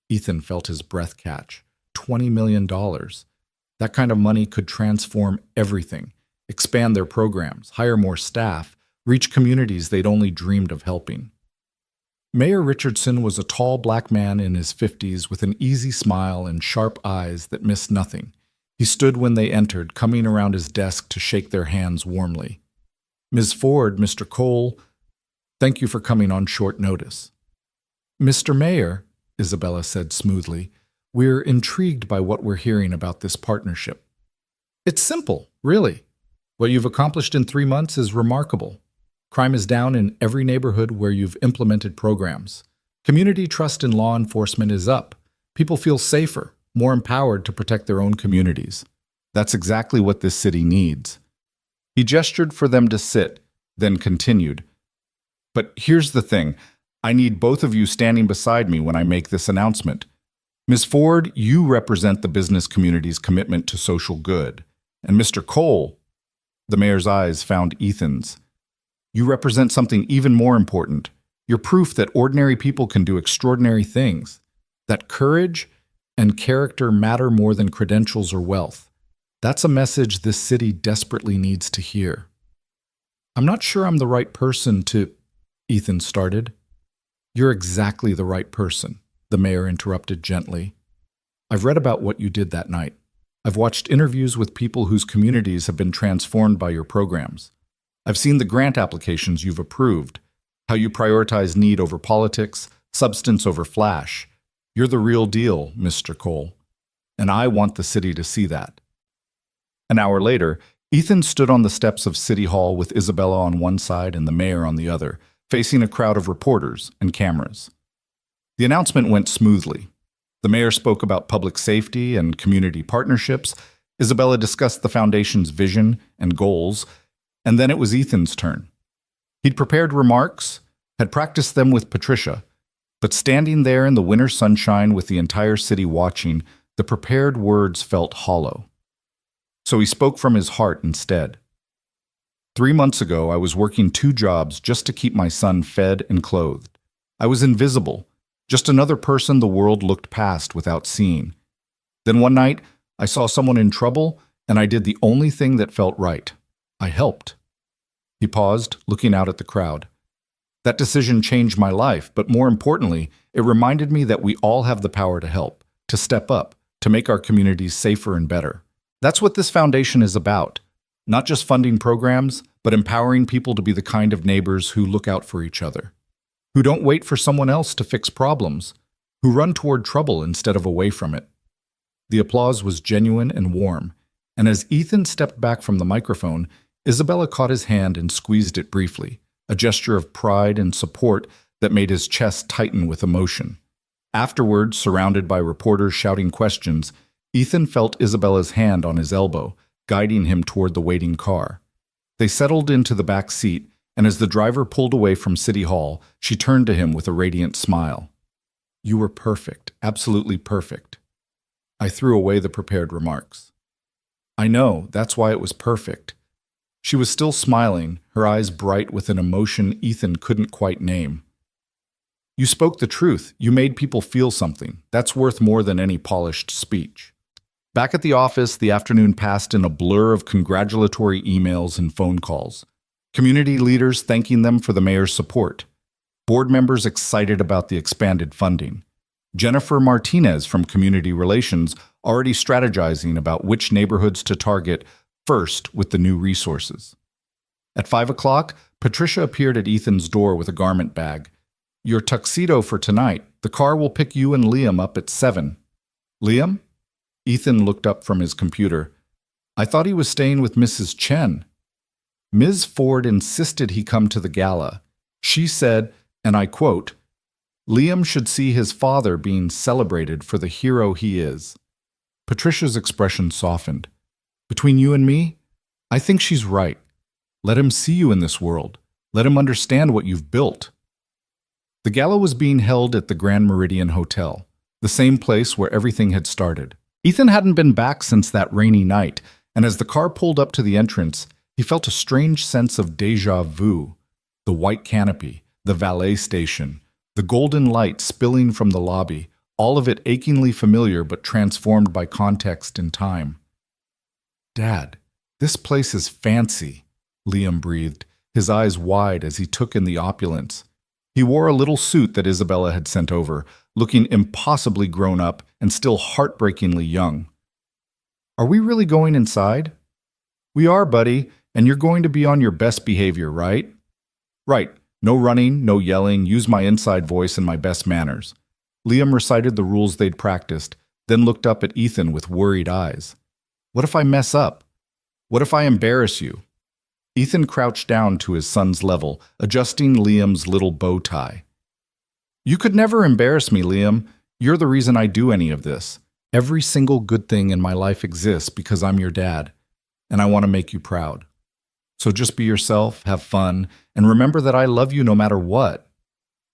Ethan felt his breath catch. $20 million. That kind of money could transform everything, expand their programs, hire more staff, reach communities they'd only dreamed of helping. Mayor Richardson was a tall black man in his 50s with an easy smile and sharp eyes that missed nothing. He stood when they entered, coming around his desk to shake their hands warmly. "Ms. Ford, Mr. Cole, thank you for coming on short notice." "Mr. Mayor," Isabella said smoothly, "we're intrigued by what we're hearing about this partnership. It's simple, really. What you've accomplished in 3 months is remarkable. Crime is down in every neighborhood where you've implemented programs. Community trust in law enforcement is up. People feel safer, more empowered to protect their own communities. That's exactly what this city needs. He gestured for them to sit, then continued. But here's the thing. I need both of you standing beside me when I make this announcement. Ms. Ford, you represent the business community's commitment to social good. And Mr. Cole, the mayor's eyes found Ethan's. You represent something even more important. You're proof that ordinary people can do extraordinary things, that courage and character matter more than credentials or wealth. That's a message this city desperately needs to hear. I'm not sure I'm the right person to... Ethan started. You're exactly the right person, the mayor interrupted gently. I've read about what you did that night. I've watched interviews with people whose communities have been transformed by your programs. I've seen the grant applications you've approved, how you prioritize need over politics, substance over flash. You're the real deal, Mr. Cole. And I want the city to see that. An hour later, Ethan stood on the steps of City Hall with Isabella on one side and the mayor on the other, facing a crowd of reporters and cameras. The announcement went smoothly. The mayor spoke about public safety and community partnerships. Isabella discussed the foundation's vision and goals, and then it was Ethan's turn. He'd prepared remarks, had practiced them with Patricia, but standing there in the winter sunshine with the entire city watching, the prepared words felt hollow. So he spoke from his heart instead. 3 months ago, I was working 2 jobs just to keep my son fed and clothed. I was invisible, just another person the world looked past without seeing. Then one night, I saw someone in trouble, and I did the only thing that felt right. I helped. He paused, looking out at the crowd. That decision changed my life, but more importantly, it reminded me that we all have the power to help, to step up, to make our communities safer and better. That's what this foundation is about. Not just funding programs, but empowering people to be the kind of neighbors who look out for each other, who don't wait for someone else to fix problems, who run toward trouble instead of away from it. The applause was genuine and warm, and as Ethan stepped back from the microphone, Isabella caught his hand and squeezed it briefly, a gesture of pride and support that made his chest tighten with emotion. Afterward, surrounded by reporters shouting questions, Ethan felt Isabella's hand on his elbow, guiding him toward the waiting car. They settled into the back seat, and as the driver pulled away from City Hall, she turned to him with a radiant smile. You were perfect, absolutely perfect. I threw away the prepared remarks. I know, that's why it was perfect. She was still smiling, her eyes bright with an emotion Ethan couldn't quite name. You spoke the truth. You made people feel something. That's worth more than any polished speech. Back at the office, the afternoon passed in a blur of congratulatory emails and phone calls. Community leaders thanking them for the mayor's support. Board members excited about the expanded funding. Jennifer Martinez from Community Relations already strategizing about which neighborhoods to target first with the new resources. At 5 o'clock, Patricia appeared at Ethan's door with a garment bag. Your tuxedo for tonight. The car will pick you and Liam up at 7. Liam? Ethan looked up from his computer. I thought he was staying with Mrs. Chen. Ms. Ford insisted he come to the gala. She said, and I quote, Liam should see his father being celebrated for the hero he is. Patricia's expression softened. Between you and me, I think she's right. Let him see you in this world. Let him understand what you've built. The gala was being held at the Grand Meridian Hotel, the same place where everything had started. Ethan hadn't been back since that rainy night, and as the car pulled up to the entrance, he felt a strange sense of déjà vu. The white canopy, the valet station, the golden light spilling from the lobby, all of it achingly familiar but transformed by context and time. Dad, this place is fancy, Liam breathed, his eyes wide as he took in the opulence. He wore a little suit that Isabella had sent over, looking impossibly grown up and still heartbreakingly young. Are we really going inside? We are, buddy, and you're going to be on your best behavior, right? Right. No running, no yelling, use my inside voice and my best manners. Liam recited the rules they'd practiced, then looked up at Ethan with worried eyes. What if I mess up? What if I embarrass you? Ethan crouched down to his son's level, adjusting Liam's little bow tie. You could never embarrass me, Liam. You're the reason I do any of this. Every single good thing in my life exists because I'm your dad, and I want to make you proud. So just be yourself, have fun, and remember that I love you no matter what.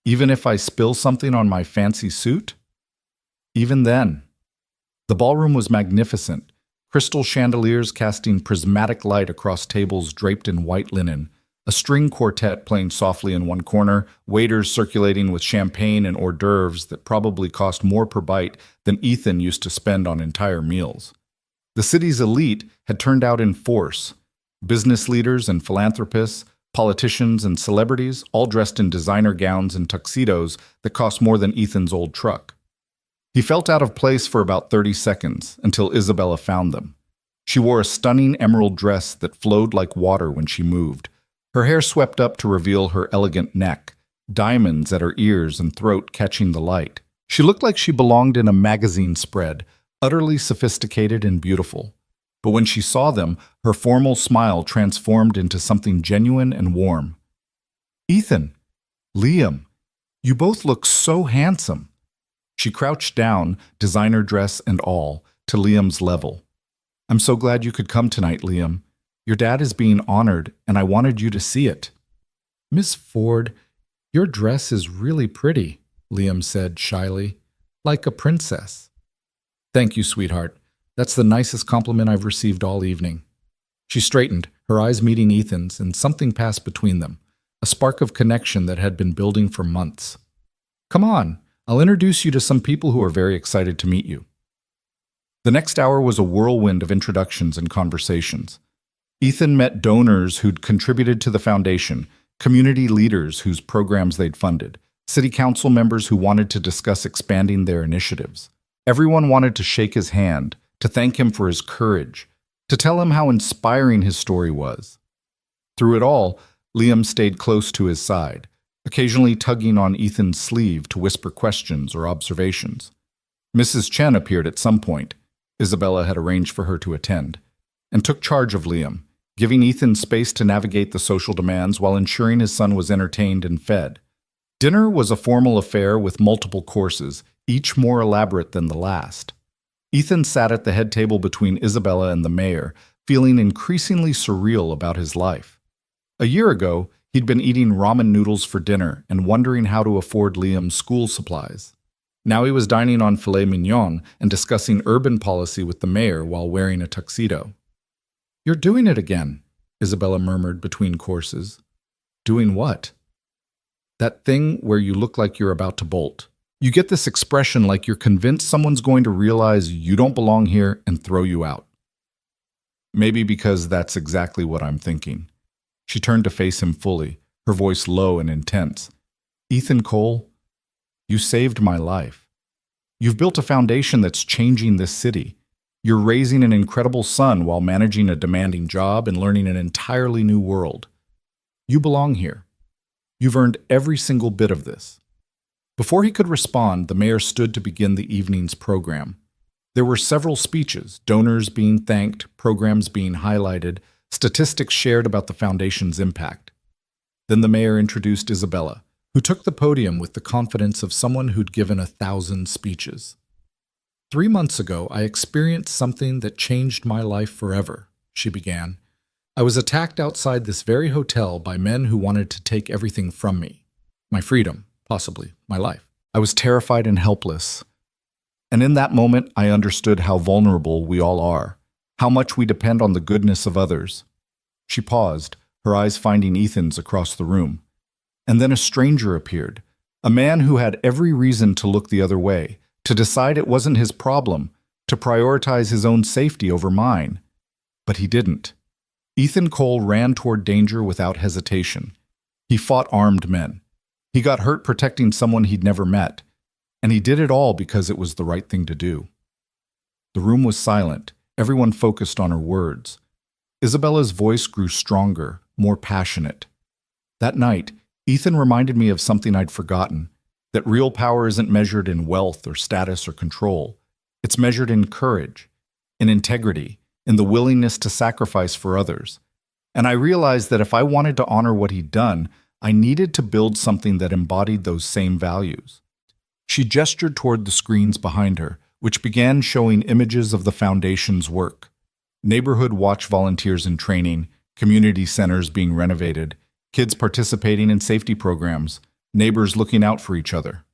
Even if I spill something on my fancy suit? Even then. The ballroom was magnificent, crystal chandeliers casting prismatic light across tables draped in white linen, a string quartet playing softly in one corner, waiters circulating with champagne and hors d'oeuvres that probably cost more per bite than Ethan used to spend on entire meals. The city's elite had turned out in force. Business leaders and philanthropists, politicians and celebrities, all dressed in designer gowns and tuxedos that cost more than Ethan's old truck. He felt out of place for about 30 seconds until Isabella found them. She wore a stunning emerald dress that flowed like water when she moved. Her hair swept up to reveal her elegant neck, diamonds at her ears and throat catching the light. She looked like she belonged in a magazine spread, utterly sophisticated and beautiful. But when she saw them, her formal smile transformed into something genuine and warm. "Ethan, Liam, you both look so handsome." She crouched down, designer dress and all, to Liam's level. "I'm so glad you could come tonight, Liam. Your dad is being honored, and I wanted you to see it." "Miss Ford, your dress is really pretty," Liam said shyly, "like a princess." "Thank you, sweetheart. That's the nicest compliment I've received all evening." She straightened, her eyes meeting Ethan's, and something passed between them, a spark of connection that had been building for months. "Come on, I'll introduce you to some people who are very excited to meet you." The next hour was a whirlwind of introductions and conversations. Ethan met donors who'd contributed to the foundation, community leaders whose programs they'd funded, city council members who wanted to discuss expanding their initiatives. Everyone wanted to shake his hand, to thank him for his courage, to tell him how inspiring his story was. Through it all, Liam stayed close to his side, occasionally tugging on Ethan's sleeve to whisper questions or observations. Mrs. Chen appeared at some point. Isabella had arranged for her to attend, and took charge of Liam, giving Ethan space to navigate the social demands while ensuring his son was entertained and fed. Dinner was a formal affair with multiple courses, each more elaborate than the last. Ethan sat at the head table between Isabella and the mayor, feeling increasingly surreal about his life. A year ago, he'd been eating ramen noodles for dinner and wondering how to afford Liam's school supplies. Now he was dining on filet mignon and discussing urban policy with the mayor while wearing a tuxedo. "You're doing it again," Isabella murmured between courses. "Doing what?" "That thing where you look like you're about to bolt. You get this expression like you're convinced someone's going to realize you don't belong here and throw you out." "Maybe because that's exactly what I'm thinking." She turned to face him fully, her voice low and intense. "Ethan Cole, you saved my life. You've built a foundation that's changing this city. You're raising an incredible son while managing a demanding job and learning an entirely new world. You belong here. You've earned every single bit of this." Before he could respond, the mayor stood to begin the evening's program. There were several speeches, donors being thanked, programs being highlighted, statistics shared about the foundation's impact. Then the mayor introduced Isabella, who took the podium with the confidence of someone who'd given 1,000 speeches. "3 months ago, I experienced something that changed my life forever," she began. "I was attacked outside this very hotel by men who wanted to take everything from me. My freedom, possibly my life. I was terrified and helpless. And in that moment, I understood how vulnerable we all are, how much we depend on the goodness of others." She paused, her eyes finding Ethan's across the room. And then a stranger appeared, a man who had every reason to look the other way, to decide it wasn't his problem, to prioritize his own safety over mine. But he didn't. Ethan Cole ran toward danger without hesitation. He fought armed men. He got hurt protecting someone he'd never met. And he did it all because it was the right thing to do. The room was silent, everyone focused on her words. Isabella's voice grew stronger, more passionate. That night, Ethan reminded me of something I'd forgotten, that real power isn't measured in wealth or status or control. It's measured in courage, in integrity, in the willingness to sacrifice for others. And I realized that if I wanted to honor what he'd done, I needed to build something that embodied those same values. She gestured toward the screens behind her, which began showing images of the foundation's work. Neighborhood watch volunteers in training, community centers being renovated, kids participating in safety programs, neighbors looking out for each other.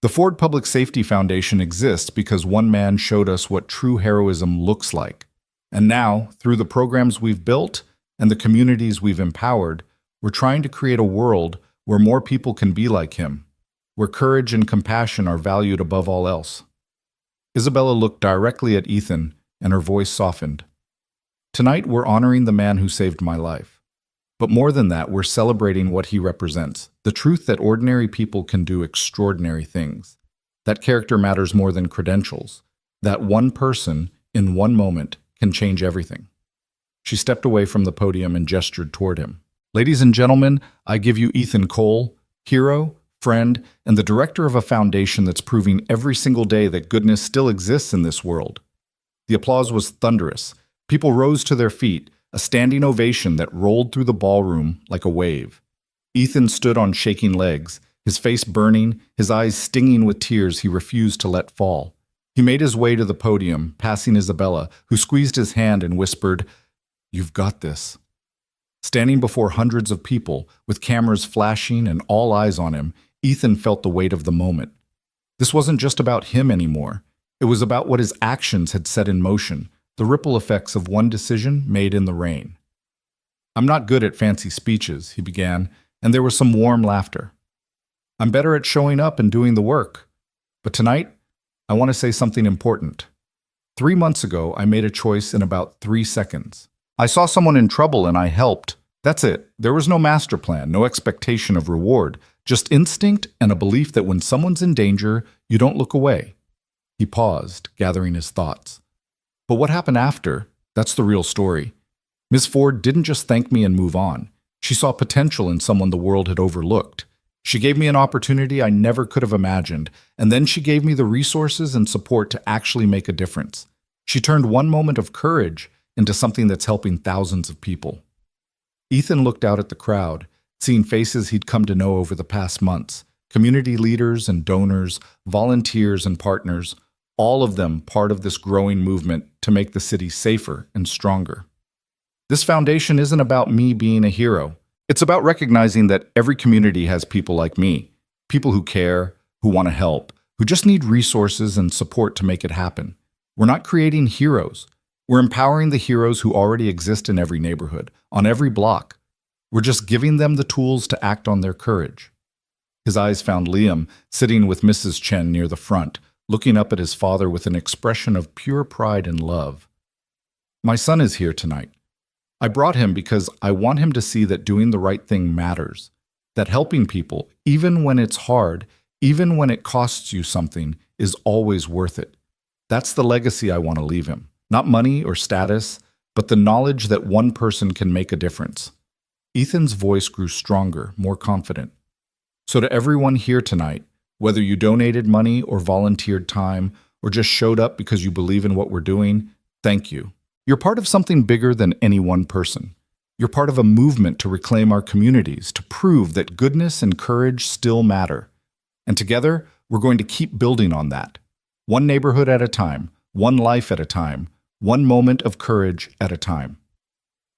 The Ford Public Safety Foundation exists because one man showed us what true heroism looks like. And now, through the programs we've built and the communities we've empowered, we're trying to create a world where more people can be like him, where courage and compassion are valued above all else. Isabella looked directly at Ethan, and her voice softened. Tonight, we're honoring the man who saved my life. But more than that, we're celebrating what he represents, the truth that ordinary people can do extraordinary things. That character matters more than credentials. That one person, in one moment, can change everything. She stepped away from the podium and gestured toward him. Ladies and gentlemen, I give you Ethan Cole, hero, friend, and the director of a foundation that's proving every single day that goodness still exists in this world. The applause was thunderous. People rose to their feet, a standing ovation that rolled through the ballroom like a wave. Ethan stood on shaking legs, his face burning, his eyes stinging with tears he refused to let fall. He made his way to the podium, passing Isabella, who squeezed his hand and whispered, "You've got this." Standing before hundreds of people, with cameras flashing and all eyes on him, Ethan felt the weight of the moment. This wasn't just about him anymore. It was about what his actions had set in motion, the ripple effects of one decision made in the rain. "I'm not good at fancy speeches," he began, and there was some warm laughter. "I'm better at showing up and doing the work. But tonight, I want to say something important. 3 months ago, I made a choice in about 3 seconds. I saw someone in trouble and I helped. That's it. There was no master plan, no expectation of reward, just instinct and a belief that when someone's in danger, you don't look away." He paused, gathering his thoughts. But what happened after? That's the real story. Ms. Ford didn't just thank me and move on. She saw potential in someone the world had overlooked. She gave me an opportunity I never could have imagined, and then she gave me the resources and support to actually make a difference. She turned one moment of courage into something that's helping thousands of people. Ethan looked out at the crowd, seeing faces he'd come to know over the past months, community leaders and donors, volunteers and partners, all of them part of this growing movement to make the city safer and stronger. This foundation isn't about me being a hero. It's about recognizing that every community has people like me, people who care, who want to help, who just need resources and support to make it happen. We're not creating heroes. We're empowering the heroes who already exist in every neighborhood, on every block. We're just giving them the tools to act on their courage. His eyes found Liam sitting with Mrs. Chen near the front, looking up at his father with an expression of pure pride and love. "My son is here tonight. I brought him because I want him to see that doing the right thing matters, that helping people, even when it's hard, even when it costs you something, is always worth it. That's the legacy I want to leave him. Not money or status, but the knowledge that one person can make a difference." Ethan's voice grew stronger, more confident. "So to everyone here tonight, whether you donated money or volunteered time or just showed up because you believe in what we're doing, thank you. You're part of something bigger than any one person. You're part of a movement to reclaim our communities, to prove that goodness and courage still matter. And together, we're going to keep building on that. One neighborhood at a time, one life at a time, one moment of courage at a time."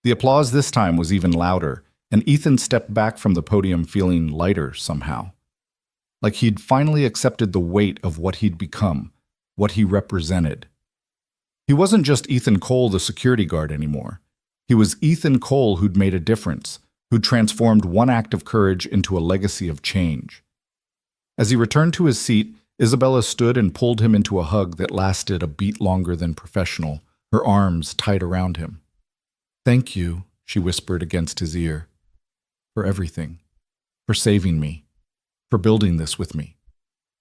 The applause this time was even louder, and Ethan stepped back from the podium feeling lighter somehow. Like he'd finally accepted the weight of what he'd become, what he represented. He wasn't just Ethan Cole, the security guard, anymore. He was Ethan Cole who'd made a difference, who'd transformed one act of courage into a legacy of change. As he returned to his seat, Isabella stood and pulled him into a hug that lasted a beat longer than professional, her arms tight around him. "Thank you," she whispered against his ear, "for everything, for saving me, for building this with me,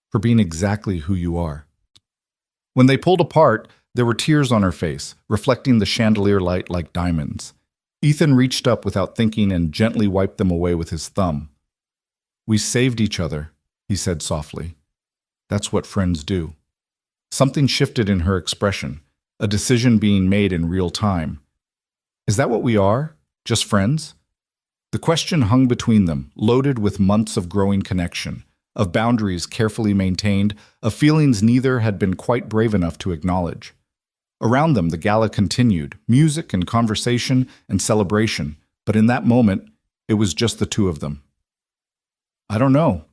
for being exactly who you are." When they pulled apart, there were tears on her face, reflecting the chandelier light like diamonds. Ethan reached up without thinking and gently wiped them away with his thumb. "We saved each other," he said softly. "That's what friends do." Something shifted in her expression, a decision being made in real time. Is that what we are? Just friends? The question hung between them, loaded with months of growing connection, of boundaries carefully maintained, of feelings neither had been quite brave enough to acknowledge. Around them, the gala continued, music and conversation and celebration, but in that moment, it was just the two of them. "I don't know,"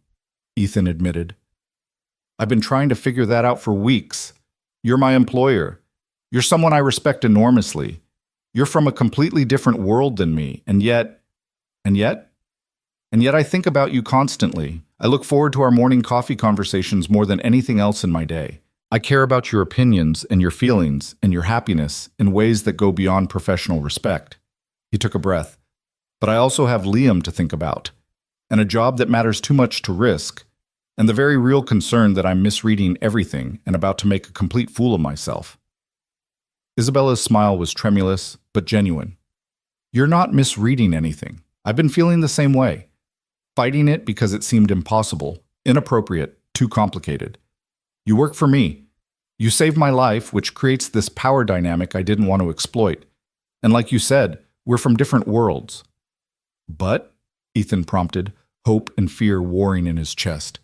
Ethan admitted. "I've been trying to figure that out for weeks. You're my employer. You're someone I respect enormously. You're from a completely different world than me, and yet I think about you constantly. I look forward to our morning coffee conversations more than anything else in my day. I care about your opinions and your feelings and your happiness in ways that go beyond professional respect." He took a breath. "But I also have Liam to think about, and a job that matters too much to risk, and the very real concern that I'm misreading everything and about to make a complete fool of myself." Isabella's smile was tremulous, but genuine. "You're not misreading anything. I've been feeling the same way. Fighting it because it seemed impossible, inappropriate, too complicated. You work for me. You saved my life, which creates this power dynamic I didn't want to exploit. And like you said, we're from different worlds." "But," Ethan prompted, hope and fear warring in his chest.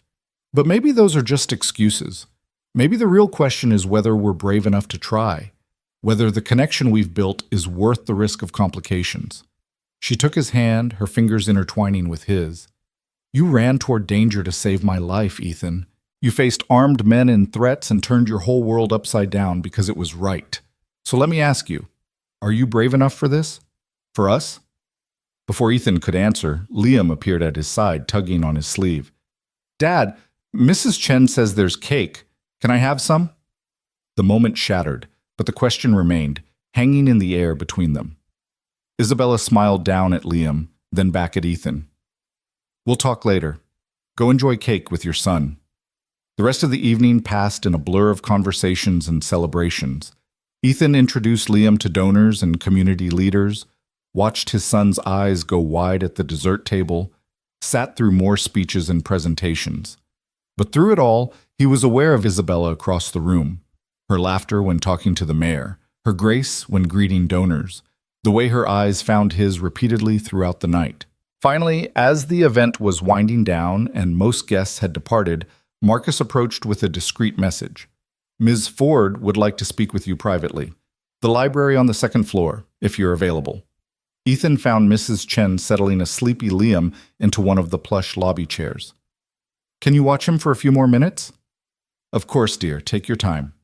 "But maybe those are just excuses. Maybe the real question is whether we're brave enough to try, whether the connection we've built is worth the risk of complications." She took his hand, her fingers intertwining with his. "You ran toward danger to save my life, Ethan. You faced armed men and threats and turned your whole world upside down because it was right. So let me ask you, are you brave enough for this? For us?" Before Ethan could answer, Liam appeared at his side, tugging on his sleeve. "Dad, Mrs. Chen says there's cake. Can I have some?" The moment shattered, but the question remained, hanging in the air between them. Isabella smiled down at Liam, then back at Ethan. "We'll talk later. Go enjoy cake with your son." The rest of the evening passed in a blur of conversations and celebrations. Ethan introduced Liam to donors and community leaders, watched his son's eyes go wide at the dessert table, sat through more speeches and presentations. But through it all, he was aware of Isabella across the room, her laughter when talking to the mayor, her grace when greeting donors, the way her eyes found his repeatedly throughout the night. Finally, as the event was winding down and most guests had departed, Marcus approached with a discreet message. "Ms. Ford would like to speak with you privately. The library on the second floor, if you're available." Ethan found Mrs. Chen settling a sleepy Liam into one of the plush lobby chairs. "Can you watch him for a few more minutes?" "Of course, dear. Take your time."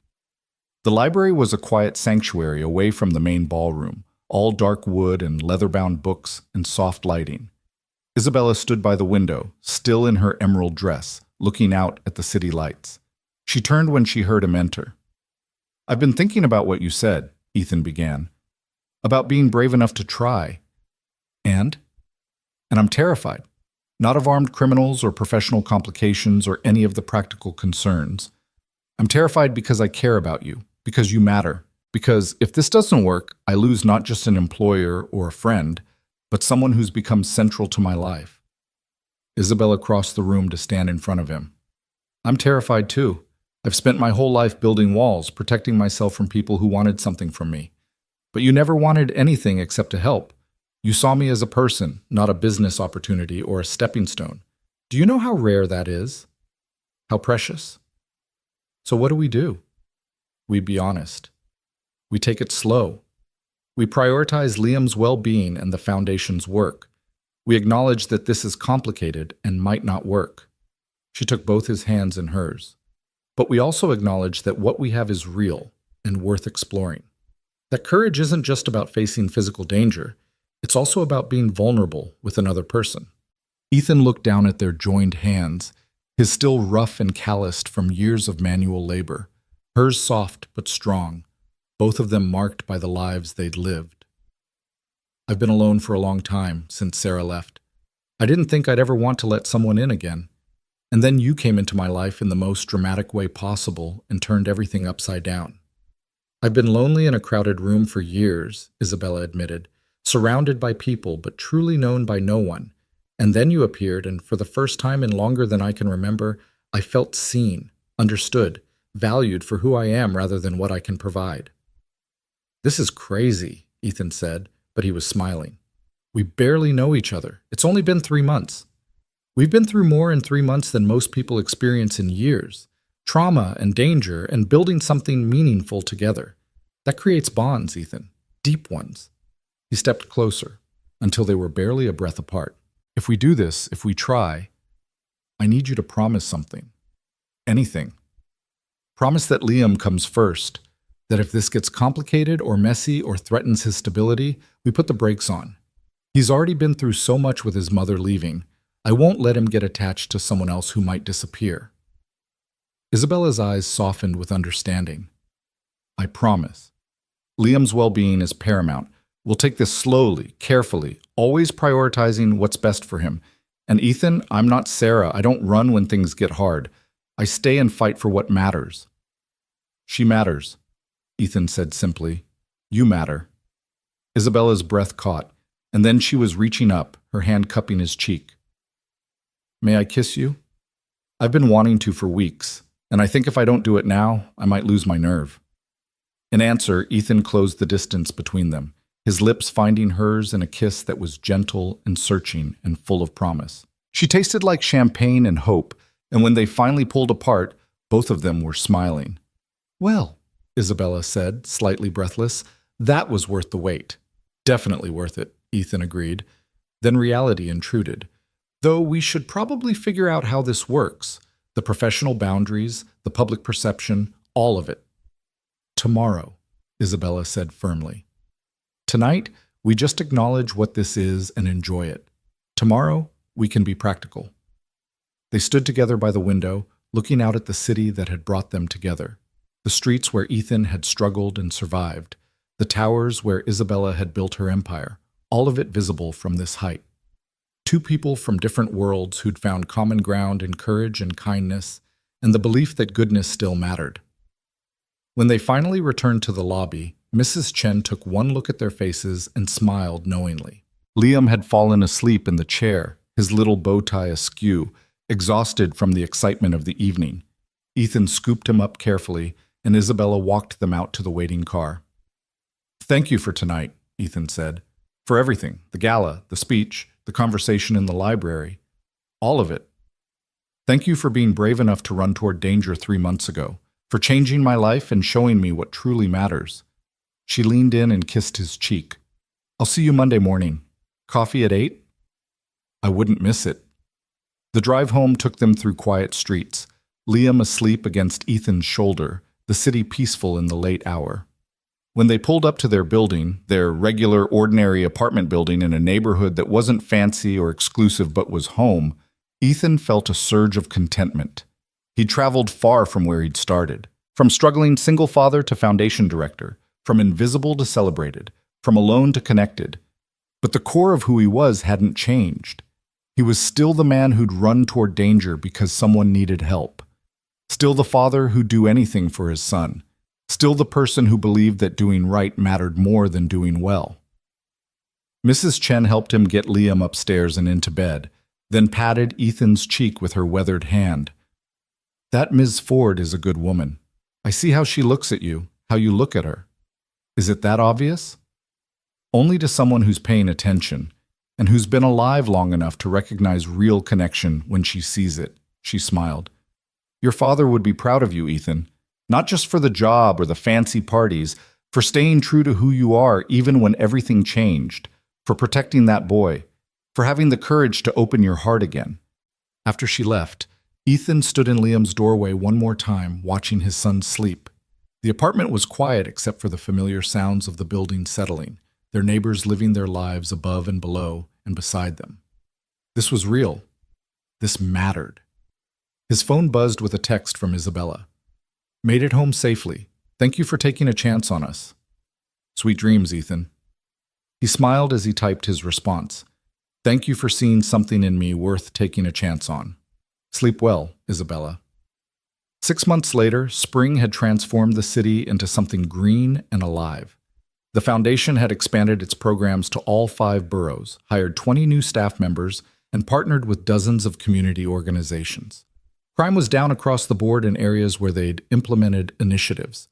The library was a quiet sanctuary away from the main ballroom, all dark wood and leather-bound books and soft lighting. Isabella stood by the window, still in her emerald dress, looking out at the city lights. She turned when she heard him enter. "I've been thinking about what you said," Ethan began. "About being brave enough to try. And I'm terrified. Not of armed criminals or professional complications or any of the practical concerns. I'm terrified because I care about you, because you matter. Because if this doesn't work, I lose not just an employer or a friend, but someone who's become central to my life." Isabella crossed the room to stand in front of him. "I'm terrified too. I've spent my whole life building walls, protecting myself from people who wanted something from me. But you never wanted anything except to help. You saw me as a person, not a business opportunity or a stepping stone. Do you know how rare that is? How precious? So what do? We be honest. We take it slow. We prioritize Liam's well-being and the Foundation's work. We acknowledge that this is complicated and might not work." She took both his hands in hers. "But we also acknowledge that what we have is real and worth exploring. That courage isn't just about facing physical danger. It's also about being vulnerable with another person." Ethan looked down at their joined hands, his still rough and calloused from years of manual labor, hers soft but strong, both of them marked by the lives they'd lived. "I've been alone for a long time, since Sarah left. I didn't think I'd ever want to let someone in again. And then you came into my life in the most dramatic way possible and turned everything upside down. I've been lonely in a crowded room for years," Isabella admitted, "surrounded by people but truly known by no one. And then you appeared, and for the first time in longer than I can remember, I felt seen, understood, valued for who I am rather than what I can provide." "This is crazy," Ethan said, but he was smiling. "We barely know each other. It's only been 3 months." We've been through more in 3 months than most people experience in years. Trauma and danger and building something meaningful together. That creates bonds, Ethan. Deep ones. He stepped closer until they were barely a breath apart. If we do this, if we try, I need you to promise something. Anything. Promise that Liam comes first, that if this gets complicated or messy or threatens his stability, we put the brakes on. He's already been through so much with his mother leaving. I won't let him get attached to someone else who might disappear. Isabella's eyes softened with understanding. I promise. Liam's well-being is paramount. We'll take this slowly, carefully, always prioritizing what's best for him. And Ethan, I'm not Sarah. I don't run when things get hard. I stay and fight for what matters. She matters, Ethan said simply. You matter. Isabella's breath caught, and then she was reaching up, her hand cupping his cheek. May I kiss you? I've been wanting to for weeks, and I think if I don't do it now, I might lose my nerve. In answer, Ethan closed the distance between them, his lips finding hers in a kiss that was gentle and searching and full of promise. She tasted like champagne and hope, and when they finally pulled apart, both of them were smiling. Well, Isabella said, slightly breathless, that was worth the wait. Definitely worth it, Ethan agreed. Then reality intruded. Though we should probably figure out how this works, the professional boundaries, the public perception, all of it. Tomorrow, Isabella said firmly. Tonight, we just acknowledge what this is and enjoy it. Tomorrow, we can be practical. They stood together by the window, looking out at the city that had brought them together, the streets where Ethan had struggled and survived, the towers where Isabella had built her empire, all of it visible from this height. Two people from different worlds who'd found common ground in courage and kindness, and the belief that goodness still mattered. When they finally returned to the lobby, Mrs. Chen took one look at their faces and smiled knowingly. Liam had fallen asleep in the chair, his little bow tie askew, exhausted from the excitement of the evening. Ethan scooped him up carefully, and Isabella walked them out to the waiting car. Thank you for tonight, Ethan said. For everything, the gala, the speech, the conversation in the library, all of it. Thank you for being brave enough to run toward danger 3 months ago, for changing my life and showing me what truly matters. She leaned in and kissed his cheek. I'll see you Monday morning. Coffee at 8? I wouldn't miss it. The drive home took them through quiet streets, Liam asleep against Ethan's shoulder, the city peaceful in the late hour. When they pulled up to their building, their regular, ordinary apartment building in a neighborhood that wasn't fancy or exclusive but was home, Ethan felt a surge of contentment. He'd traveled far from where he'd started, from struggling single father to foundation director, from invisible to celebrated, from alone to connected. But the core of who he was hadn't changed. He was still the man who'd run toward danger because someone needed help. Still the father who'd do anything for his son. Still the person who believed that doing right mattered more than doing well. Mrs. Chen helped him get Liam upstairs and into bed, then patted Ethan's cheek with her weathered hand. That Ms. Ford is a good woman. I see how she looks at you, how you look at her. Is it that obvious? Only to someone who's paying attention, and who's been alive long enough to recognize real connection when she sees it, she smiled. Your father would be proud of you, Ethan. Not just for the job or the fancy parties, for staying true to who you are even when everything changed, for protecting that boy, for having the courage to open your heart again. After she left, Ethan stood in Liam's doorway one more time, watching his son sleep. The apartment was quiet except for the familiar sounds of the building settling, their neighbors living their lives above and below and beside them. This was real. This mattered. His phone buzzed with a text from Isabella. Made it home safely. Thank you for taking a chance on us. Sweet dreams, Ethan. He smiled as he typed his response. Thank you for seeing something in me worth taking a chance on. Sleep well, Isabella. 6 months later, spring had transformed the city into something green and alive. The foundation had expanded its programs to all 5 boroughs, hired 20 new staff members, and partnered with dozens of community organizations. Crime was down across the board in areas where they'd implemented initiatives.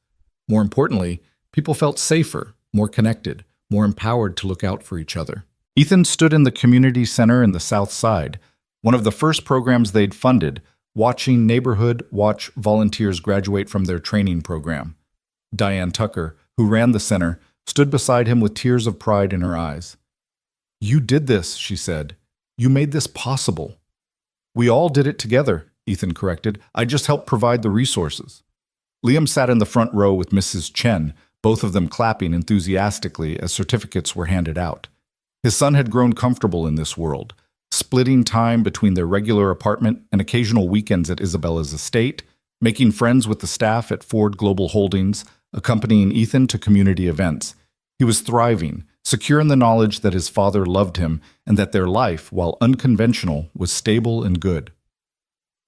More importantly, people felt safer, more connected, more empowered to look out for each other. Ethan stood in the community center in the South Side, One of the first programs they'd funded, watching Neighborhood Watch volunteers graduate from their training program. Diane Tucker, who ran the center, stood beside him with tears of pride in her eyes. "You did this," she said. "You made this possible." "We all did it together," Ethan corrected. "I just helped provide the resources." Liam sat in the front row with Mrs. Chen, both of them clapping enthusiastically as certificates were handed out. His son had grown comfortable in this world, splitting time between their regular apartment and occasional weekends at Isabella's estate, making friends with the staff at Ford Global Holdings, accompanying Ethan to community events. He was thriving, secure in the knowledge that his father loved him and that their life, while unconventional, was stable and good.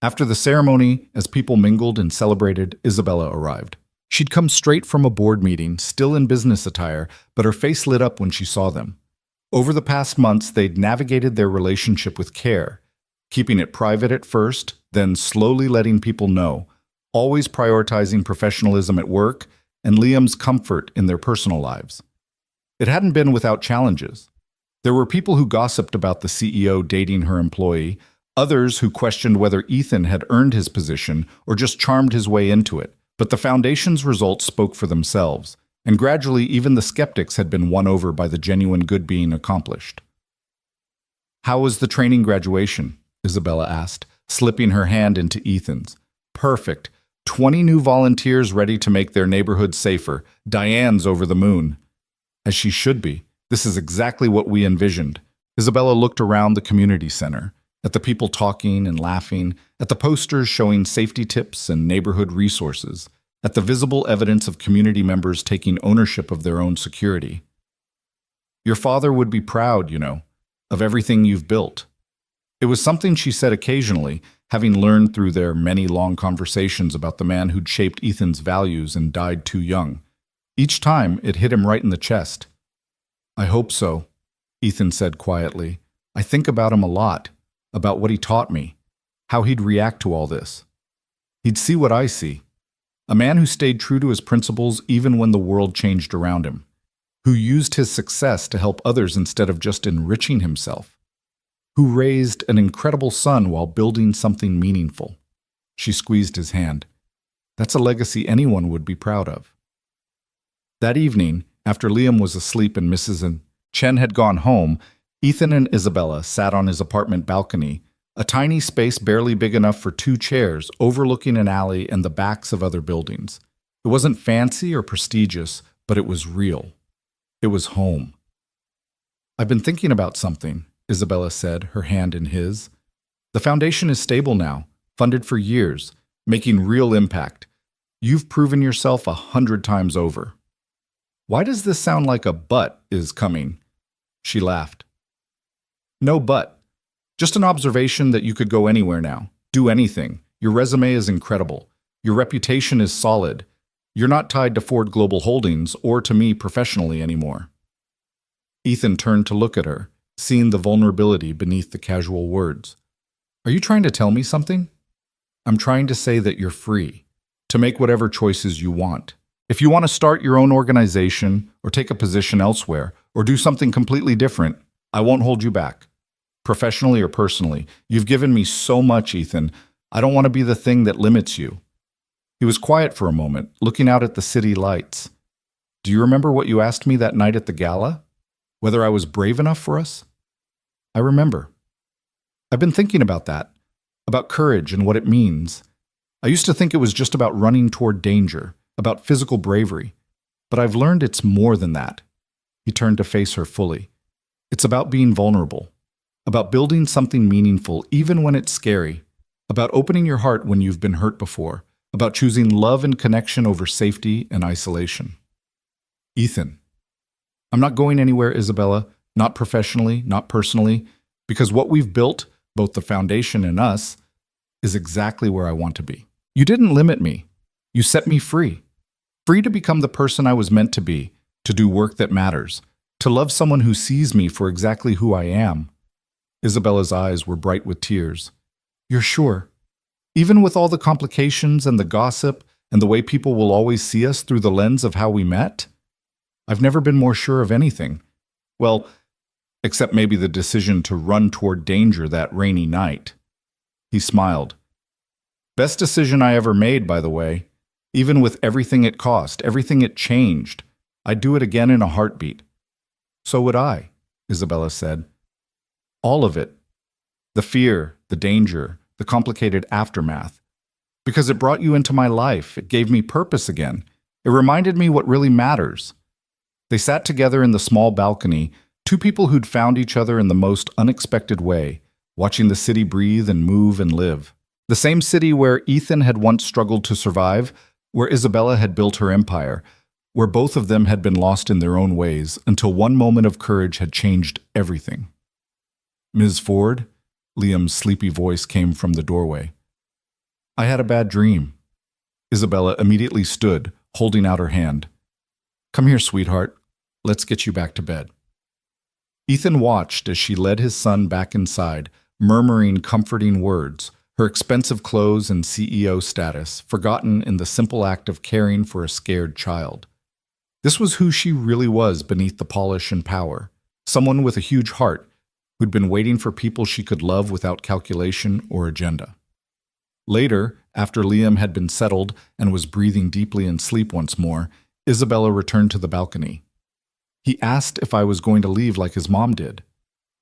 After the ceremony, as people mingled and celebrated, Isabella arrived. She'd come straight from a board meeting, still in business attire, but her face lit up when she saw them. Over the past months, they'd navigated their relationship with care, keeping it private at first, then slowly letting people know, always prioritizing professionalism at work and Liam's comfort in their personal lives. It hadn't been without challenges. There were people who gossiped about the CEO dating her employee, others who questioned whether Ethan had earned his position or just charmed his way into it. But the foundation's results spoke for themselves, and gradually even the skeptics had been won over by the genuine good being accomplished. "How was the training graduation?" Isabella asked, slipping her hand into Ethan's. "Perfect. 20 new volunteers ready to make their neighborhood safer. Diane's over the moon." "As she should be. This is exactly what we envisioned." Isabella looked around the community center, at the people talking and laughing, at the posters showing safety tips and neighborhood resources, at the visible evidence of community members taking ownership of their own security. "Your father would be proud, of everything you've built." It was something she said occasionally, having learned through their many long conversations about the man who'd shaped Ethan's values and died too young. Each time, it hit him right in the chest. "I hope so," Ethan said quietly. "I think about him a lot, about what he taught me, how he'd react to all this. He'd see what I see. A man who stayed true to his principles even when the world changed around him, who used his success to help others instead of just enriching himself, who raised an incredible son while building something meaningful." She squeezed his hand. "That's a legacy anyone would be proud of." That evening, after Liam was asleep and Mrs. Chen had gone home, Ethan and Isabella sat on his apartment balcony, a tiny space barely big enough for 2 chairs, overlooking an alley and the backs of other buildings. It wasn't fancy or prestigious, but it was real. It was home. "I've been thinking about something," Isabella said, her hand in his. "The foundation is stable now, funded for years, making real impact. You've proven yourself 100 times over." "Why does this sound like a but is coming?" She laughed. "No but. Just an observation that you could go anywhere now, do anything. Your resume is incredible. Your reputation is solid. You're not tied to Ford Global Holdings or to me professionally anymore." Ethan turned to look at her, seeing the vulnerability beneath the casual words. "Are you trying to tell me something?" "I'm trying to say that you're free, to make whatever choices you want. If you want to start your own organization, or take a position elsewhere, or do something completely different, I won't hold you back. Professionally or personally, you've given me so much, Ethan. I don't want to be the thing that limits you." He was quiet for a moment, looking out at the city lights. "Do you remember what you asked me that night at the gala? Whether I was brave enough for us?" "I remember. I've been thinking about that, about courage and what it means. I used to think it was just about running toward danger, about physical bravery. But I've learned it's more than that." He turned to face her fully. "It's about being vulnerable, about building something meaningful even when it's scary, about opening your heart when you've been hurt before, about choosing love and connection over safety and isolation." "Ethan." "I'm not going anywhere, Isabella, not professionally, not personally, because what we've built, both the foundation and us, is exactly where I want to be. You didn't limit me. You set me free. Free to become the person I was meant to be, to do work that matters, to love someone who sees me for exactly who I am." Isabella's eyes were bright with tears. "You're sure? Even with all the complications and the gossip and the way people will always see us through the lens of how we met? I've never been more sure of anything. Well, except maybe the decision to run toward danger that rainy night. He smiled. Best decision I ever made, by the way. Even with everything it cost, everything it changed, I'd do it again in a heartbeat. So would I, Isabella said. All of it. The fear, the danger, the complicated aftermath. Because it brought you into my life. It gave me purpose again. It reminded me what really matters. They sat together in the small balcony, two people who'd found each other in the most unexpected way, watching the city breathe and move and live. The same city where Ethan had once struggled to survive, where Isabella had built her empire, where both of them had been lost in their own ways until one moment of courage had changed everything. Ms. Ford, Liam's sleepy voice came from the doorway. I had a bad dream. Isabella immediately stood, holding out her hand. Come here, sweetheart. Let's get you back to bed. Ethan watched as she led his son back inside, murmuring comforting words, her expensive clothes and CEO status forgotten in the simple act of caring for a scared child. This was who she really was beneath the polish and power, someone with a huge heart who'd been waiting for people she could love without calculation or agenda. Later, after Liam had been settled and was breathing deeply in sleep once more, Isabella returned to the balcony. He asked if I was going to leave like his mom did.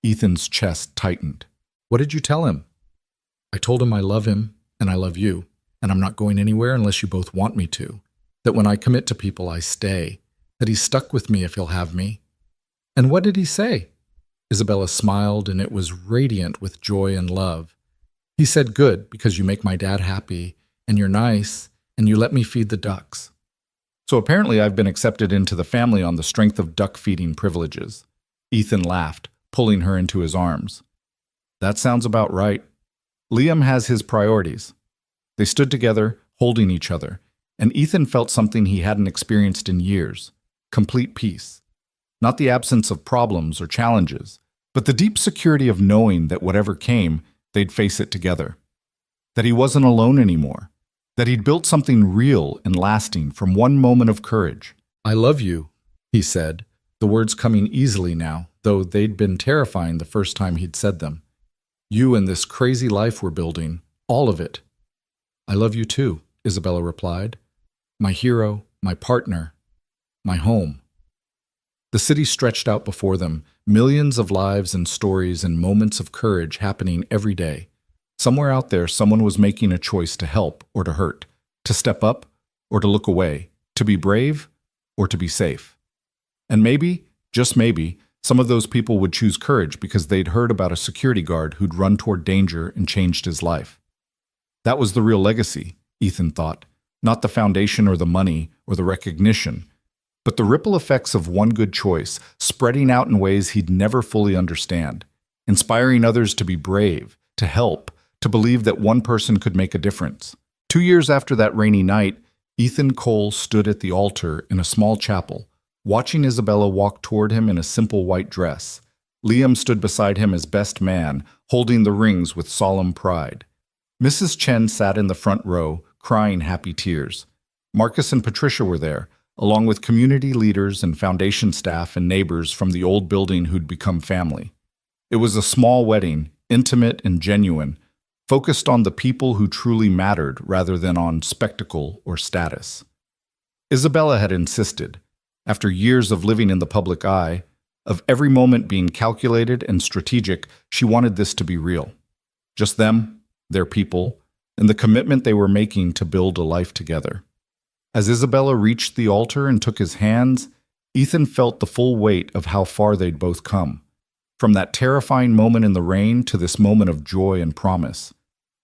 Ethan's chest tightened. What did you tell him? I told him I love him and I love you, and I'm not going anywhere unless you both want me to. That when I commit to people, I stay. That he's stuck with me if he'll have me. And what did he say? Isabella smiled, and it was radiant with joy and love. He said, good, because you make my dad happy, and you're nice, and you let me feed the ducks. So apparently I've been accepted into the family on the strength of duck-feeding privileges. Ethan laughed, pulling her into his arms. That sounds about right. Liam has his priorities. They stood together, holding each other, and Ethan felt something he hadn't experienced in years. Complete peace. Not the absence of problems or challenges, but the deep security of knowing that whatever came, they'd face it together. That he wasn't alone anymore. That he'd built something real and lasting from one moment of courage. I love you, he said, the words coming easily now, though they'd been terrifying the first time he'd said them. You and this crazy life we're building, all of it. I love you too, Isabella replied. My hero, my partner, my home. The city stretched out before them, millions of lives and stories and moments of courage happening every day. Somewhere out there, someone was making a choice to help or to hurt, to step up or to look away, to be brave or to be safe. And maybe, just maybe, some of those people would choose courage because they'd heard about a security guard who'd run toward danger and changed his life. That was the real legacy, Ethan thought, not the foundation or the money or the recognition, but the ripple effects of one good choice, spreading out in ways he'd never fully understand, inspiring others to be brave, to help, to believe that one person could make a difference. 2 years after that rainy night, Ethan Cole stood at the altar in a small chapel, watching Isabella walk toward him in a simple white dress. Liam stood beside him as best man, holding the rings with solemn pride. Mrs. Chen sat in the front row, crying happy tears. Marcus and Patricia were there, along with community leaders and foundation staff and neighbors from the old building who'd become family. It was a small wedding, intimate and genuine, focused on the people who truly mattered rather than on spectacle or status. Isabella had insisted, after years of living in the public eye, of every moment being calculated and strategic, she wanted this to be real. Just them, their people, and the commitment they were making to build a life together. As Isabella reached the altar and took his hands, Ethan felt the full weight of how far they'd both come. From that terrifying moment in the rain to this moment of joy and promise.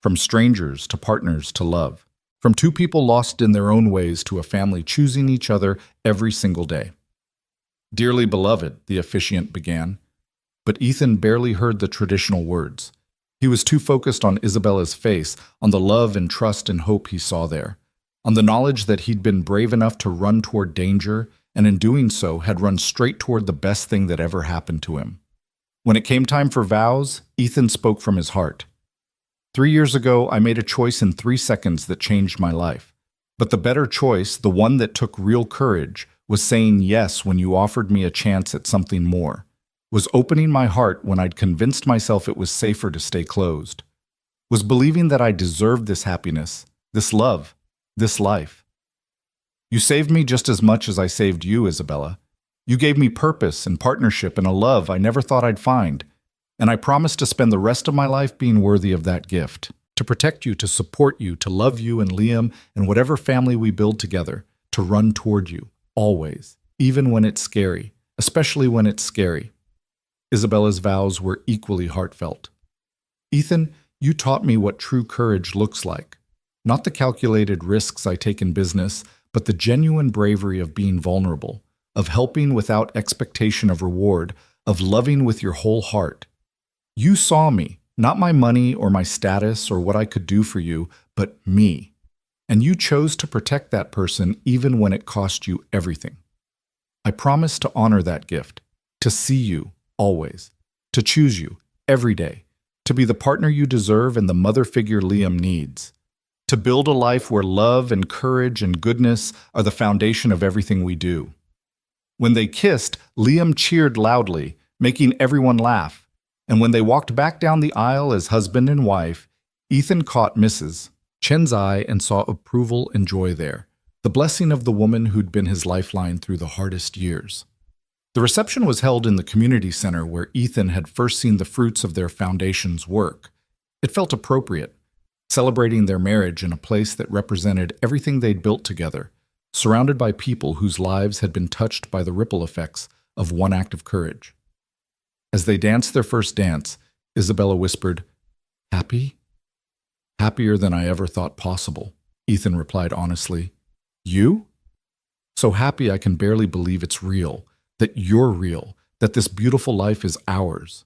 From strangers to partners to love. From two people lost in their own ways to a family choosing each other every single day. Dearly beloved, the officiant began, but Ethan barely heard the traditional words. He was too focused on Isabella's face, on the love and trust and hope he saw there, on the knowledge that he'd been brave enough to run toward danger, and in doing so had run straight toward the best thing that ever happened to him. When it came time for vows, Ethan spoke from his heart. 3 years ago, I made a choice in 3 seconds that changed my life. But the better choice, the one that took real courage, was saying yes when you offered me a chance at something more. Was opening my heart when I'd convinced myself it was safer to stay closed. Was believing that I deserved this happiness, this love, this life. You saved me just as much as I saved you, Isabella. You gave me purpose and partnership and a love I never thought I'd find, and I promise to spend the rest of my life being worthy of that gift, to protect you, to support you, to love you and Liam and whatever family we build together, to run toward you, always, even when it's scary, especially when it's scary. Isabella's vows were equally heartfelt. Ethan, you taught me what true courage looks like. Not the calculated risks I take in business, but the genuine bravery of being vulnerable, of helping without expectation of reward, of loving with your whole heart. You saw me, not my money or my status or what I could do for you, but me. And you chose to protect that person even when it cost you everything. I promise to honor that gift, to see you, always, to choose you, every day, to be the partner you deserve and the mother figure Liam needs, to build a life where love and courage and goodness are the foundation of everything we do. When they kissed, Liam cheered loudly, making everyone laugh, and when they walked back down the aisle as husband and wife, Ethan caught Mrs. Chen's eye and saw approval and joy there, the blessing of the woman who'd been his lifeline through the hardest years. The reception was held in the community center where Ethan had first seen the fruits of their foundation's work. It felt appropriate, celebrating their marriage in a place that represented everything they'd built together, surrounded by people whose lives had been touched by the ripple effects of one act of courage. As they danced their first dance, Isabella whispered, "Happy?" "Happier than I ever thought possible," Ethan replied honestly. "You?" "So happy I can barely believe it's real, that you're real, that this beautiful life is ours."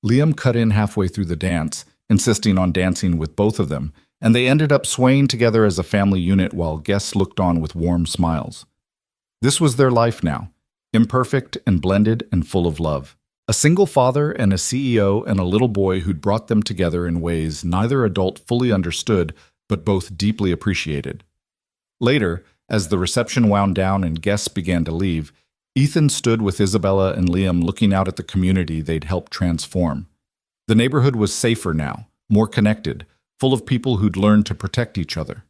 Liam cut in halfway through the dance, insisting on dancing with both of them, and they ended up swaying together as a family unit while guests looked on with warm smiles. This was their life now, imperfect and blended and full of love. A single father and a CEO and a little boy who'd brought them together in ways neither adult fully understood, but both deeply appreciated. Later, as the reception wound down and guests began to leave, Ethan stood with Isabella and Liam looking out at the community they'd helped transform. The neighborhood was safer now, more connected, full of people who'd learned to protect each other.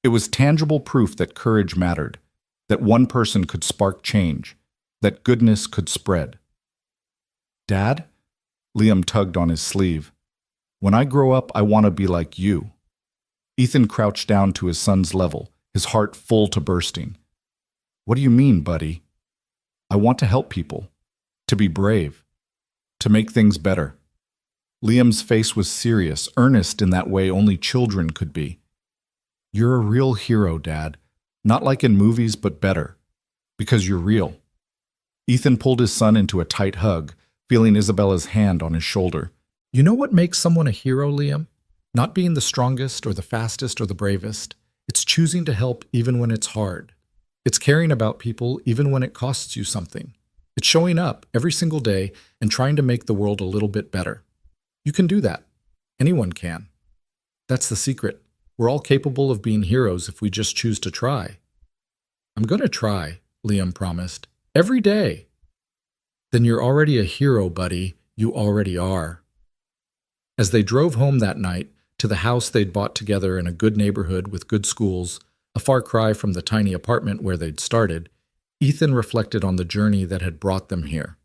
It was tangible proof that courage mattered, that one person could spark change, that goodness could spread. "Dad?" Liam tugged on his sleeve. "When I grow up, I want to be like you." Ethan crouched down to his son's level, his heart full to bursting. "What do you mean, buddy?" "I want to help people, to be brave, to make things better." Liam's face was serious, earnest in that way only children could be. "You're a real hero, Dad. Not like in movies, but better. Because you're real." Ethan pulled his son into a tight hug, feeling Isabella's hand on his shoulder. "You know what makes someone a hero, Liam? Not being the strongest or the fastest or the bravest. It's choosing to help even when it's hard. It's caring about people even when it costs you something. It's showing up every single day and trying to make the world a little bit better. You can do that. Anyone can. That's the secret. We're all capable of being heroes if we just choose to try." "I'm going to try," Liam promised. "Every day." "Then you're already a hero, buddy. You already are." As they drove home that night, to the house they'd bought together in a good neighborhood with good schools, a far cry from the tiny apartment where they'd started, Ethan reflected on the journey that had brought them here.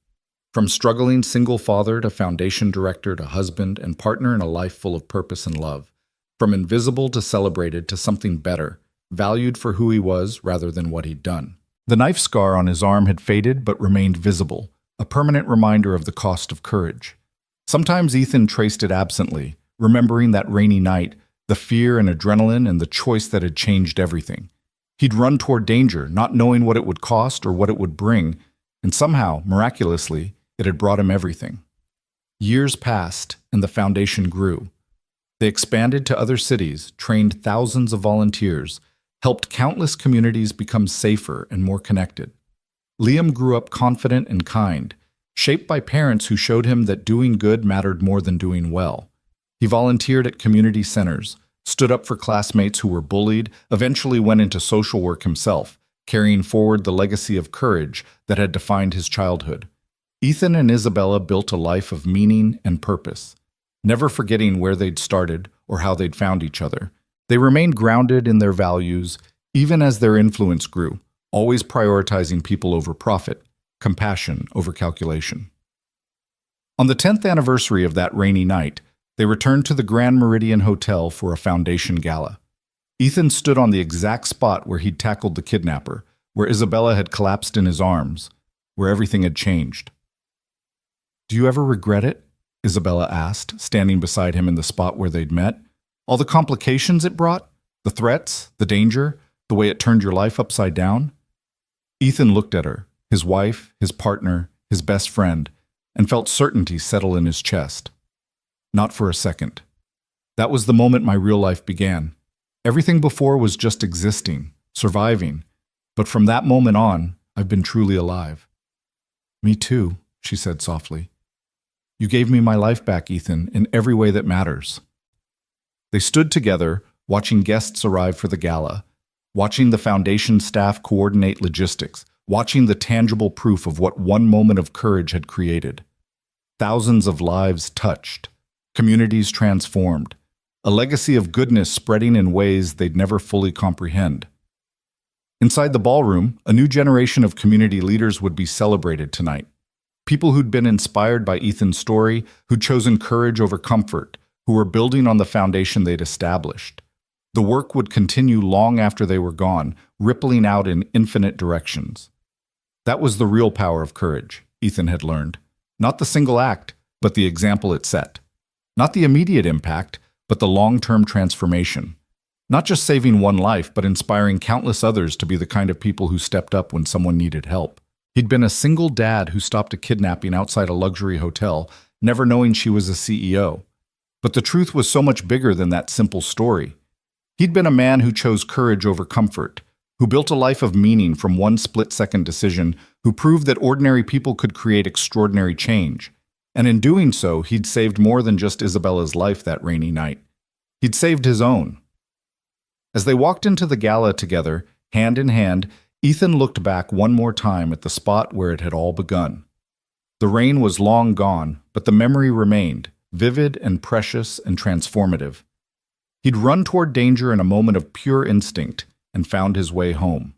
From struggling single father to foundation director to husband and partner in a life full of purpose and love. From invisible to celebrated to something better, valued for who he was rather than what he'd done. The knife scar on his arm had faded but remained visible, a permanent reminder of the cost of courage. Sometimes Ethan traced it absently, remembering that rainy night, the fear and adrenaline and the choice that had changed everything. He'd run toward danger, not knowing what it would cost or what it would bring, and somehow, miraculously, it had brought him everything. Years passed, and the foundation grew. They expanded to other cities, trained thousands of volunteers, helped countless communities become safer and more connected. Liam grew up confident and kind, shaped by parents who showed him that doing good mattered more than doing well. He volunteered at community centers, stood up for classmates who were bullied, eventually went into social work himself, carrying forward the legacy of courage that had defined his childhood. Ethan and Isabella built a life of meaning and purpose, never forgetting where they'd started or how they'd found each other. They remained grounded in their values, even as their influence grew, always prioritizing people over profit, compassion over calculation. On the 10th anniversary of that rainy night, they returned to the Grand Meridian Hotel for a foundation gala. Ethan stood on the exact spot where he'd tackled the kidnapper, where Isabella had collapsed in his arms, where everything had changed. "Do you ever regret it?" Isabella asked, standing beside him in the spot where they'd met. "All the complications it brought? The threats, the danger, the way it turned your life upside down?" Ethan looked at her, his wife, his partner, his best friend, and felt certainty settle in his chest. "Not for a second. That was the moment my real life began. Everything before was just existing, surviving. But from that moment on, I've been truly alive." "Me too," she said softly. "You gave me my life back, Ethan, in every way that matters." They stood together, watching guests arrive for the gala, watching the foundation staff coordinate logistics, watching the tangible proof of what one moment of courage had created. Thousands of lives touched, communities transformed, a legacy of goodness spreading in ways they'd never fully comprehend. Inside the ballroom, a new generation of community leaders would be celebrated tonight. People who'd been inspired by Ethan's story, who'd chosen courage over comfort, who were building on the foundation they'd established. The work would continue long after they were gone, rippling out in infinite directions. That was the real power of courage, Ethan had learned. Not the single act, but the example it set. Not the immediate impact, but the long-term transformation. Not just saving one life, but inspiring countless others to be the kind of people who stepped up when someone needed help. He'd been a single dad who stopped a kidnapping outside a luxury hotel, never knowing she was a CEO. But the truth was so much bigger than that simple story. He'd been a man who chose courage over comfort, who built a life of meaning from one split-second decision, who proved that ordinary people could create extraordinary change. And in doing so, he'd saved more than just Isabella's life that rainy night. He'd saved his own. As they walked into the gala together, hand in hand, Ethan looked back one more time at the spot where it had all begun. The rain was long gone, but the memory remained, vivid and precious and transformative. He'd run toward danger in a moment of pure instinct and found his way home.